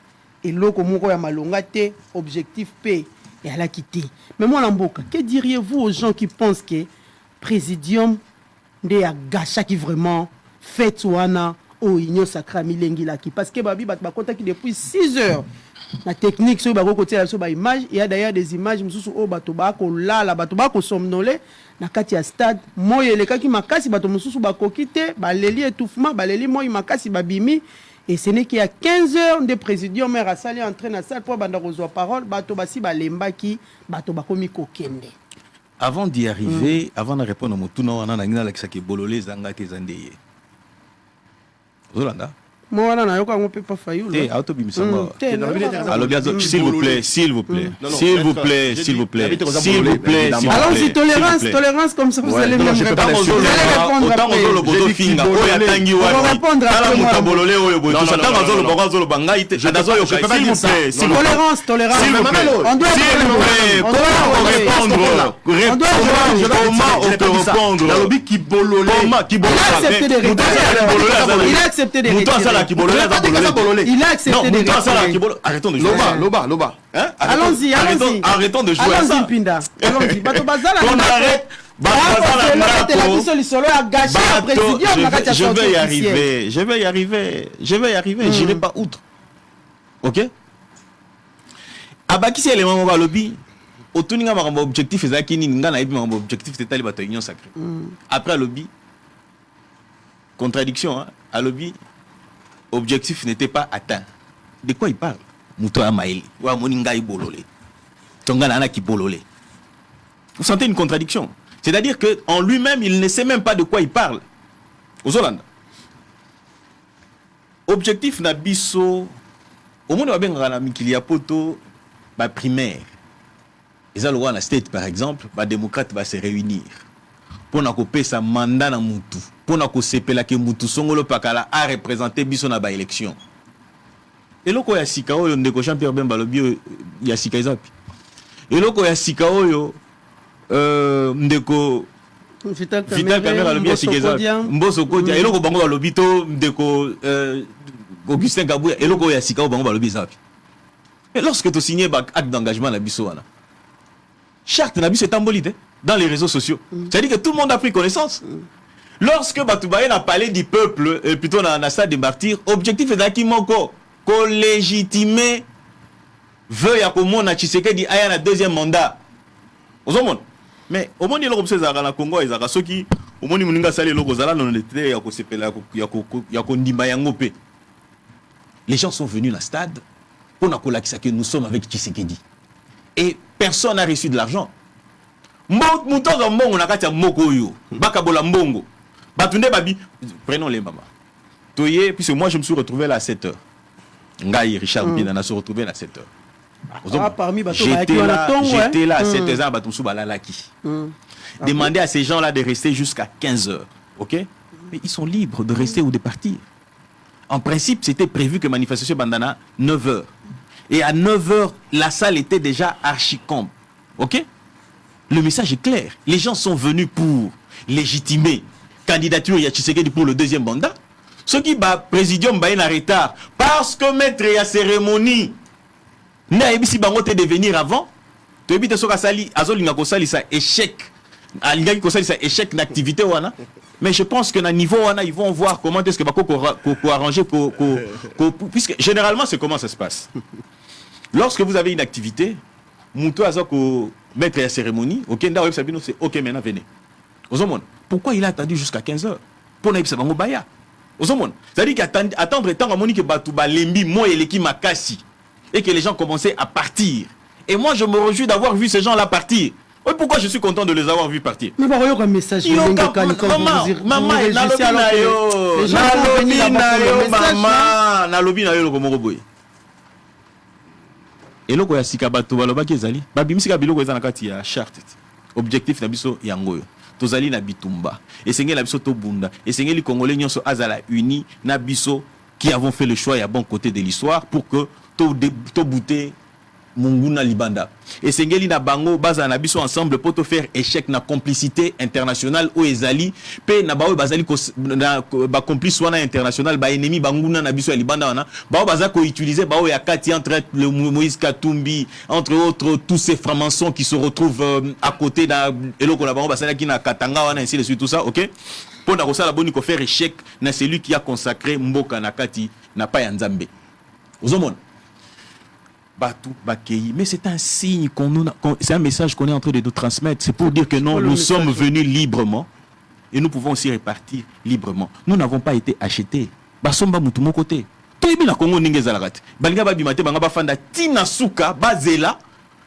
et loko moko ya malonga te objectif P et à la quitter. Mais moi Lamboka, que diriez-vous aux gens qui pensent que présidium de ya gacha qui vraiment fait wana au union sacrée milengi la qui parce que babi bat bakota qui depuis 6 heures la technique sur ba côté la so ba image il y a d'ailleurs des images mususu o bato ba ko lala bato ba ko somnolé na kati ya stade moye le kaki makasi bato mususu ba kokite ba leli étouffement ba leli moye makasi ba bimi Et ce n'est qu'il y a 15 heures de présidium, mais Rassali est entré dans la salle pour la parole, bato basi balemba ki, bato bakomi kokende. Avant d'y arriver, avant de répondre à mon tour, on a un qui bololé zanga te zandeye. Zolanda. Moi, on a un peu pas failli. S'il vous plaît, s'il vous plaît, s'il vous plaît, s'il vous plaît, s'il vous plaît. Allons-y, tolérance, comme ça vous allez me répondre. Vous allez répondre après. Tolérance. On doit répondre. Il a accepté de retirer. Il a accepté de retirer. Arrêtons de jouer. Loba. Allons-y. Arrêtons de jouer à ça. Allons-y, Pinda. On arrête. Je vais y arriver. J'irai pas outre. Ok? Abaki c'est les moments lobby. Autoninga ma objectif est akini nga na ibi ma objectif c'est tali bato union sacrée. Après lobby contradiction hein, à lobby objectif n'était pas atteint. De quoi il parle? Muto amaeli. Wa moninga ibololé. Tonga na ki bololé. Vous sentez une contradiction? C'est-à-dire que en lui-même, il ne sait même pas de quoi il parle. Aux Hollandes. Objectif na biso au monde va bien ngana mikilia poto ba primaire. Les Alois state par exemple, ba démocrate va se réunir pour na couper sa mandat na mutu, pour na ko sepela ke mutu songolo pakala a représenter biso na ba élection. Et loko ya sika oyo ndeko Jean-Pierre Bemba lobi ya sika izapi. Et loko ya sika oyo ndeko Vital Caméra lobi ya sika izapi. Mboso Kodia et loko bango ba lobi to ndeko Augustin Kabouya et loko ya sika bango ba lobi izapi. Et lorsque tu signes acte d'engagement na biso wana, charte na biso tambolide dans les réseaux sociaux. C'est-à-dire que tout le monde a pris connaissance. Lorsque Batoubaye n'a parlé du peuple, plutôt dans la salle des martyrs, objectif est d'Akimoko, qu'on légitimer veuille à Komona Tshisekedi aya na deuxième mandat. Aux hommes. Mais au monde il y a l'obsession dans Congo et à ceux qui au monde muninga sali loko zala non était ya ko sepela ya ko ndimba yangope. Les gens sont venus dans le stade pour na kolakisa que nous sommes avec Tshisekedi. Et personne n'a reçu de l'argent. Moutonga mbongo na kati ya moko yo. Bakabola mbongo. Batunde babi, prenons les mamas. Toye, puisque moi je me suis retrouvé là à 7h. Ngaï, Richard Bina, se retrouvé là à 7h. J'étais là à 7h, Batumsou Balalaki. Demandez à ces gens-là de rester jusqu'à 15h. Ok? Mais ils sont libres de rester ou de partir. En principe, c'était prévu que manifestation bandana 9h. Et à 9h, la salle était déjà archi-comble. Ok? Le message est clair. Les gens sont venus pour légitimer candidature ya Tshisekedi pour le deuxième mandat. Ce qui va présidium ba en retard parce que maître ya cérémonie n'a ebisi bango te devenir avant. To ebite soka sali azolinga ko sali sa échec. Alinga ko sali sa échec d'activité wana. Mais je pense que na niveau wana ils vont voir comment est-ce que bako ko arranger puisque généralement c'est comment ça se passe. Lorsque vous avez une activité, Mouto azoko maître la cérémonie, OK, nda web sabino c'est OK maintenant venez. Ozomon, pourquoi il a attendu jusqu'à 15h pour na yebisa bango baya? Ozomon, c'est-à-dire qu'attendre tant à moni que Batouba lembi moi et l'équipe makasi et que les gens commençaient à partir. Et moi je me réjouis d'avoir vu ces gens-là partir. Oui, pourquoi je suis content de les avoir vus partir? Mais bah, il y a un message. Maman, nalobi na yo komoko boy. Et loko ya sika bato baloba kezali babimisika biloko eza na kati ya charte objectif na biso yango yo tozali na bitumba esengeli na biso to bunda esengeli congolais nyonso azala uni na biso qui avons fait le choix ya bon côté de l'histoire pour que to bouter Munguna Libanda. Et Sengeli na bango baza na biso ensemble pour te faire échec na complicité internationale ou ezali pe na bawo bazali ba complice wana international ba ennemi banguna na biso ya Libanda wana bawo baza ko utiliser bawo ya kati entre le Moïse Katumbi entre autres tous ces francs-maçons qui se retrouvent à côté da eloko na bango basala ki na Katanga wana ainsi de suite tout ça, OK? Pour na kosala boni ko faire échec na celui qui a consacré mboka na kati na pa ya Nzambe. Ozomona mais c'est un signe c'est un message qu'on est en train de nous transmettre. C'est pour dire que non, nous sommes venus librement et nous pouvons aussi repartir librement. Nous n'avons pas été achetés. Basomba mutumo côté. toyebi na Congo ndenge ezalaka te balinga babima te banga bafanda tina suka bazela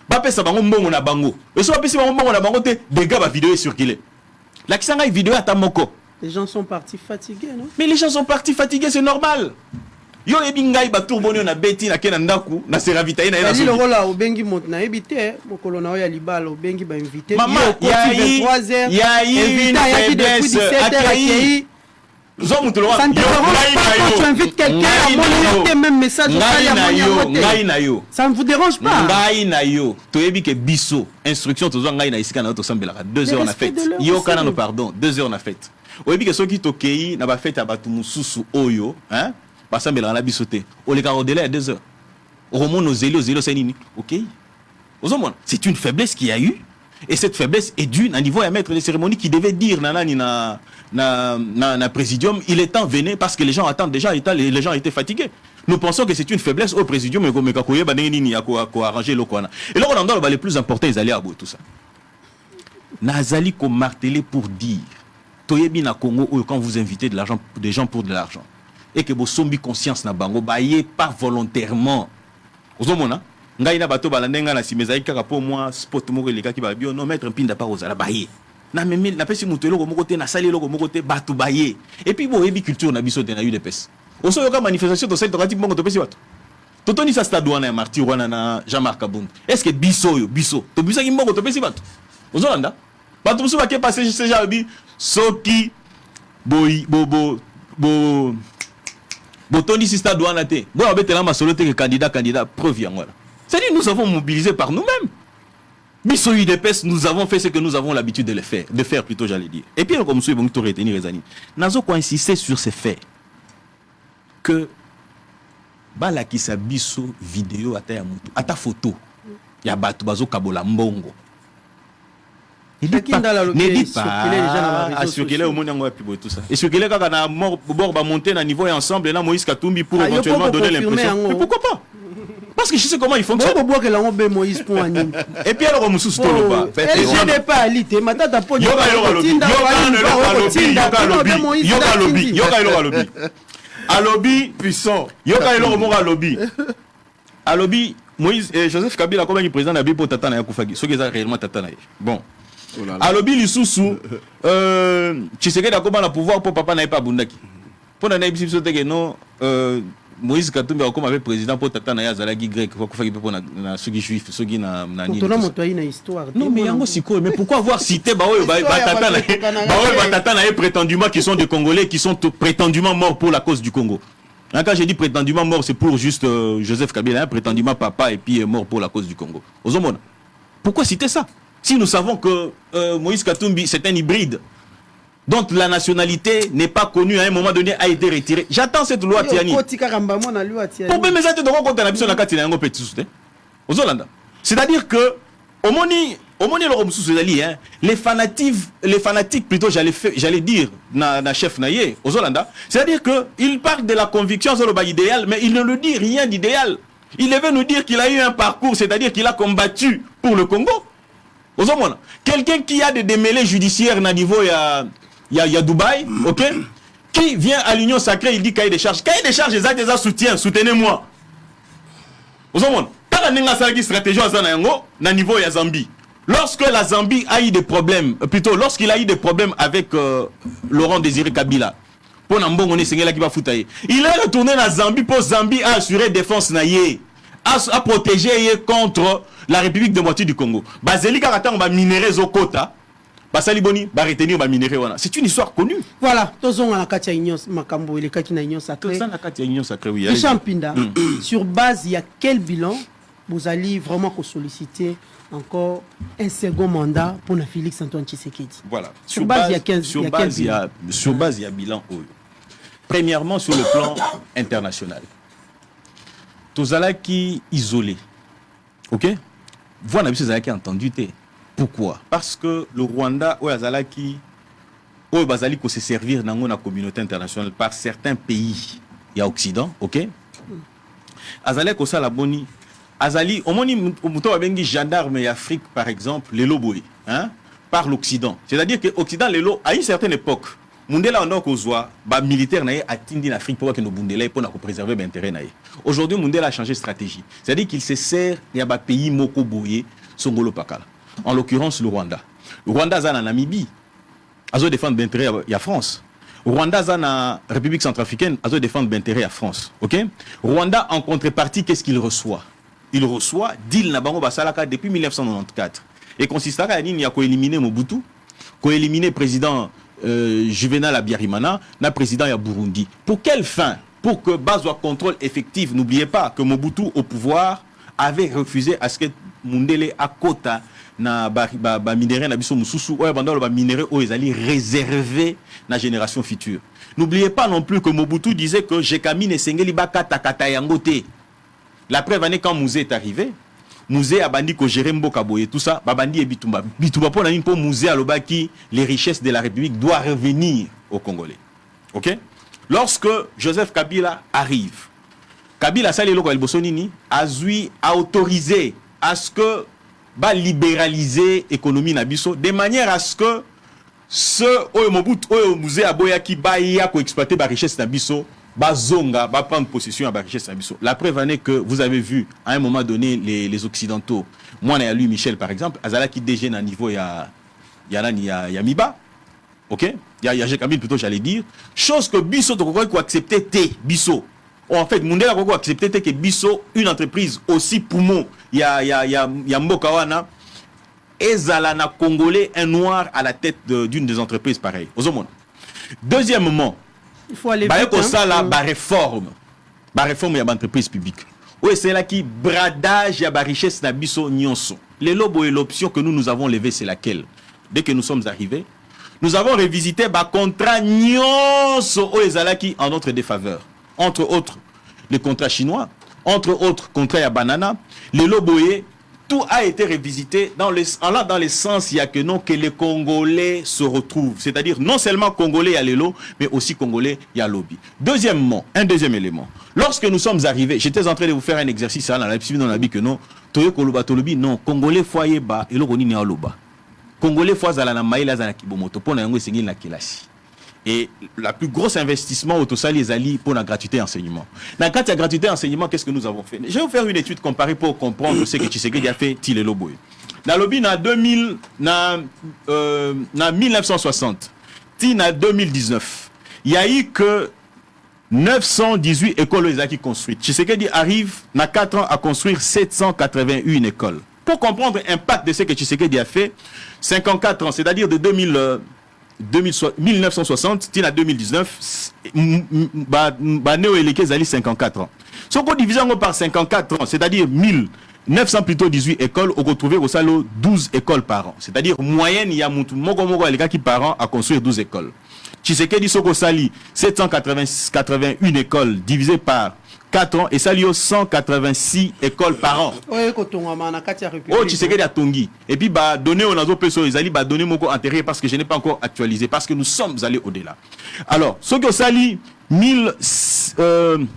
bapesa bango mbongo na bango eso bapesi bango mbongo na bango te dégâts ba vidéo circuler la kisanga vidéo ata moko. Les gens sont partis fatigués, non? Mais les gens sont partis fatigués, c'est normal. Yo ebi ngai ba tourboni na beti na kena ndaku na se ravitailler na yena. Le rola obengi monte na ebité mokolo na ya libala obengi ba invité. Maman, il y a eu une faiblesse accueillie. Ça ne te dérange pas quand tu invites quelqu'un à mon même message ça ne vous dérange pas. Ngai na yo toyebi ke biso instruction tozo ngai na isika na to sambelaka 2 heures on a fait yo kana no pardon 2 heures on a fait oyebi ke soki tokei na ba fête abatu mususu oyo hein basambelaka na biso te oleka au-delà ya 2 heures romon ozeli c'est nini OK ozomona c'est une faiblesse qu'il y a eu. Et cette faiblesse est due à niveau à maître de cérémonie qui devait dire na présidium, il est temps venez parce que les gens attendent déjà, les gens étaient fatigués. Nous pensons que c'est une faiblesse au présidium mais comme arranger le coin. Et là on en doit les plus importants ils allaient à bout tout ça. Nazali ko martelé pour dire toyebi na Congo quand vous invitez des gens pour de l'argent et que vos sombi conscience na bango baye pas volontairement. Ozomona ngai na bato balandenga na simezai kaka po moi spot moko leka ki ba bio non mettre mpinda pa ozala baye na meme na pesi mutu eloko moko te na sali eloko moko te bato baye et puis bo ebi culture na biso te na UDPS oso yoka manifestation to sali to kati bongo to pesi bato totoni sa stade wana ya martyr wana na Jean-Marc Kabund est-ce que biso to biso ki mbongo to pesi bato ozolanda bato musu ba ke passer ce genre bi soki bo toni si stade wana te bo abetela masolo te que candidat preuve yango là. C'est-à-dire nous avons mobilisé par nous-mêmes. Biso UDPS, nous avons fait ce que nous avons l'habitude de faire plutôt j'allais dire. Et puis comme ça, bon, tu retenir les amis. Nazo ko insister sur ces faits que bala ki sa biso vidéo ata ya mutu, ata photo ya batu bazo kabola mbongo. Ne dit pas circuler au monde yango puis tout ça. Et circuler kaka na bord ba monter na niveau et ensemble là Moïse Katumbi pour éventuellement donner l'impression. Mais pourquoi pas? Parce que je sais comment il fonctionne. Et puis alors on sous le bas. Je n'ai pas alité. Matata po. Yoka lobby. Alobi puissant. Yoka lobby. Alobi Moïse Joseph Kabila comme président na bipo tata na yakufagi. Ce qui est réellement tata na. Bon. Alobi lisusu Tshisekedi akoma na pouvoir pour papa na pas bundaki. Pour na biso sote que non Moïse Katumbi comme avec président pour tata na ya zalagi grec pour faire pour na sugi juif sugi na nani na histoire non mais yango siko mais pourquoi avoir cité tata na prétendument qui sont des Congolais qui sont prétendument morts pour la cause du Congo. Quand j'ai dit prétendument mort c'est pour juste Joseph Kabila prétendument papa et puis mort pour la cause du Congo. Ozomona pourquoi citer ça si nous savons que Moïse Katumbi c'est un hybride dont la nationalité n'est pas connue à un moment donné a été retirée. J'attends cette loi Tiani. C'est-à-dire que les fanatiques plutôt j'allais dire na chef naïe aux Hollanda, c'est-à-dire que il parle de la conviction sur le idéal mais il ne le dit rien d'idéal. Il veut nous dire qu'il a eu un parcours, c'est-à-dire qu'il a combattu pour le Congo. Quelqu'un qui a des démêlés judiciaires na niveau il y a Dubaï, ok, qui vient à l'Union sacrée, il dit cahier des charges. Cahier des charges, les actes soutien, soutenez-moi. Vous savez, quand on a une stratégie à niveau de Zambie, lorsque la Zambie a eu des problèmes, plutôt lorsqu'il a eu des problèmes avec Laurent Désiré Kabila, pour Nambongo, il est retourné à Zambie pour Zambie a assuré défense naïe, à protéger contre la République démocratique du Congo. Bazeli Karatan va minérer au quota. C'est une histoire connue. Voilà, Champinda, sur base, il y a quel bilan vous allez vraiment solliciter encore un second mandat pour Félix Antoine Tshisekedi? Voilà. Sur base, il y a bilan. Premièrement, sur le plan international. Tozala qui isolé. Ok? Voilà, vous avez entendu. Pourquoi? Parce que le Rwanda, qui se servir dans la communauté internationale par certains pays, il y a Occident, ok? Azali kosa la boni, Azali, au moins bengi gendarme et Afrique par exemple, les loboy, hein, par l'Occident. C'est-à-dire que l'Occident, les lots, à une certaine époque, Mundela on a kozwa ba militaire naé atindi en Afrique pour que nos Mundela pour préserver l'intérêt naé. Aujourd'hui Mundela a changé de stratégie. C'est-à-dire qu'il se sert il y a ba pays moko boyé songolo pakala. En l'occurrence le Rwanda. Le Rwanda za na Namibie. Azo défendre l'intérêt il y a France. Rwanda za na République centrafricaine azo défendre l'intérêt à France. OK? Rwanda en contrepartie qu'est-ce qu'il reçoit? Il reçoit deal na bango basalaka depuis 1994 et consistera à nini ya ko éliminer Mobutu, ko éliminer président Juvenal Habyarimana, na président ya Burundi. Pour quelle fin? Pour que base soit contrôle effectif. N'oubliez pas que Mobutu au pouvoir avait refusé à ce que Mundele akota na ba minéraux na biso mususu oya banda ba minéraux o ezali réservé na génération future. N'oubliez pas non plus que Mobutu disait que Jekami ne sengeli ba kata yango te. La preuve année quand Mouzé est arrivé, Mouzé a bandi ko gérer Mboka Boye tout ça, babandi et Bitumba. Bitumba pour nani pour Mouzé à l'obaki, les richesses de la République doivent revenir aux Congolais. OK? Lorsque Joseph Kabila arrive, Kabila sali loko el Bosonini a autorisé à ce que va libéraliser l'économie nabiso de manière à ce que ce Mobutu Mouzé a boya qui ba ya ko exploiter ba richesse nabiso bazonga va prendre possession à ba richesse nabiso. La preuve en est que vous avez vu à un moment donné les occidentaux, moi na lui Michel par exemple, azala qui déjeune à niveau ya Miba. OK? Ya Jekabine plutôt j'allais dire, chose que biso to ko accepter té biso. En fait, Mundela ko accepter té que biso une entreprise aussi poumon ya Mboka wana ezala na Congolais un noir à la tête d'une des entreprises pareilles. Deuxièmement, il faut aller vite. Réforme ya entreprise publique. Oui, c'est là qui bradage ya ba richesse na biso nyonso. Les lobos et l'option que nous avons levée, c'est laquelle? Dès que nous sommes arrivés, nous avons revisité ba contrat nyonso o ezalaki en notre défaveur. Entre autres, les contrats chinois, entre autres, contrats à banana, les loboyés, tout a été revisité dans le sens, il y a que non, que les Congolais se retrouvent. C'est-à-dire, non seulement Congolais, il y a les lots, mais aussi Congolais, il y a lobby. Deuxièmement, un deuxième élément. Lorsque nous sommes arrivés, j'étais en train de vous faire un exercice, dans la que non, Toyo Koloba Tolobi, non, Congolais, foyer bas, et le Roni n'est loba. Congolais, foyer zala maïla zana kibomoto, pour n'ayant essayé la kelasi. Et la plus grosse investissement au Tosali Ezali pour la gratuité enseignement. Dans le cas de la gratuité enseignement, qu'est-ce que nous avons fait? Je vais vous faire une étude comparée pour comprendre ce que Tshisekedi a fait Tile Loboye. Dans le lobby, en 1960, en 2019, il n'y a eu que 918 écoles qui construites. Tshisekedi arrive, dans 4 ans, à construire 781 écoles. Pour comprendre l'impact de ce que Tshisekedi a fait, 54 ans, c'est-à-dire de 1960 à 2019, Néo-Éleke Zali 54 ans. Si on divise par 54 ans, c'est-à-dire 1900 plutôt 18 écoles, on retrouve au salaud 12 écoles par an. C'est-à-dire moyenne, il y a les gars qui par an à construire 12 écoles. Tshisekedi Soko Sali 781 écoles divisées par 4 ans et ça lui a 186 écoles par an. Oh, Tshisekedi a tongi. Et puis, bah, donner aux nazo peso, ils allaient donner mon intérêt parce que je n'ai pas encore actualisé, parce que nous sommes allés au-delà. Alors, ce que ça lit, qu'est-ce que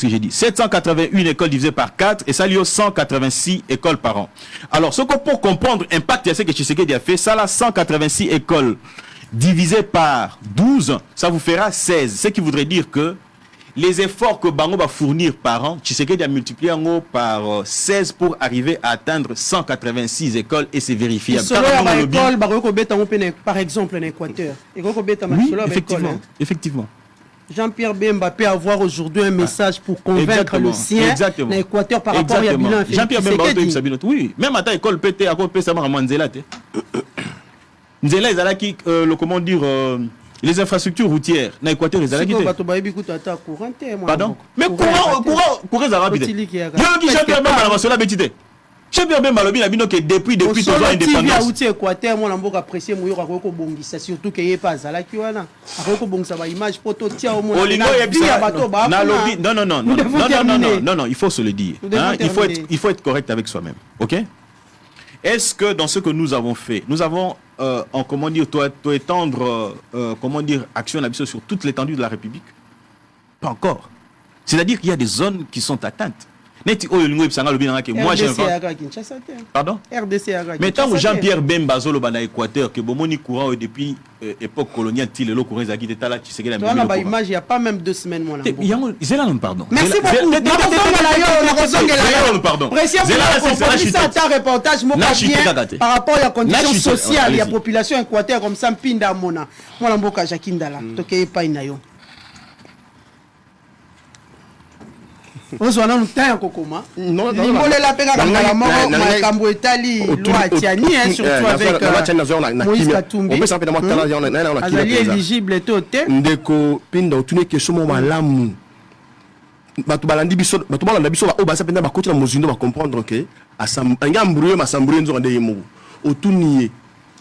j'ai dit? 781 écoles divisées par 4 et ça lui a 186 écoles par an. Alors, ce que pour comprendre l'impact de ce que Tshisekedi a fait, ça là, 186 écoles divisées par 12, ça vous fera 16. Ce qui voudrait dire que les efforts que Bango va fournir par an, Tshisekedi a multiplié par 16 pour arriver à atteindre 186 écoles et c'est vérifiable. Par exemple, en Équateur. Oui, effectivement. Jean-Pierre Bemba peut avoir aujourd'hui un message pour convaincre le sien en Équateur par rapport à Bilan. Jean-Pierre Bemba, oui. Même à ta école, PT, à quoi ça m'a Nzela. Nzela, ils allaient qui, comment dire, les infrastructures routières, dans l'Équateur, ils allaient quitter. Pardon? Mais courant, ça va vite. Jean-Pierre Bemba, la cela bêtité. Jean-Pierre Bemba, depuis ton indépendance. Équateur, moi, je apprécié mon bongi, surtout qu'il n'y a pas ça qui wana. Après image photo tia au monde. Non, il faut se le dire. Il faut être correct avec soi-même. OK? Est-ce que dans ce que nous avons fait, nous avons comment dire, étendre action sur toute l'étendue de la République? Pas encore. C'est-à-dire qu'il y a des zones qui sont atteintes. Neti oyo sanga lobi na ke moi j'aime pas. Pardon? RDC. Mais tant que Jean-Pierre Bemba zolo bana Équateur que bomoni courant depuis époque coloniale ti le courant ezaki te tala Tshisekedi la même. On a image il y a pas même 2 semaines moi là. Zela non pardon. Merci beaucoup. Pardon. Zela ta reportage mo pas bien par rapport à la condition sociale, il y a population Équateur comme ça mpinda mona. Moi mboka Jakindala. Toke pa inayo. Ozwana nutaya kokoma. Non, Limole la pega kangala moko makambo etali loi tiani surtout avec Moïse Katumbi. On peut s'appeler moi tala on a Azali éligible toté. Ndeko pinda otune ke somo malamu. Batu balandi biso o basa penda ba koti na mozindo ba comprendre que ngambruye masambruye nzo ndeye mo. Otuniye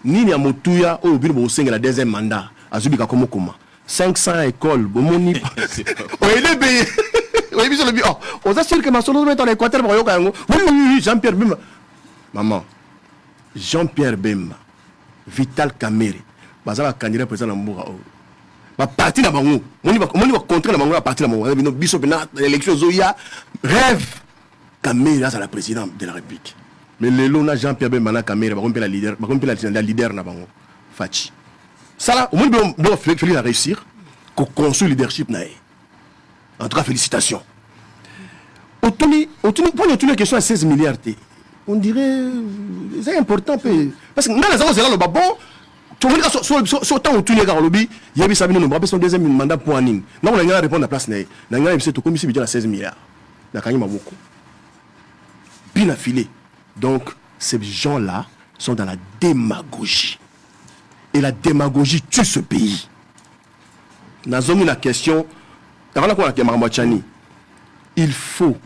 nini ya motuya o bino bo senga la deuxième mandat. Azubika komokoma. 500 écoles bomoni. Oelebe. Oui, bisous le bio. On s'assure que ma solo met en Équateur pour yoka yango. Oui, Jean-Pierre Bemba. Maman. Jean-Pierre Bemba. Vital Kamerhe. Bazala candidat président na mboka o. Ba parti na bango. Moni va contrer na bango la parti na bango. Bino biso bena élection zoya rêve Kamerhe à la présidente de la République. Mais lelo na Jean-Pierre Bemba na Kamerhe ba la leader na bango. Fachi. Ça là, au moins doit faire réussir qu'on construit leadership na. En tout cas, félicitations. Pour une question à 16 milliards, on dirait c'est important. Parce que dans les années, c'est là le babon. Tu vois, sur autant où tu es dans le lobby, il y a Sabine Nombre, son deuxième mandat pour Anine. Non, on a répondre à la place. On a répondu comme si c'était à 16 milliards. On a beaucoup. Bien affilé. Donc, ces gens-là sont dans la démagogie. Et la démagogie tue ce pays. Nous avons une question. Il faut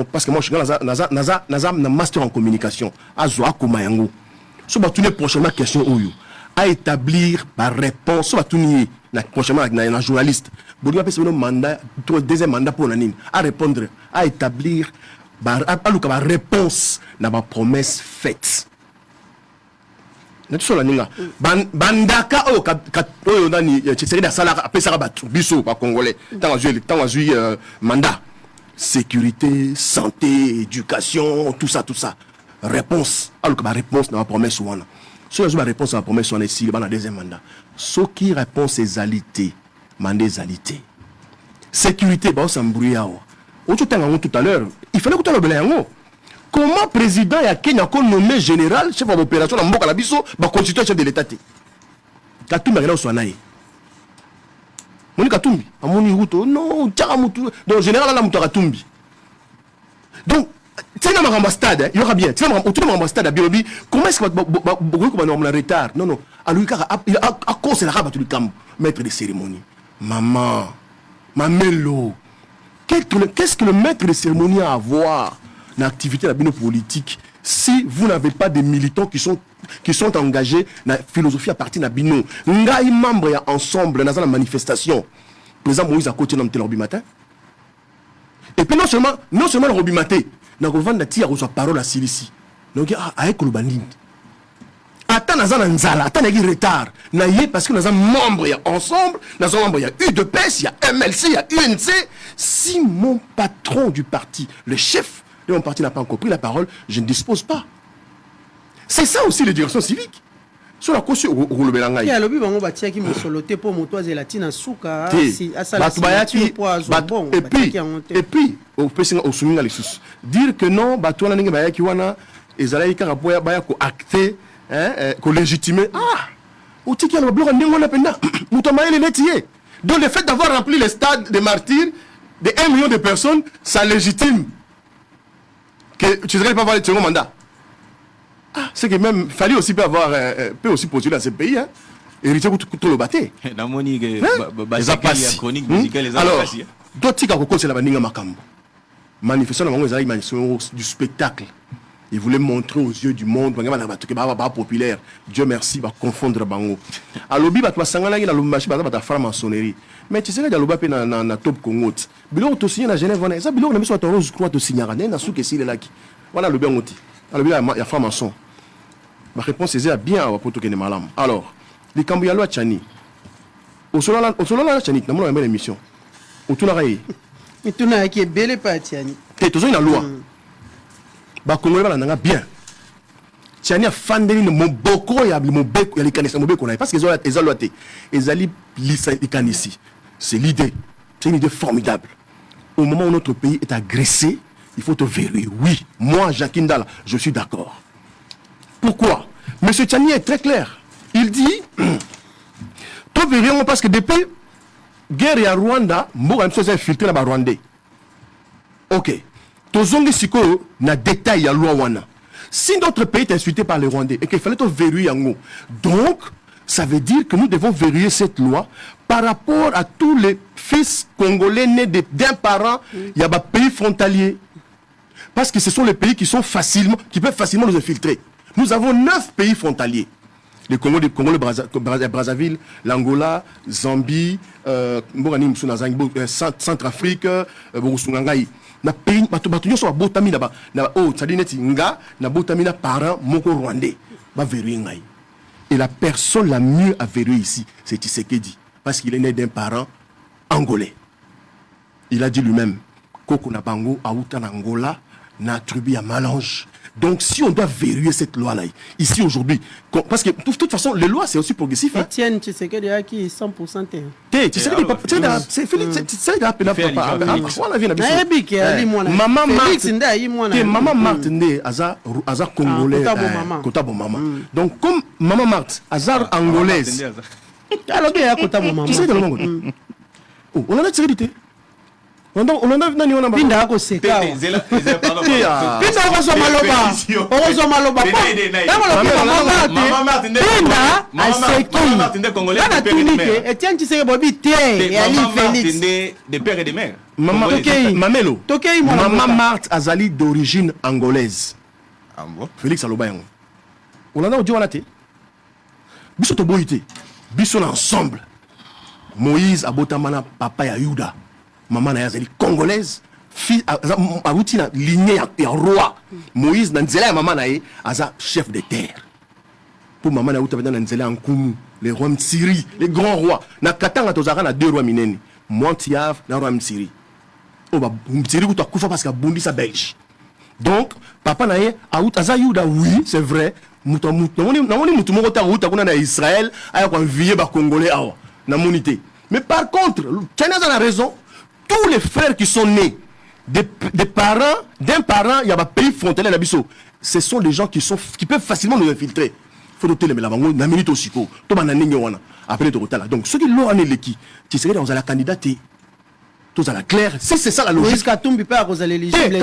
parce que moi je suis dans master en communication so ba tune prochainement question oyo à établir par réponse so ba tune na prochainement na journaliste bodu apesa no mandat deuxième mandat pour nanine à répondre à établir par réponse na ba promesse faite. Natusola ninga bandaka oyo nani Tshisekedi asala apesa batu biso ba congolais tant azui mandat sécurité santé éducation tout ça réponse alors que ba réponse na promesse wana so azui ba réponse na promesse wana ici ba na deuxième mandat so qui réponse égalité mandé égalité sécurité ba osambrouya o oto tanga tout à l'heure il fallait que tu le yango. Comment président ya Kenya ko nommé général chef d'opération na mboka la biso ba constituer chef de l'état té Katumbi ngela so naye Moni Katumbi amoni huto non tchaka mutu donc général la mutu Katumbi donc c'est na ambassade il y aura bien c'est na autour de l'ambassade à Bilobi comment est-ce que beaucoup ko na retard non alors il a cause la rabatu camp maître de cérémonie maman mamelo qu'est-ce que le maître de cérémonie a à voir l'activité de la politique si vous n'avez pas des militants qui sont engagés dans la philosophie à partir de la bino ngai membre ya ensemble dans la manifestation président Moïse à côté dans le matin et puis non seulement le robi matin na ko vendre tia reçoit parole à Silisi donc avec le bandit attends na nzala attends na retard na yé parce que nous sommes membres ya ensemble nous sommes membres ya UDPS ya MLC ya UNC si mon patron du parti le chef et mon parti n'a pas encore pris la parole, je ne dispose pas. C'est ça aussi les directions civiques. Sur la caution au Lobelanga. Il y a le but bango batia qui me soloté pour motoise latina souka si asala et puis au pessinga au souminga les sous. Dire que non batona ninga bayaki wana ezala ikara boya baya ko acter ko légitimer au tiki ya le bloc ndingo na penda mutamaye les netier. Donc le fait d'avoir rempli les stades des martyrs de 1 million de personnes ça légitime que tu ne pas avoir le second mandat. C'est que même fallait aussi peut aussi postuler dans ce pays, héritier tout le bâté. Alors, d'autres qui c'est la bandinga makambo. Manifestation du spectacle. Ils voulaient montrer aux yeux du monde, populaire. Dieu merci, va confondre bango. Alors, bi batwa sangana na lumbashi bata franc-maçonnerie. Mais tu sais que dialogue na top Congo. Bilo to signer na Genève on ça bilo na biso to rose croix to signer na souke si le laki. Voilà le bien ngoti. Alors il y a franc-maçon. Ma réponse est bien à poto kene malam. Alors, les Kambuya loi Tchani. Au solo la Tchani, na mona même émission. Au tout la rayi. Et tout na qui est belle pas Tchani. te tozongi na loi bakongole balandanga bien tiani afandeli na moboko ya likanisa mobeko na ye parce que eza loi te ezali likanisi. C'est l'idée, c'est une idée formidable. Au moment où notre pays est agressé, il faut te verrouiller. Oui, moi, Jacques Ndala, je suis d'accord. Pourquoi? Monsieur Tchani est très clair. Il dit, te verrouiller parce que depuis guerre à Rwanda, moi, je suis infiltré là-bas Rwandais. Ok. Tozongi siko na détail ya loi wana. Si notre pays est insulté par les Rwandais et qu'il fallait te verrouiller en haut, donc, ça veut dire que nous devons verrouiller cette loi par rapport à tous les fils congolais nés d'un parent, il y a des pays frontaliers. Parce que ce sont les pays qui peuvent facilement nous infiltrer. Nous avons 9 pays frontaliers. Le Congo, le Brazzaville, l'Angola, Zambie, Centrafrique, Boursungangaï. Na pays batu so botami na ba na o tsadineti nga na botami na parent moko rwandais ba verrouiller ngai. Et la personne la mieux à verrouiller ici, c'est Tshisekedi. Parce qu'il est né d'un parent angolais. Il a dit lui-même, Koko na bango, aouta na Angola, na tribu à Malange. Donc si on doit verrouiller cette loi-là, ici aujourd'hui, parce que de toute façon, les lois c'est aussi progressif. Etienne Tshisekedi a qui 100% c'est Félix, c'est la papa. Maman Marthe né Azar congolais, Kotabo maman. Donc comme Maman Marthe, Azar angolaise. Alors qu'il y a Kotabo maman. On a tiré du thé. On a nani on a pinda ko seka pinda ko so maloba o so maloba mama aseki congolais Etienne Tshisekedi bobi te et Ali Félix des pères et des mères Mamelo Maman Marthe azali d'origine angolaise. Ah bon? Félix aloba yango on a dit wana te biso to boyité biso na ensemble Moïse abotamana papa ya Yuda. Maman na yazali congolaise, fille a outi na lignée ya roi. Moïse na nzela ya maman na ye aza chef de terre. Pour maman na outa na nzela en Nkumu, les rois Mtsiri, les grands rois. Na katanga tozaka na 2 rois minene, Montiav na roi Mtsiri. Oh ba Mtsiri ko kufa parce que bundi sa belge. Donc papa na ye a outa aza Yuda, oui, c'est vrai. Muto mutu moko ta outa kuna na Israël, aya ko envier ba congolais awa na monité. Mais par contre, Tchana a raison. Tous les frères qui sont nés des parents, d'un parent, il y a un pays frontalier à Bisso. Ce sont des gens qui peuvent facilement nous infiltrer. Il faut noter les mélabango, na minute aussi. Après le total. Donc, ceux qui l'ont amené les qui, tu sais, dans la candidature, tout à la claire. Si c'est ça la logique. Moïse Katumbi peut avoir éligible.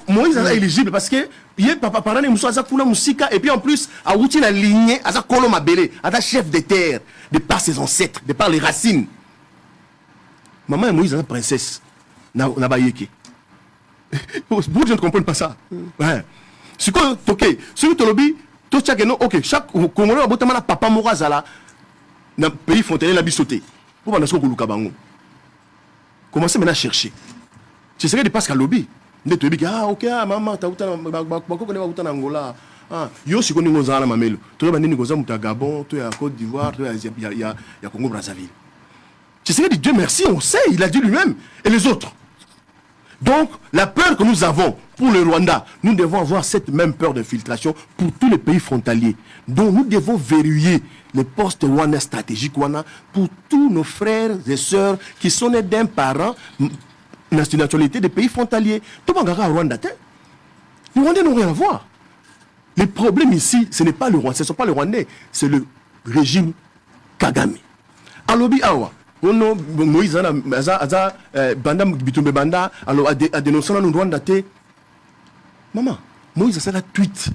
Moïse est éligible parce que il est papa parent Moussa Azakuna Moussika et puis en plus à outil la lignée Azakolo Mabele, à chef de terre, de par ses ancêtres, de par les racines. Maman et Moïse, la princesse, n'a pas yéké. Beaucoup de gens ne comprennent pas ça. Ouais. C'est quoi, ok, si tu lobby, tout chaque non, ok, chaque Congolais a botamana papa Morazala, dans le pays frontalier, la bissoté. Pourquoi on a ce que Bango? Commencez maintenant à chercher. Tu sais que parce qu'à lobby, tu te dis, ah, ok, maman, tu as outan Angola. Ah, yo, si on est dans la mamelo, tu es dans Gabon, tu es à Côte d'Ivoire, tu es à Congo Brazzaville. Tu sais que Dieu merci, on sait, il a dit lui-même, et les autres. Donc, la peur que nous avons pour le Rwanda, nous devons avoir cette même peur d'infiltration pour tous les pays frontaliers. Donc, nous devons verrouiller les postes Rwanda stratégiques pour tous nos frères et sœurs qui sont nés d'un parent, nationalité des pays frontaliers. Tout le monde a Rwanda. Les Rwandais n'ont rien à voir. Le problème ici, ce n'est pas le Rwanda, ce ne sont pas les Rwandais, c'est le régime Kagame. Alobi Awa. Moïse banda bitumbe banda alors a dénoncé dans Rwanda te maman Moïse ça la tweet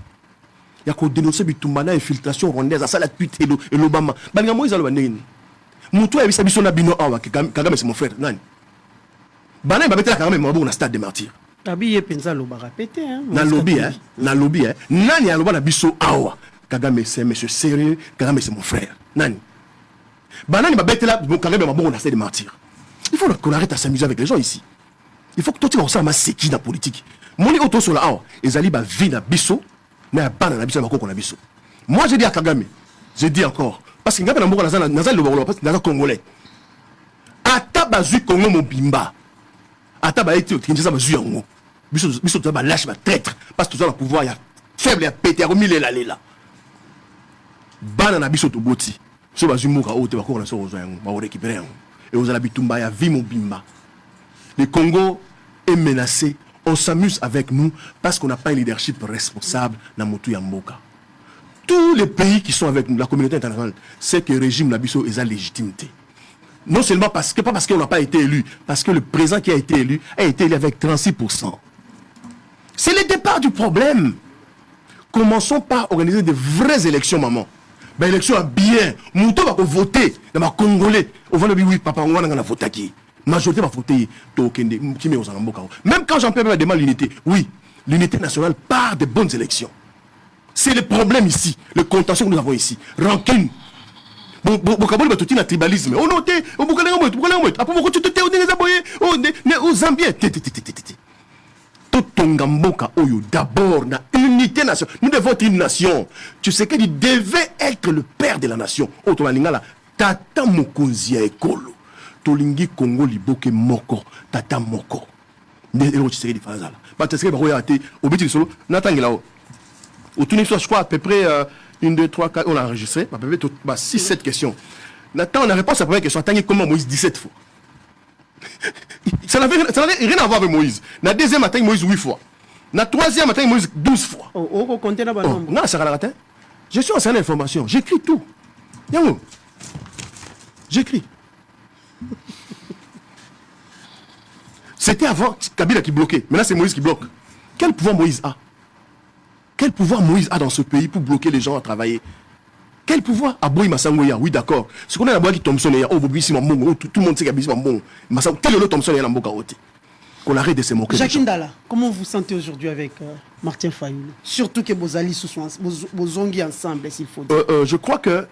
ya ko dénoncer bitumba na infiltration rwandaise ça la tweet et l'Obama banga Moïse alo bandeni mutu ya bisa biso na bino awa Kagame c'est mon frère nani bana ba betela Kagame mo na stade des martyrs tabi ye penza lo ba répéter na lobby nani aloba na biso awa Kagame c'est monsieur sérieux Kagame c'est mon frère nani Banani va bête là, Kagame m'a bon on a des martyrs. Il faut qu'on arrête à s'amuser avec les gens ici. Il faut que toi tu ressembles à c'est qui dans la politique. Mon auto sur la haut, et Zali va vie na biso, mais pas na biso qu'on a biso. Moi j'ai dit à Kagame, je dis encore, parce que Kagame n'a pas le Borlo, parce que dans Congolais. Ata bazu Congo mobimba. Ata ba eti Kinshasa bazu yango. biso to ba lâche ba traître parce que tout le pouvoir ya faible ya pété remis les là bana na biso to boti so ba zumuka o te ba ko na so ozo yango ba récupérer yango et aux bitumba ya vie mobimba. Le Congo est menacé, on s'amuse avec nous parce qu'on n'a pas un leadership responsable dans Motu Yamboka. Tous les pays qui sont avec nous, la communauté internationale, c'est que le régime Nabiso est à légitimité. Non seulement parce qu'on n'a pas été élu, parce que le président qui a été élu avec 36%. C'est le départ du problème. Commençons par organiser de vraies élections, maman. Ben, élection à bien. Mouton va voter dans ma Congolais. On va dire oui, papa, on va voter qui. Majorité va voter. Même quand Jean-Pierre demande l'unité, oui, l'unité nationale part des bonnes élections. C'est le problème ici, le contentieux que nous avons ici. Rancune. Bon, tout un tribalisme. On note, on boucle après beaucoup tu te aux Zambiens. Tout ton gamboka oyo d'abord na unité nationale. Nous devons être une nation. Tu sais qu'il devait être le père de la nation. Otolaningala tata mokonzi ya ekolo. Tolingi Congo liboke moko tata moko. Ne ero tseki di fazala. Ba tseki ba royate obiti solo natangela o. Au Tunis je crois à peu près 1 2 3 4 on a enregistré à peu près 6 7 questions. Nathan on a réponse à la première question tangi comment Moïse 17 fois. Ça n'avait rien à voir avec Moïse. La deuxième matin, Moïse 8 fois. La troisième matin, Moïse 12 fois. Non, ça va la je suis en salle d'information. J'écris tout. J'écris. C'était avant Kabila qui bloquait. Maintenant, c'est Moïse qui bloque. Quel pouvoir Moïse a? Quel pouvoir Moïse a dans ce pays pour bloquer les gens à travailler? Quel pouvoir? Aboui Massangoya, oui d'accord. Ce qu'on a là-bas qui Thompson, tout le monde sait qu'il y a bon. Tel le Thompson, il y a un bon côté. Qu'on arrête de se moquer. Jacques Ndala, comment vous vous sentez aujourd'hui avec Martin Fayulu? Surtout que vos alliés sont vos onguis ensemble, s'il faut dire. Je crois que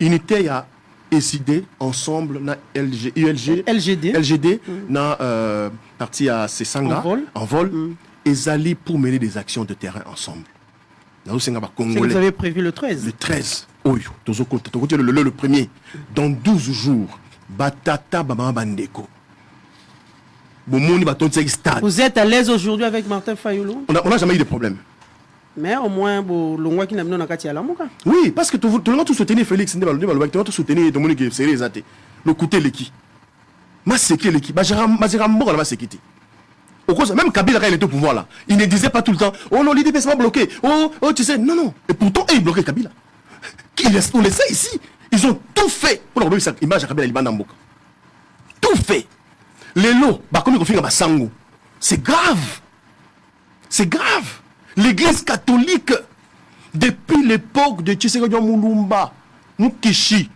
l'unité a décidé ensemble, na LGD, na parti à Sesanga, en vol, et alliés pour mener des actions de terrain ensemble. Vous avez prévu le 13. Le 13. Le premier. Dans 12 jours. Batata Bama Bandeko. Vous êtes à l'aise aujourd'hui avec Martin Fayulu? On n'a jamais eu de problème. Mais au moins, oui, parce que tout le monde tout soutenir Félix, tout le monde soutenir tout le monde qui est sérieux. Le côté l'équipe. Ma sécurité l'équipe. Même Kabila, quand il était au pouvoir là, il ne disait pas tout le temps, oh non, l'IDP c'est bloqué, oh, tu sais, non. Et pourtant, il bloquait Kabila. On le sait ici. Ils ont tout fait pour leur donner cette image à Kabila Libanamboka. Tout fait. Les lots, comme ils font à Sango, c'est grave. C'est grave. L'église catholique, depuis l'époque de Tshisekedi Moulumba, Mukishi,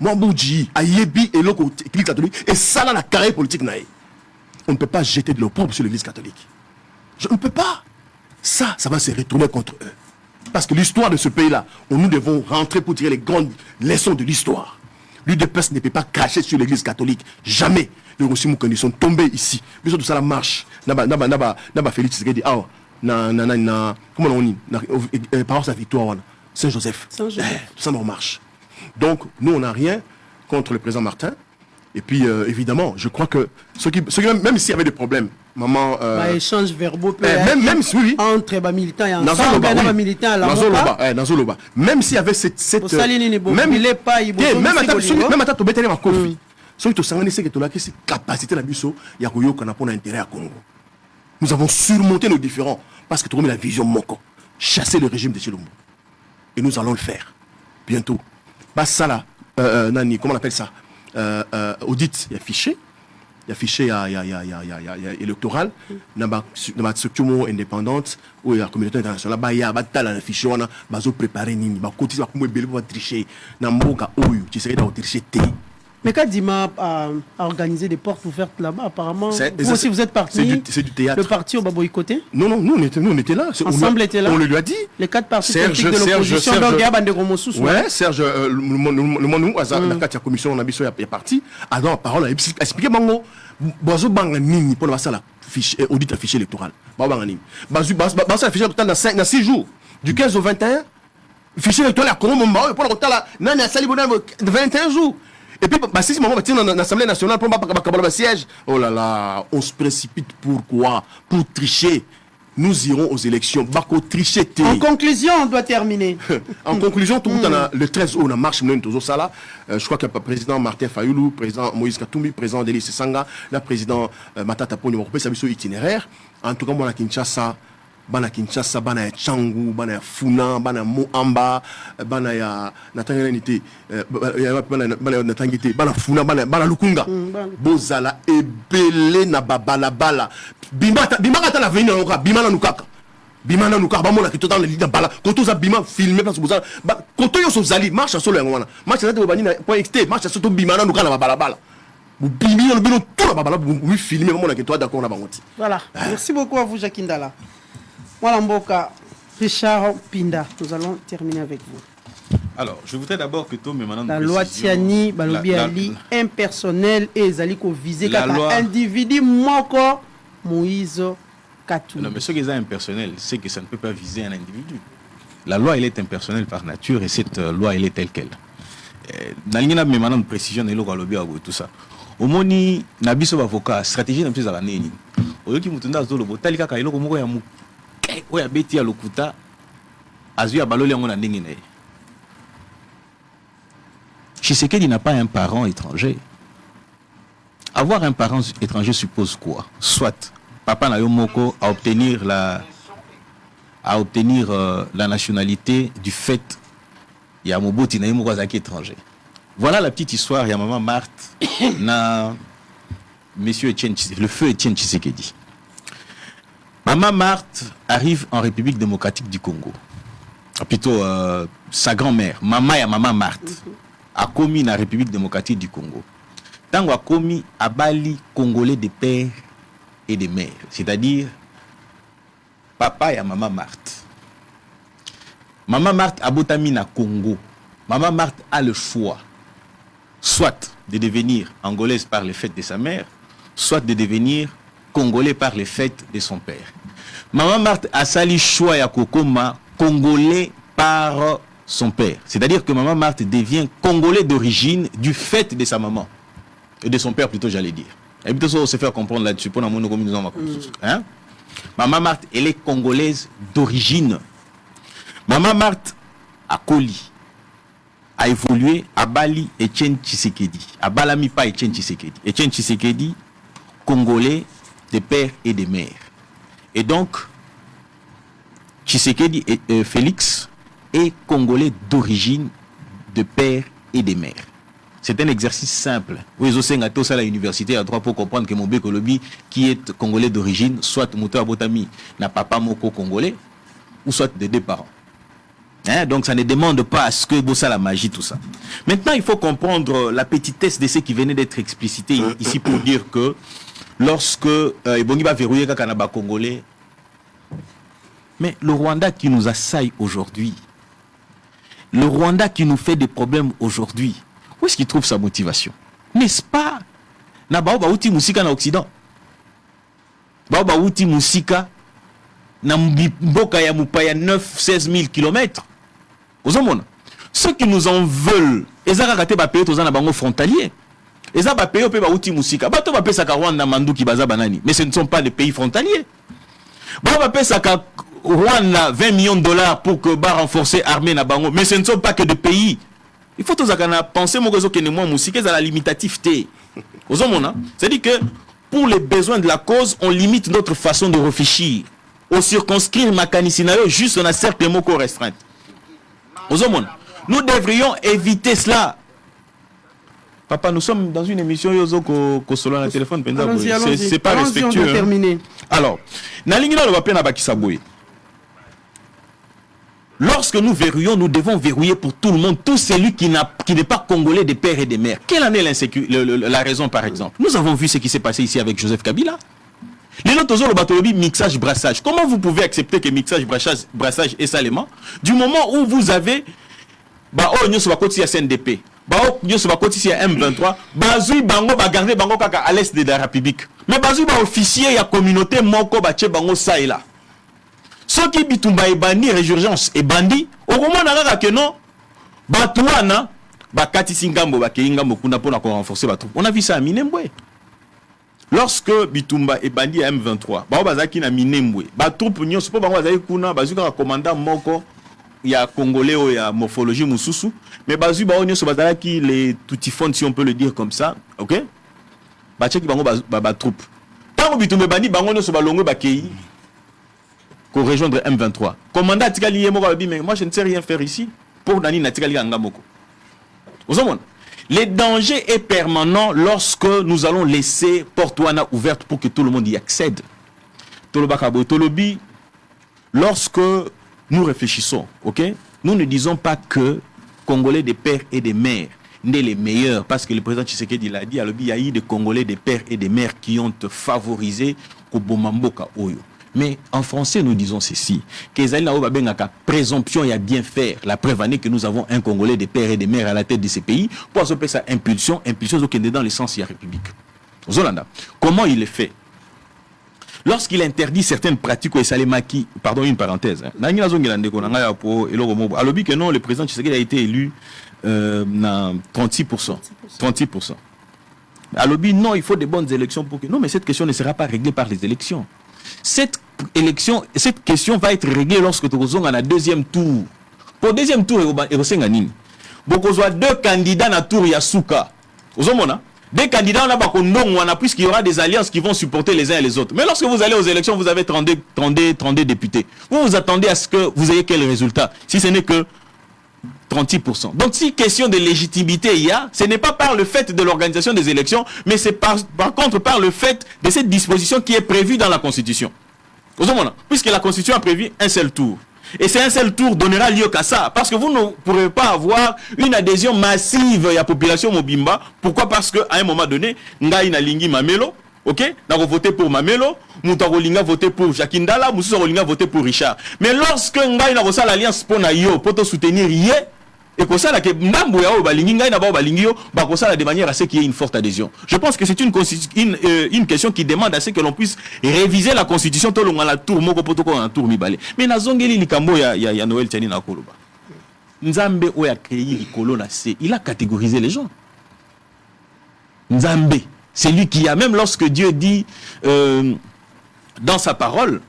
Mwambouji, Ayebi et l'autre église catholique, et ça là, la carrière politique naïe. On ne peut pas jeter de l'opprobre sur l'église catholique. Je ne peux pas. Ça va se retourner contre eux. Parce que l'histoire de ce pays-là, nous devons rentrer pour tirer les grandes leçons de l'histoire. L'UDPS ne peut pas cracher sur l'église catholique. Jamais. Les Rossimoukani sont tombés ici. Mais surtout ça la marche. Naba Félix Tshisekedi, comment on dit, par sa victoire, Saint-Joseph. Tout ça nous marche. Donc, nous, on n'a rien contre le président Martin. Et puis, évidemment, je crois que même s'il y avait des problèmes, maman... échange verbaux même oui. Entre militants et ensemble, militants à la dans Zoloba. Même s'il y avait cette même à tu bêter ma conflit. Ceux qui sont cette capacité la biso, il y a un intérêt à Congo. Nous avons surmonté nos différends parce que tu remets la vision Moko, chasser le régime de Chilombo. Et nous allons le faire bientôt. Bah ça là, Nani, comment on appelle ça? Audit, il y a fichier électoral, dans la structure indépendante ou la communauté internationale, il y a un fichier, on a préparé nini, il y a tricher, mais quand Dima a organisé des portes ouvertes là-bas, apparemment, vous aussi vous êtes parti. C'est du théâtre. Le parti au boycotté? Non, nous on était là. Ensemble était là. On le lui a dit. Les 4 partis politiques de l'opposition. Donc il y a Bande Gomosous. Ouais, Serge, le monde la commission on a mis est parti. Alors la parole a expliqué Bango. Bozo banga nini pour la salle fichier audit affiché électoral. Banga nini. Bazu affiché total dans 6 jours. Du 15 au 21. Fichier électoral à Congo pour le total là. Nani a sali 21 jours. Et puis, bah, si maman va dans l'Assemblée nationale pour le siège, oh là là, on se précipite. Pourquoi? Pour tricher. Nous irons aux élections. Bako tricher. En conclusion, on doit terminer. En conclusion, tout le 13 août, on a marche je crois que le président Martin Fayoulou, président Moïse Katumbi, président Delis Sanga, le président Matata Pony, on ça itinéraire. En tout cas, moi, à Kinshasa, bana Changu, bana Funa, bana Moamba, bana ya Natanganité, bana Funa, bana Lukunga. Bozala ebele na bala. Bima kata la venir encore, bima na nukaka. Bima na nukaka, bamona ki total na bala. Koto za bima filmer parce que bozala. Koto yo so zali marche solo ngwana. Marche na te bani na .xt, marche solo bima na nukaka na bala. Vous bimez dans tout la babala, vous filmez vraiment avec toi d'accord na bangoti. Voilà. Merci beaucoup à vous Jacques Ndala. Voilà Mboka, Richard Pinda, nous allons terminer avec vous. Alors, je voudrais d'abord que tout, mais maintenant la loi Tiani, Balobi Ali, impersonnel et Zaliko visé comme individu moko Moïse Katou. Non, mais ce qui est impersonnel, c'est que ça ne peut pas viser un individu. La loi, elle est impersonnelle par nature et cette loi, elle est telle qu'elle. Nalingina mais maintenant précision et lobby tout ça. Au moni nabiso avocat stratégie nabiso za nini. Oyoki mutunda zolo botalika ka iloko moko ya mu oya beti ya lokuta azu ya baloli yango na ndenge na ye. Tshisekedi n'a pas un parent étranger. Avoir un parent étranger suppose quoi? Soit papa na yo moko à obtenir la nationalité du fait il y a Moboti na yimo kwazaki étranger. Voilà la petite histoire, il y a maman Marthe na monsieur Etienne Tshisekedi, le feu Etienne Tshisekedi. Maman Marthe arrive en République démocratique du Congo. Plutôt sa grand-mère, maman Marthe, a commis la République démocratique du Congo. Tango a commis à Bali congolais de père et de mère, c'est-à-dire papa et maman Marthe. Maman Marthe a botami na Congo. Maman Marthe a le choix, soit de devenir angolaise par le fait de sa mère, soit de devenir congolais par le fait de son père. Maman Marthe a sali choix ya kokoma congolais par son père. C'est-à-dire que Maman Marthe devient congolais d'origine du fait de sa maman. Et de son père plutôt, j'allais dire. Et plutôt ça, se faire comprendre là-dessus. Maman Marthe, elle est congolaise d'origine. Maman Marthe a Koli, a évolué à Bali Etienne Tshisekedi. À Balami pas Etienne Tshisekedi. Etienne Tshisekedi, congolais de père et de mère. Et donc, Tshisekedi et Félix est congolais d'origine de père et de mère. C'est un exercice simple. Vous avez à l'université à droit pour comprendre que Mobé Kolobi, qui est congolais d'origine, soit Mouto Abotami n'a papa moko congolais, ou soit de deux parents. Hein? Donc ça ne demande pas à ce que Bossa la magie, tout ça. Maintenant, il faut comprendre la petitesse de ce qui venait d'être explicité ici pour dire que lorsque Ebongi va verrouiller Kakanaba congolais, mais le Rwanda qui nous assaille aujourd'hui, le Rwanda qui nous fait des problèmes aujourd'hui, où est-ce qu'il trouve sa motivation? N'est-ce pas? Na baoba uti musika na Occident. Baoba uti musika na mboka ya mupaya 9-16 000 km. Ceux qui nous en veulent, ils ont raté ba pays tozana bango frontalier. Ils ont ba pays pe ba uti musika. Ba to ba pesa ka Rwanda manduki baza banani, mais ce ne sont pas des pays frontaliers. Ba pesa ka Rwanda 20 millions de dollars pour que ba renforcer l'armée na bango, mais ce ne sont pas que des pays. Il faut tous penser que nous musique à la limitativité. C'est-à-dire que pour les besoins de la cause, on limite notre façon de réfléchir. On circonscrit ma canicinario juste dans un cercle mot restreint. Nous devrions éviter cela. Papa, nous sommes dans une émission sur le téléphone. C'est pas respectueux. Hein. Alors, lorsque nous verrouillons, nous devons verrouiller pour tout le monde, tout celui qui n'est pas congolais de père et de mère. Quelle en est la raison, par exemple? Nous avons vu ce qui s'est passé ici avec Joseph Kabila. Les autres, mixage, brassage. Comment vous pouvez accepter que mixage, brassage est salement du moment où vous avez CNDP, M23, Bazoui Bango va garder Bango Kaka à l'est de la République. Mais Bazoui va officier, il y a communauté Moko Bache Bango ça et là. Ceux qui bitumba et bandi, résurgence et bandi, au moment où que non, Batouana, bakati singambo bakei ngambo kuna pona ko renforcer ba troupe. On a vu ça à Minembwe. Lorsque Bitumba et bandi à M23, ba bazaki na Minembwe, ba troupe nyonso po bango bazaki kuna bazuka commandant moko ya congolais ou ya morphologie mususu, mais bazu ba nyonso bazaki les toutifons si on peut le dire comme ça, OK? Ba cheki bango ba troupe. Tango Bitumba bandi bango nyonso ba longo bakei ko rejoindre M23. Commandant Tikali Yemoko a dit mais moi je ne sais rien faire ici pour Nani Natikali Ngamoko. Vous savez, le danger est permanent lorsque nous allons laisser Portoana ouverte pour que tout le monde y accède. Tolobi, lorsque nous réfléchissons, ok, nous ne disons pas que Congolais des pères et des mères n'est les meilleurs, parce que le président Tshisekedi l'a dit, il y a eu des Congolais des pères et des mères qui ont favorisé Kobomamboka Oyo. Mais en français, nous disons ceci, que les présomption, il y a bien faire. La preuve année que nous avons un Congolais des pères et des mères à la tête de ces pays, pour se faire sa impulsion qui est dans le sens de la République. Zolanda, comment il est fait? Lorsqu'il interdit certaines pratiques, pardon, une parenthèse, alors que non, le président Tshisekedi a été élu à 36%. 36%. Alors non, il faut de bonnes élections pour que... Non, mais cette question ne sera pas réglée par les élections. Cette question va être réglée lorsque tu as un deuxième tour. Pour le deuxième tour, il y a deux candidats dans le tour Yasuka. Des candidats, puisqu'il y aura des alliances qui vont supporter les uns et les autres. Mais lorsque vous allez aux élections, vous avez 32 députés. Vous vous attendez à ce que vous ayez quel résultat? Si ce n'est que 36%. Donc si question de légitimité il y a, ce n'est pas par le fait de l'organisation des élections, mais c'est par contre par le fait de cette disposition qui est prévue dans la Constitution. Puisque la Constitution a prévu un seul tour. Et c'est un seul tour donnera lieu qu'à ça. Parce que vous ne pourrez pas avoir une adhésion massive à la population Mobimba. Pourquoi? Parce qu'à un moment donné, Ngaï na lingi Mamelo, ok? N'a voté pour Mamelo, Moutarolinga voté pour Jakindala, Moussarolinga voté pour Richard. Mais lorsque Ngaï n'a pas l'alliance pour Nayo, pour te soutenir Yé, et que ça, de manière à ce qu'il y ait une forte adhésion. Je pense que c'est une question qui demande à ce que l'on puisse réviser la constitution tout le monde la tour moko potoko en tour mibale. Mais na zongeli likambo ya Noël Tiani na koloba. Nzambe o ya créé likolo na se, il a catégorisé les gens. Nzambe, c'est lui qui a, même lorsque Dieu dit dans sa parole,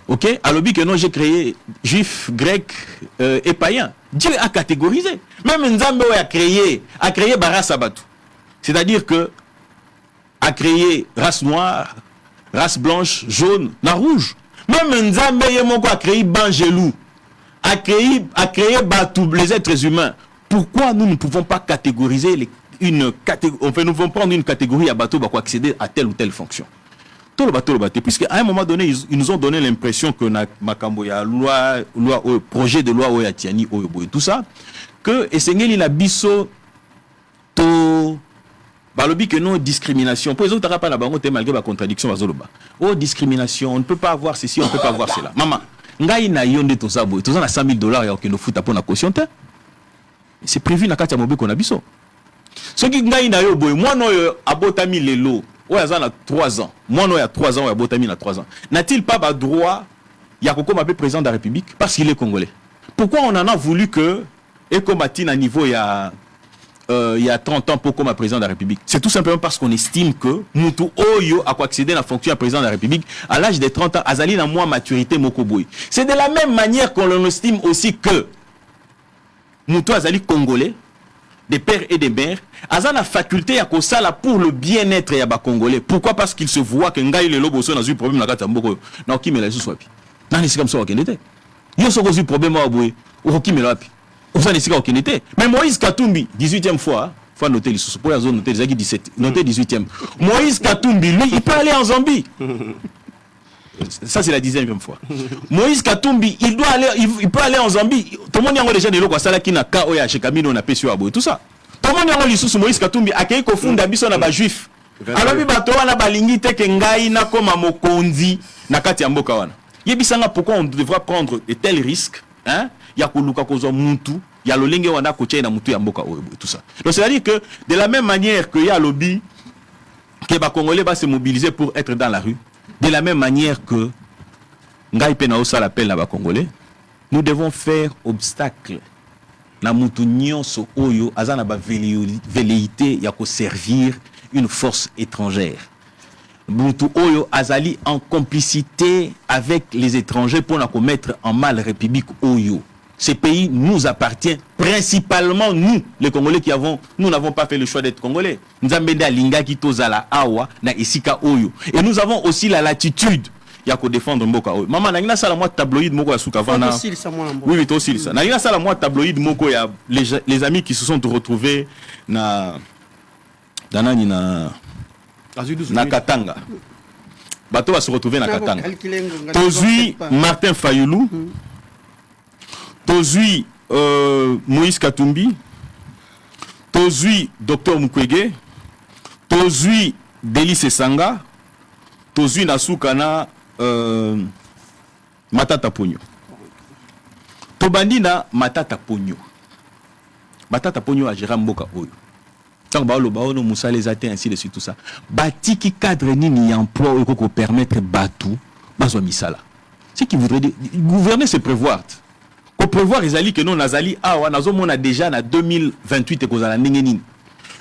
ok, à l'objet que non, j'ai créé juifs, grecs et païens. Dieu a catégorisé. Même Nzambe a créé Bara Sabatou. C'est-à-dire que a créé race noire, race blanche, jaune, rouge. Même Nzambe a créé Bangelou, a créé Batou, les êtres humains. Pourquoi nous ne pouvons pas catégoriser nous pouvons prendre une catégorie à bateau pour accéder à telle ou telle fonction? Puisqu'à un moment donné, ils nous ont donné l'impression que Makambo ya projet de loi Oyatiani, tout ça, que Esengeli na biso to balobi que non discrimination. Pour les autres, malgré la contradiction, discrimination, on ne peut pas avoir ceci, on ne peut pas avoir cela. Maman, ngai na yonde to ça, to ça na $100,000 ya okendo futa pour na caution. C'est prévu na kati ya mobe qu'on a biso. Ce qui ngai na yo boy, moi no abotami lelo. Ouais, il y a 3 ans. Moi, il y a 3 ans, il y a Botami, il y a 3 ans. N'a-t-il pas le droit, il y a Koko Mabé président de la République, parce qu'il est congolais? Pourquoi on en a voulu que, et comme à niveau, il y a 30 ans, pour comme président de la République? C'est tout simplement parce qu'on estime que Moutou Oyo a accéder à la fonction de président de la République à l'âge de 30 ans, Azali n'a moins maturité Mokoboy. C'est de la même manière qu'on estime aussi que Moutou Azali congolais, des pères et des mères, Azan a faculté à Kosala pour le bien-être et à Congolais. Pourquoi? Parce qu'il se voit que Ngaï le lobo son a eu problème dans Mboko. Non, qui me l'a sous-swapi. Non, c'est comme ça qu'il était. Il y a eu problème à Boué. Ou qui me l'a pi. Vous en est qu'il était. Mais Moïse Katumbi, 18e fois, faut noter les sous. Pour la zone, noter les 17, noter 18e. Moïse Katumbi, lui, il peut aller en Zambie. Ça, c'est la 10e fois. Moïse Katumbi, il peut aller en Zambie. Tout le monde a déjà des locaux à Salaki, na Kaoya, chez Camino, na Pesio Abo, tout ça. Tout le monde a dit Moïse Katumbi, a créé qu'au fond d'Abisso, na ba juif. Alors, il na ba lingi te kengai na koma mokondi, na kati mboka wana. Yebisanga, pourquoi on devra prendre de tels risques, hein? Ya koluka kozo muntu, ya lolenge wana koche na mutu ya mboka oyo, tout ça. Donc, c'est-à-dire que, de la même manière que ya lobby, que ba Congolais va se mobiliser pour être dans la rue, de la même manière que Ngaï Pena Osa l'appelle là-bas Congolais, nous devons faire obstacle na mutu nyonso oyo aza na ba velléité ya ko servir une force étrangère. Mutu oyo azali en complicité avec les étrangers pour na commettre en mal République oyo. Ces pays nous appartiennent principalement nous, les Congolais nous n'avons pas fait le choix d'être Congolais. Nzambende alinga ki tozala awa na esika oyo. Et nous avons aussi la latitude ya ko défendre mboka oyo. Maman na sala moi tabloïd moko ya suka vana. Oui, oui, aussi ça. Na sala moi tabloïd moko ya les amis qui se sont retrouvés na Katanga. Bato va se retrouver na Katanga. Tozui Martin Fayoulou. Tozui Moïse Katumbi, Tozui Dr Mukwege, Tozui Delis Sanga, Tozui Nasukana Matata Pogno. Tobandina Matata Pogno. Matata Pogno a géré Mboka Oyo. Tant que Baolo Moussa les atteint ainsi de suite tout ça. Bati qui cadre ni emploi pour permettre Batou, Bazo Misala. Ce qui voudrait dire gouverner c'est prévoir. Pour prévoir Isali que non Nazali on a déjà en 2028 et kozala nengeni.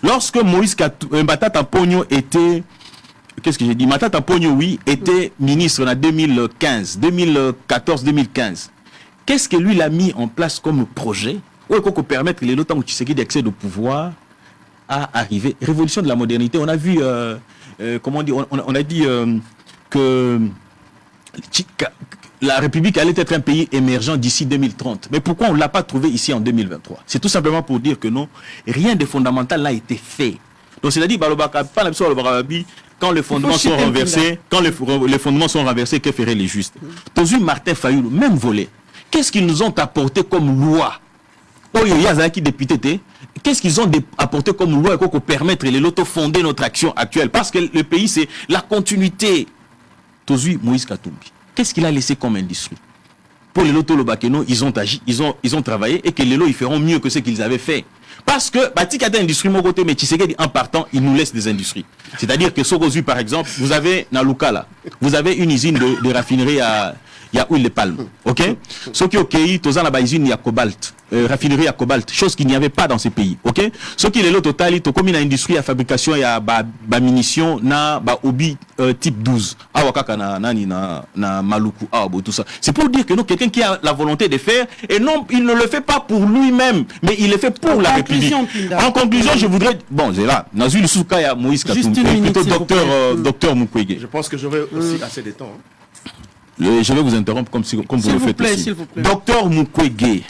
Lorsque Moïse Matata Pogno était qu'est-ce que j'ai dit Matata Pogno oui était ministre en 2015 2014-2015. Qu'est-ce que lui l'a mis en place comme projet pour permettre les lotants Tshisekedi d'accéder au pouvoir à arriver révolution de la modernité. On a vu comment dire on a dit que la République allait être un pays émergent d'ici 2030. Mais pourquoi on ne l'a pas trouvé ici en 2023? C'est tout simplement pour dire que non, rien de fondamental n'a été fait. Donc c'est-à-dire, quand les fondements sont renversés, que feraient les justes? Tozu Martin Fayoulou, même volé. Qu'est-ce qu'ils nous ont apporté comme loi? Qu'est-ce qu'ils ont apporté comme loi pour permettre les lotos fonder notre action actuelle? Parce que le pays, c'est la continuité. Tozu Moïse Katumbi. Qu'est-ce qu'il a laissé comme industrie? Pour les lotos Lobakeno, ils ont agi, ils ont travaillé et que les lots ils feront mieux que ce qu'ils avaient fait. Parce que Batik a des industries mon côté, mais Tshisekedi en partant, il nous laisse des industries. C'est-à-dire que Sogozu par exemple, vous avez Nalukala, vous avez une usine de raffinerie à huile de palme, ok? Ce qui est ok, Tozana ba usine ya cobalt, raffinerie à cobalt, chose qu'il n'y avait pas dans ces pays, ok? Ce qui est le total, to comme une industrie à fabrication ya ba munitions na ba obi type 12, awakaka na maluku, tout ça. C'est pour dire que nous quelqu'un qui a la volonté de faire et non, il ne le fait pas pour lui-même, mais il le fait pour la République. En conclusion, je voudrais bon, c'est là, Nazul Soukaya Moïse Katumbi, plutôt docteur Mukwege. Je pense que j'aurai aussi assez de temps. Je vais vous interrompre comme vous le faites aussi. Docteur Mukwege,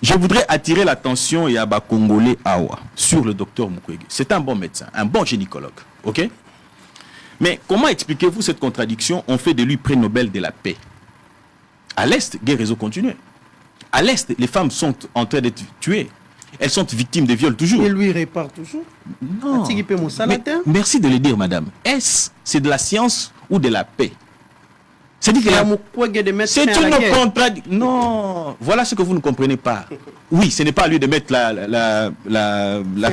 je voudrais attirer l'attention Yaba Congolais Awa sur le docteur Mukwege. C'est un bon médecin, un bon gynécologue, ok? Mais comment expliquez-vous cette contradiction? On fait de lui prix Nobel de la paix. À l'Est, guerre réseau continue. À l'Est, les femmes sont en train d'être tuées. Elles sont victimes de viols toujours. Et lui répare toujours. Non. Mais, merci de le dire, madame. Est-ce c'est de la science ou de la paix? C'est une contradiction. Non, voilà ce que vous ne comprenez pas. Oui, ce n'est pas à lui de mettre la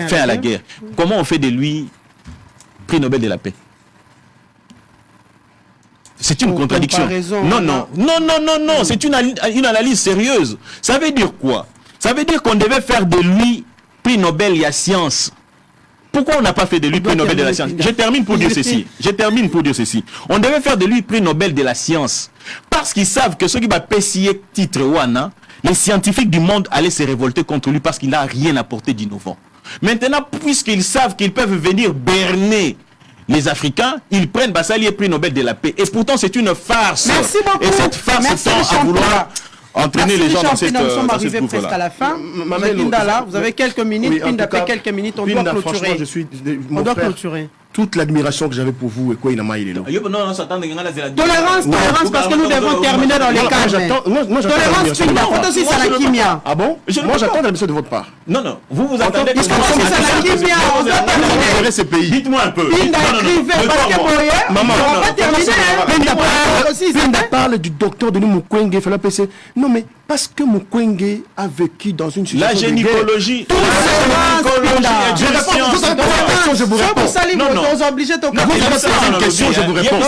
fin à la guerre. Comment on fait de lui prix Nobel de la paix? C'est une contradiction. Non, c'est une analyse sérieuse. Ça veut dire quoi? Ça veut dire qu'on devait faire de lui prix Nobel il y a science. Pourquoi on n'a pas fait de lui prix Nobel de la science? Je termine pour dire ceci. On devait faire de lui prix Nobel de la science. Parce qu'ils savent que ceux qui va payer titre Wana, les scientifiques du monde allaient se révolter contre lui parce qu'il n'a rien apporté d'innovant. Maintenant, puisqu'ils savent qu'ils peuvent venir berner les Africains, ils prennent Bassali et prix Nobel de la paix. Et pourtant, c'est une farce. Merci beaucoup. Et cette farce tend à vouloir entraîner les gens dans cette Nous sommes arrivés presque à la fin. Pindala, vous avez quelques minutes. Pinda fait quelques minutes. On doit clôturer. On doit clôturer. Toute l'admiration que j'avais pour vous et quoi il a maillé là. Tolérance, parce que nous devons terminer dans les cages. Tolérance, Pinda, faut aussi ça la kimia. Ah bon? Moi j'attends l'admission de votre part. Non, vous attendez. Parce que ça la kimia, on doit terminer. Ce pays. Dites-moi un peu. Pinda écrivait, parce que Boyer, maman, on va pas terminer. Pinda parle du docteur Denis Mukwege, il fallait passer. Non mais Parce que Mukwege a vécu dans une situation la gynécologie. Je vous réponds. Vous obligez de une question, je vous réponds.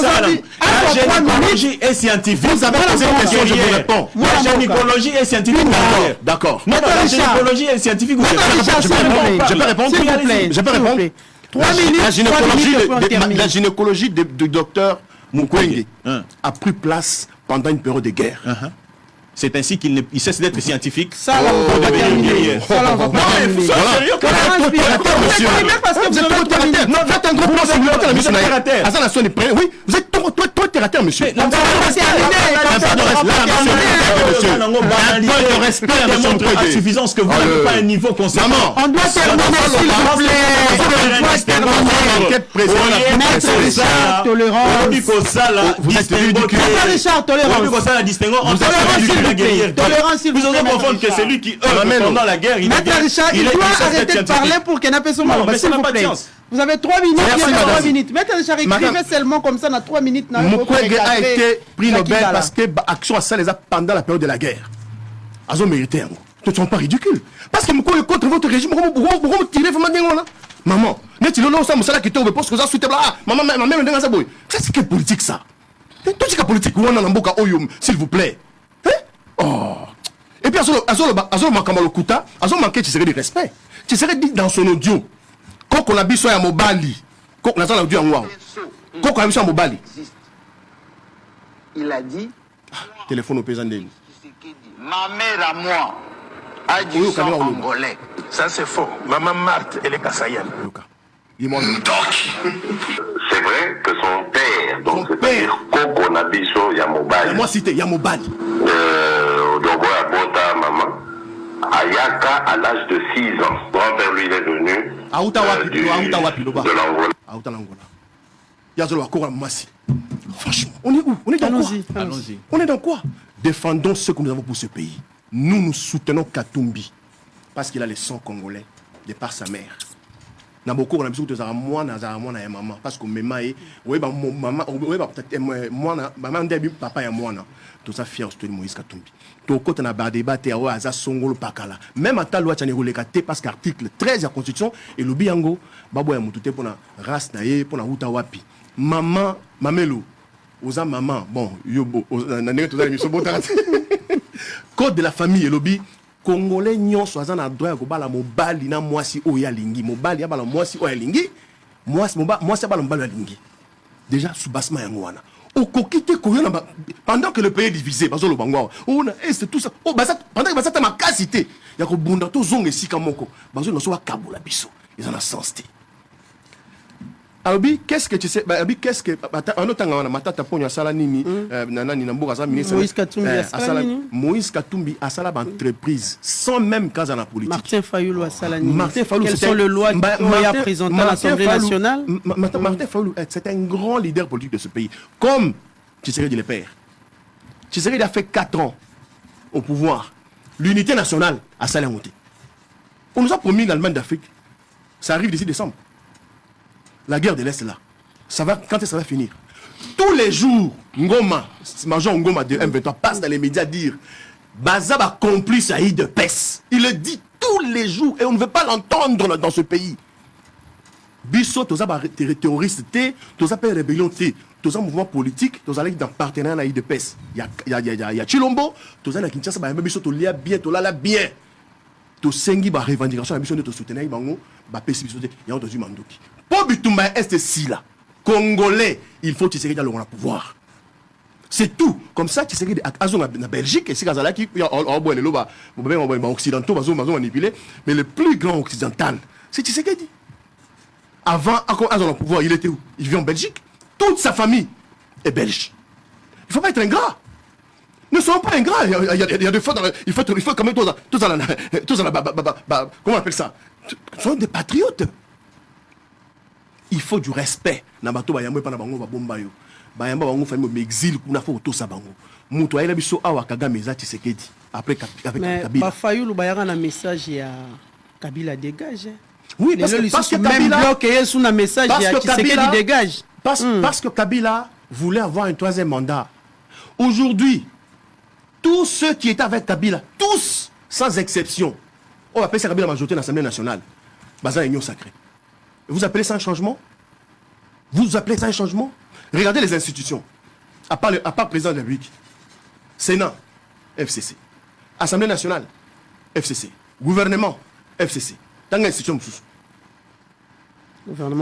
La gynécologie est scientifique. Vous avez posé une question, je vous réponds. La gynécologie est scientifique. D'accord. La gynécologie est scientifique. Je peux répondre. 3 minutes. La gynécologie du docteur Mukwege a pris place pendant une période de guerre. C'est ainsi qu'il cesse d'être scientifique. Ça, là, on va terminer. Ça, là, on va terminer. Non, faites un gros plan sur le monsieur. Oui, vous êtes trop terre-à-terre, monsieur. Un peu de respect, démontre à suffisance que vous n'avez pas un niveau conséquent. On doit terminer, s'il vous plaît. Vous êtes ridicule. Richard, tolérance. Vous aurez confondre que celui qui œuvre pendant la guerre, il doit arrêter de parler pour qu'elle n'a pas son Non, mais ça n'a pas de sens. Vous avez 3 minutes, il y a 3 minutes. Maître Richard, écrivez seulement comme ça, dans 3 minutes. Mukwege a été pris Nobel parce que l'action a ça les a pendant la période de la guerre. Ils ont mérité. Ce ne sont pas ridicules. Parce que Mukwege contre votre régime, pourquoi vous tirez vraiment là? Maman, n'est-ce pas ça, Moussala qui te repose que ça soutient là? Maman, même ça, boy. C'est quelle politique ça? Tout ce qui est politique, on a un boka oyum, s'il vous plaît. Oh. Et puis, Azolo Makamalokuta, Azolo manqué, tu serais de respect. Tu serais dit dans son audio, quand on a vu à Mobali, quand on a audio en Wao, quand on a vu à Mobali, il a dit téléphone au paysan d'Eli. Ma mère à moi a dit ça en congolais. Ça c'est faux. Maman Marthe, elle est Kassaïenne. C'est vrai que son père, donc c'est-à-dire Koko Nabiso Yamobali. Moi cité Yamobali. Dogo Abota Maman. Ayaka à l'âge de 6 ans. Grand-père lui il est venu de l'Angola. Yazolo Akora Massi. Franchement, on est où? On est dans quoi? Allons-y. On est dans quoi? Défendons ce que nous avons pour ce pays. Nous soutenons Katumbi parce qu'il a le sang congolais de par sa mère. Na beaucoup on a besoin de ça moi na maman parce que maman est oui ba maman oui ba peut-être moi na maman ndebi papa ya moi na tout ça fier de Moïse Katumbi to côté na ba débat te wa za songolo pakala même ata loi tane roleka te parce qu'article 13 de la constitution et lobi yango babo ya mutute pona race na ye pona uta wapi maman mamelo oza maman bon yo na ndenge to za miso bota code de la famille et lobi Congolais nyonso aza na droit ko bala mobali na mwasi oya lingi mobali abala mwasi oya lingi mwasi abala mobali lingi déjà soubassement yango wana okokite koyona pendant que le pays est divisé bazolo bangwa on est tout ça pendant que bazata makasité ya ko bunda to zonga esika moko bazolo so kabula biso ils en a sens té. Abi, qu'est-ce que tu sais? Abi, qu'est-ce que en autant on a matata ponyo asala nini nanani na mboka za ministre Moïse Katumbi asala entreprise sans même cas en la politique. Martin Fayulu asala nini? Martin Fayulu quelles sont les lois qui a présenté à l'Assemblée nationale? Martin Fayulu c'est un grand leader politique de ce pays comme Tshisekedi le père. Tshisekedi a fait 4 ans au pouvoir. L'unité nationale a salé monter. On nous a promis l'Allemagne d'Afrique. Ça arrive d'ici décembre. La guerre de l'Est là, ça va, quand ça va finir? Tous les jours, Ngoma, Major Ngoma de M23 passe dans les médias dire Baza va complice Saïd de PES. Il le dit tous les jours et on ne veut pas l'entendre dans ce pays. Bisso, tous les terroristes, tous les rébellions, tous les mouvements politiques, tous les partenaires Saïd de PES. Il y a Chilombo, tous les Kinshasa, Bisso, tous les bien, tous les bien. Tous les revendications, Bisso de soutenir, Bisso, il y a entendu Mandoki. Pour Bitumba est ici là. Congolais, il faut Tshisekedi dans le pouvoir. C'est tout. Comme ça, Tshisekedi en Belgique, et c'est qui occidentaux, manipulé, mais le plus grand occidental, c'est Tshisekedi. Avant, à le pouvoir, il était où? Il vit en Belgique. Toute sa famille est belge. Il ne faut pas être ingrat. Ne soyons pas ingrats. Il y a des fois, il faut quand même tous comment on appelle ça? Soyons des patriotes. Il faut du respect. Nabato bayamwe pa na bango ba bomba yo. Bayamba bango fa me exil kuna fo to sa bango. Muto ayela biso awa Kagame za Tshisekedi après avec Kabila. Ba Fayulu bayanga na message ya Kabila dégage. Oui, parce que même bloc et sous na message ya Tshisekedi dégage. Parce que Kabila voulait avoir un 3e mandat. Aujourd'hui, tous ceux qui étaient avec Kabila, tous, sans exception, on appelle ça Kabila majorité de l'Assemblée nationale. Bazar union sacrée. Vous appelez ça un changement? Vous appelez ça un changement? Regardez les institutions. À part le président de la République. Sénat, FCC. Assemblée nationale, FCC. Gouvernement, FCC. Dans l'institution,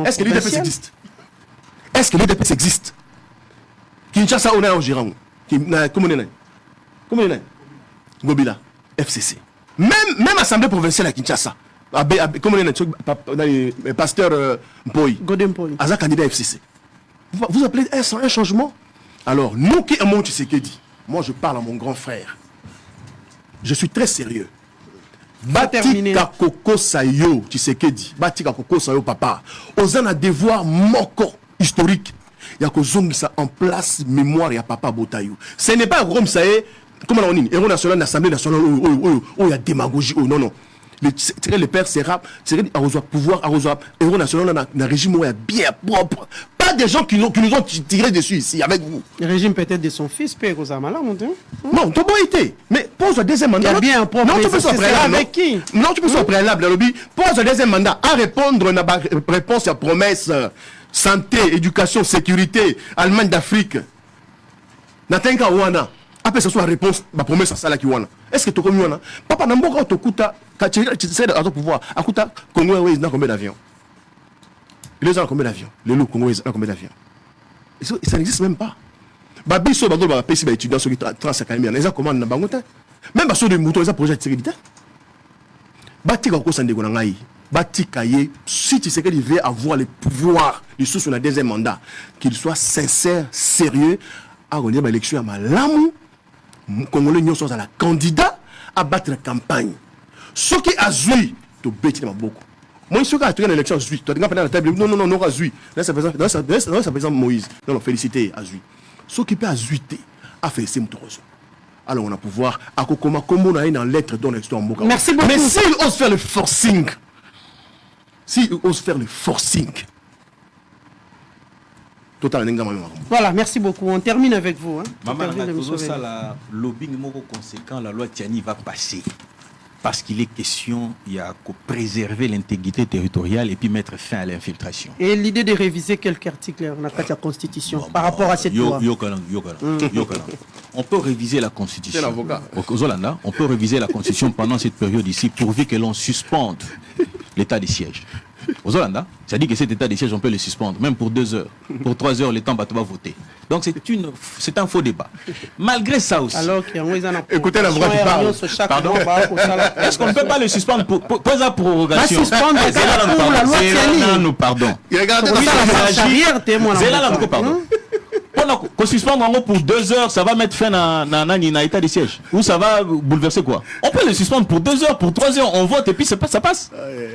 est-ce que l'UDPS existe? Est-ce que l'UDPS existe? Kinshasa, on est en gérant. Comment on est? Gobila, FCC. Même Assemblée provinciale à Kinshasa. Comment on est? Pasteur Mpoy. Godem Mpoy. Aza candidat FCC. Vous appelez un changement? Alors, nous qui aimons Tshisekedi, moi je parle à mon grand frère. Je suis très sérieux. Batika Koko Sayo Tshisekedi. Batika Koko Sayo papa. Ozan a devoir moko historique. Il y a que ça en place mémoire ya papa Botayo. Ce n'est pas comme ça comment on dit héros national l'Assemblée nationale où il y a démagogie non non. Le père sera pouvoir héros national dans un régime où il y a bien propre. Pas des gens qui nous ont tiré dessus ici avec vous. Le régime peut-être de son fils, Père Kozamala, mon Dieu. Non, tu peux été. Mais pose le deuxième mandat. Il y a bien un propre. Non, tu peux préalable. Avec qui? Non, tu peux faire préalable. Pose le deuxième mandat à répondre à la réponse à promesse santé, éducation, sécurité, Allemagne d'Afrique. Natenka Ouana. Après, ce soit la réponse, ma promesse à ça là qui Ouana. Est-ce que tu connais Ouana? Papa, Namboka, tu sais à ton pouvoir. Akuta, Congo, il y a combien d'avions? Les gens ont combien d'avions? Les loups congolais ont combien d'avions? Ça n'existe même pas. Babi so bagol ba pesi ba étudiants sur 35 000 les gens commandent na bangote. Même sur des moutons, ils ont projet de sécurité. Bati ka ko sande ko na ngai. Bati kaye si tu sais qu'il veut avoir le pouvoir du sous sur le deuxième mandat, qu'il soit sincère, sérieux à organiser l'élection à malamu. Congolais n'y sont à la candidat à battre la campagne. Ce qui a joué to bêti ma beaucoup. Moi, je suis à l'élection à Zui. Tu as la table. Non, à Zui. Là, ça fait Moïse. Non, félicité à Zui. Ce qui peut à Zui, a félicité Moutoroso. Alors, on a pouvoir, à comment on a une lettre dans l'histoire. Merci beaucoup. Mais s'il ose faire le forcing, voilà, merci beaucoup. On termine avec vous. Maman, la lobbying conséquent, la loi Tiani va passer. Parce qu'il est question, il y a qu'à préserver l'intégrité territoriale et puis mettre fin à l'infiltration. Et l'idée de réviser quelques articles dans la Constitution par rapport à cette loi. On peut réviser la Constitution. On peut réviser la Constitution pendant cette période ici, pourvu que l'on suspende l'état de siège. Aux Hollanda, ça dit que cet état de siège, on peut le suspendre, même pour 2 heures. Pour 3 heures, le temps va voter. Donc c'est un faux débat. Malgré ça aussi. Alors écoutez la voix qui parle. Pardon. Est-ce qu'on ne peut pas le suspendre pour sa prorogation? Suspendre pour la loi Tiani. Nous, pardon. Pardon. Qu'on suspendre en gros pour 2 heures, ça va mettre fin à l'état de siège. Ou ça va bouleverser quoi? On peut le suspendre pour 2 heures, pour 3 heures, on vote et puis ça passe.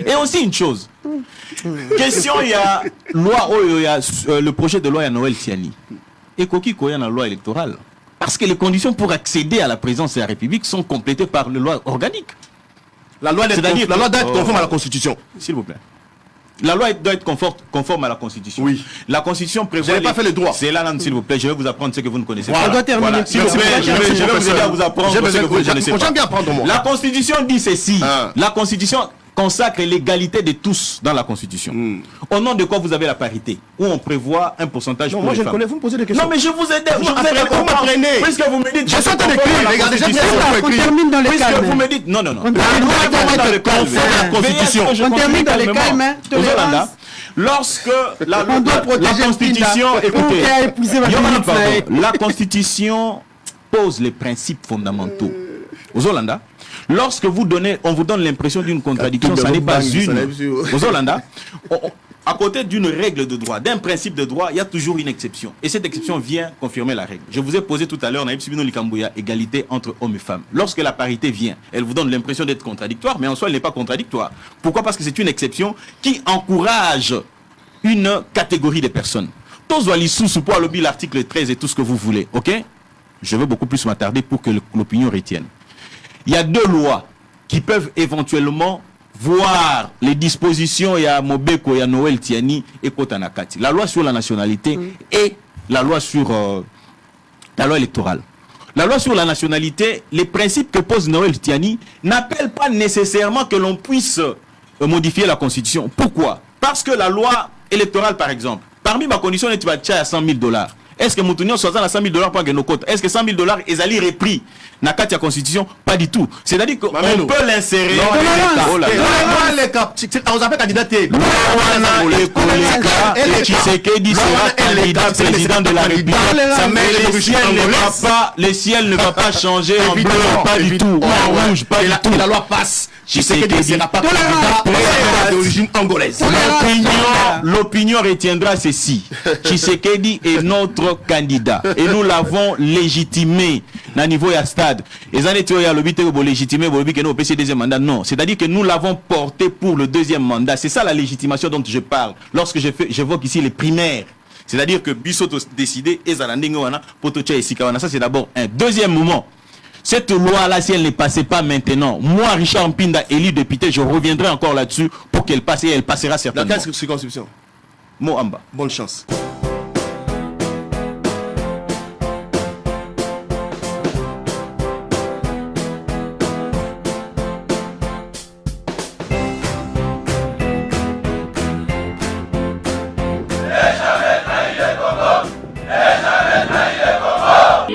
Et aussi une chose. Question, il y a loi, il y a le projet de loi à Noël Tiani. Et Koki Koya dans la loi électorale. Parce que les conditions pour accéder à la présidence de la République sont complétées par la loi organique. La loi doit être conforme à la Constitution. S'il vous plaît. La loi doit être conforme à la Constitution. Oui. La Constitution prévoit... Vous n'avez pas fait le droit. C'est là, s'il vous plaît. Je vais vous apprendre ce que vous ne connaissez pas. On doit terminer. S'il vous plaît, je vais vous aider à vous apprendre ce que vous ne connaissez pas. J'aime bien apprendre moi. La Constitution dit ceci. La Constitution consacre l'égalité de tous dans la Constitution. Au nom de quoi vous avez la parité? Où on prévoit un pourcentage pour les femmes. Moi, je connais. Vous me posez des questions. Non, mais je vous aide. Vous m'apprenez. Puisque vous me dites... Je suis en train d'écrire. Regardez, on termine dans les calmes. Vous me dites... Non. On termine dans les calmes. Lorsque la Constitution, écoutez, la Constitution pose les principes fondamentaux. Aux Hollandais, lorsque on vous donne l'impression d'une contradiction, ça n'est pas une. Aux Hollandais, à côté d'une règle de droit, d'un principe de droit, il y a toujours une exception. Et cette exception vient confirmer la règle. Je vous ai posé tout à l'heure, Naïb Sibino Likambouya, égalité entre hommes et femmes. Lorsque la parité vient, elle vous donne l'impression d'être contradictoire, mais en soi, elle n'est pas contradictoire. Pourquoi? Parce que c'est une exception qui encourage une catégorie de personnes. Tous sous pour lobby l'article 13 et tout ce que vous voulez, ok? Je veux beaucoup plus m'attarder pour que l'opinion retienne. Il y a 2 lois qui peuvent éventuellement voir les dispositions, il y a Mobeko, il y a Noël Tiani et Kotanakati. La loi sur la nationalité et la loi sur la loi électorale. la loi sur la nationalité, les principes que pose Noël Tiani n'appellent pas nécessairement que l'on puisse modifier la constitution. Pourquoi? Parce que la loi électorale, par exemple, parmi ma condition, tu vas à $100,000. Est-ce que Moutounion soit à $100,000 pour gagner nos comptes? Est-ce que $100,000 est allé repris dans la constitution? Pas du tout. C'est-à-dire qu'on peut l'insérer. On appelle candidat. Tshisekedi sera candidat président de la République. Le ciel ne va pas changer en bleu, pas du tout. En rouge, pas du tout. La loi passe. Tshisekedi ne sera pas candidat d'origine angolaise. L'opinion retiendra ceci. Tshisekedi est notre candidat et nous l'avons légitimé à niveau de stade. Et ça n'est pas légitimé deuxième mandat. Non, c'est-à-dire que nous l'avons porté pour le deuxième mandat. C'est ça la légitimation dont je parle. Lorsque j'évoque ici les primaires, c'est-à-dire que Bissot a décidé et Zalandingoana Potocha et Sikawana. Ça c'est d'abord un deuxième moment. Cette loi-là, si elle ne passait pas maintenant, moi, Richard Mpinda, élu député, je reviendrai encore là-dessus pour qu'elle passe et elle passera certainement. Dans quelle circonscription? Moamba. Bonne chance.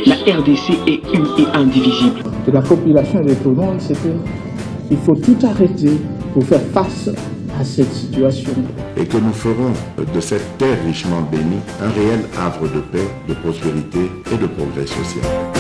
La RDC est une et indivisible. De la population de tout le monde, c'est qu'il faut tout arrêter pour faire face à cette situation. Et que nous ferons de cette terre richement bénie un réel havre de paix, de prospérité et de progrès social.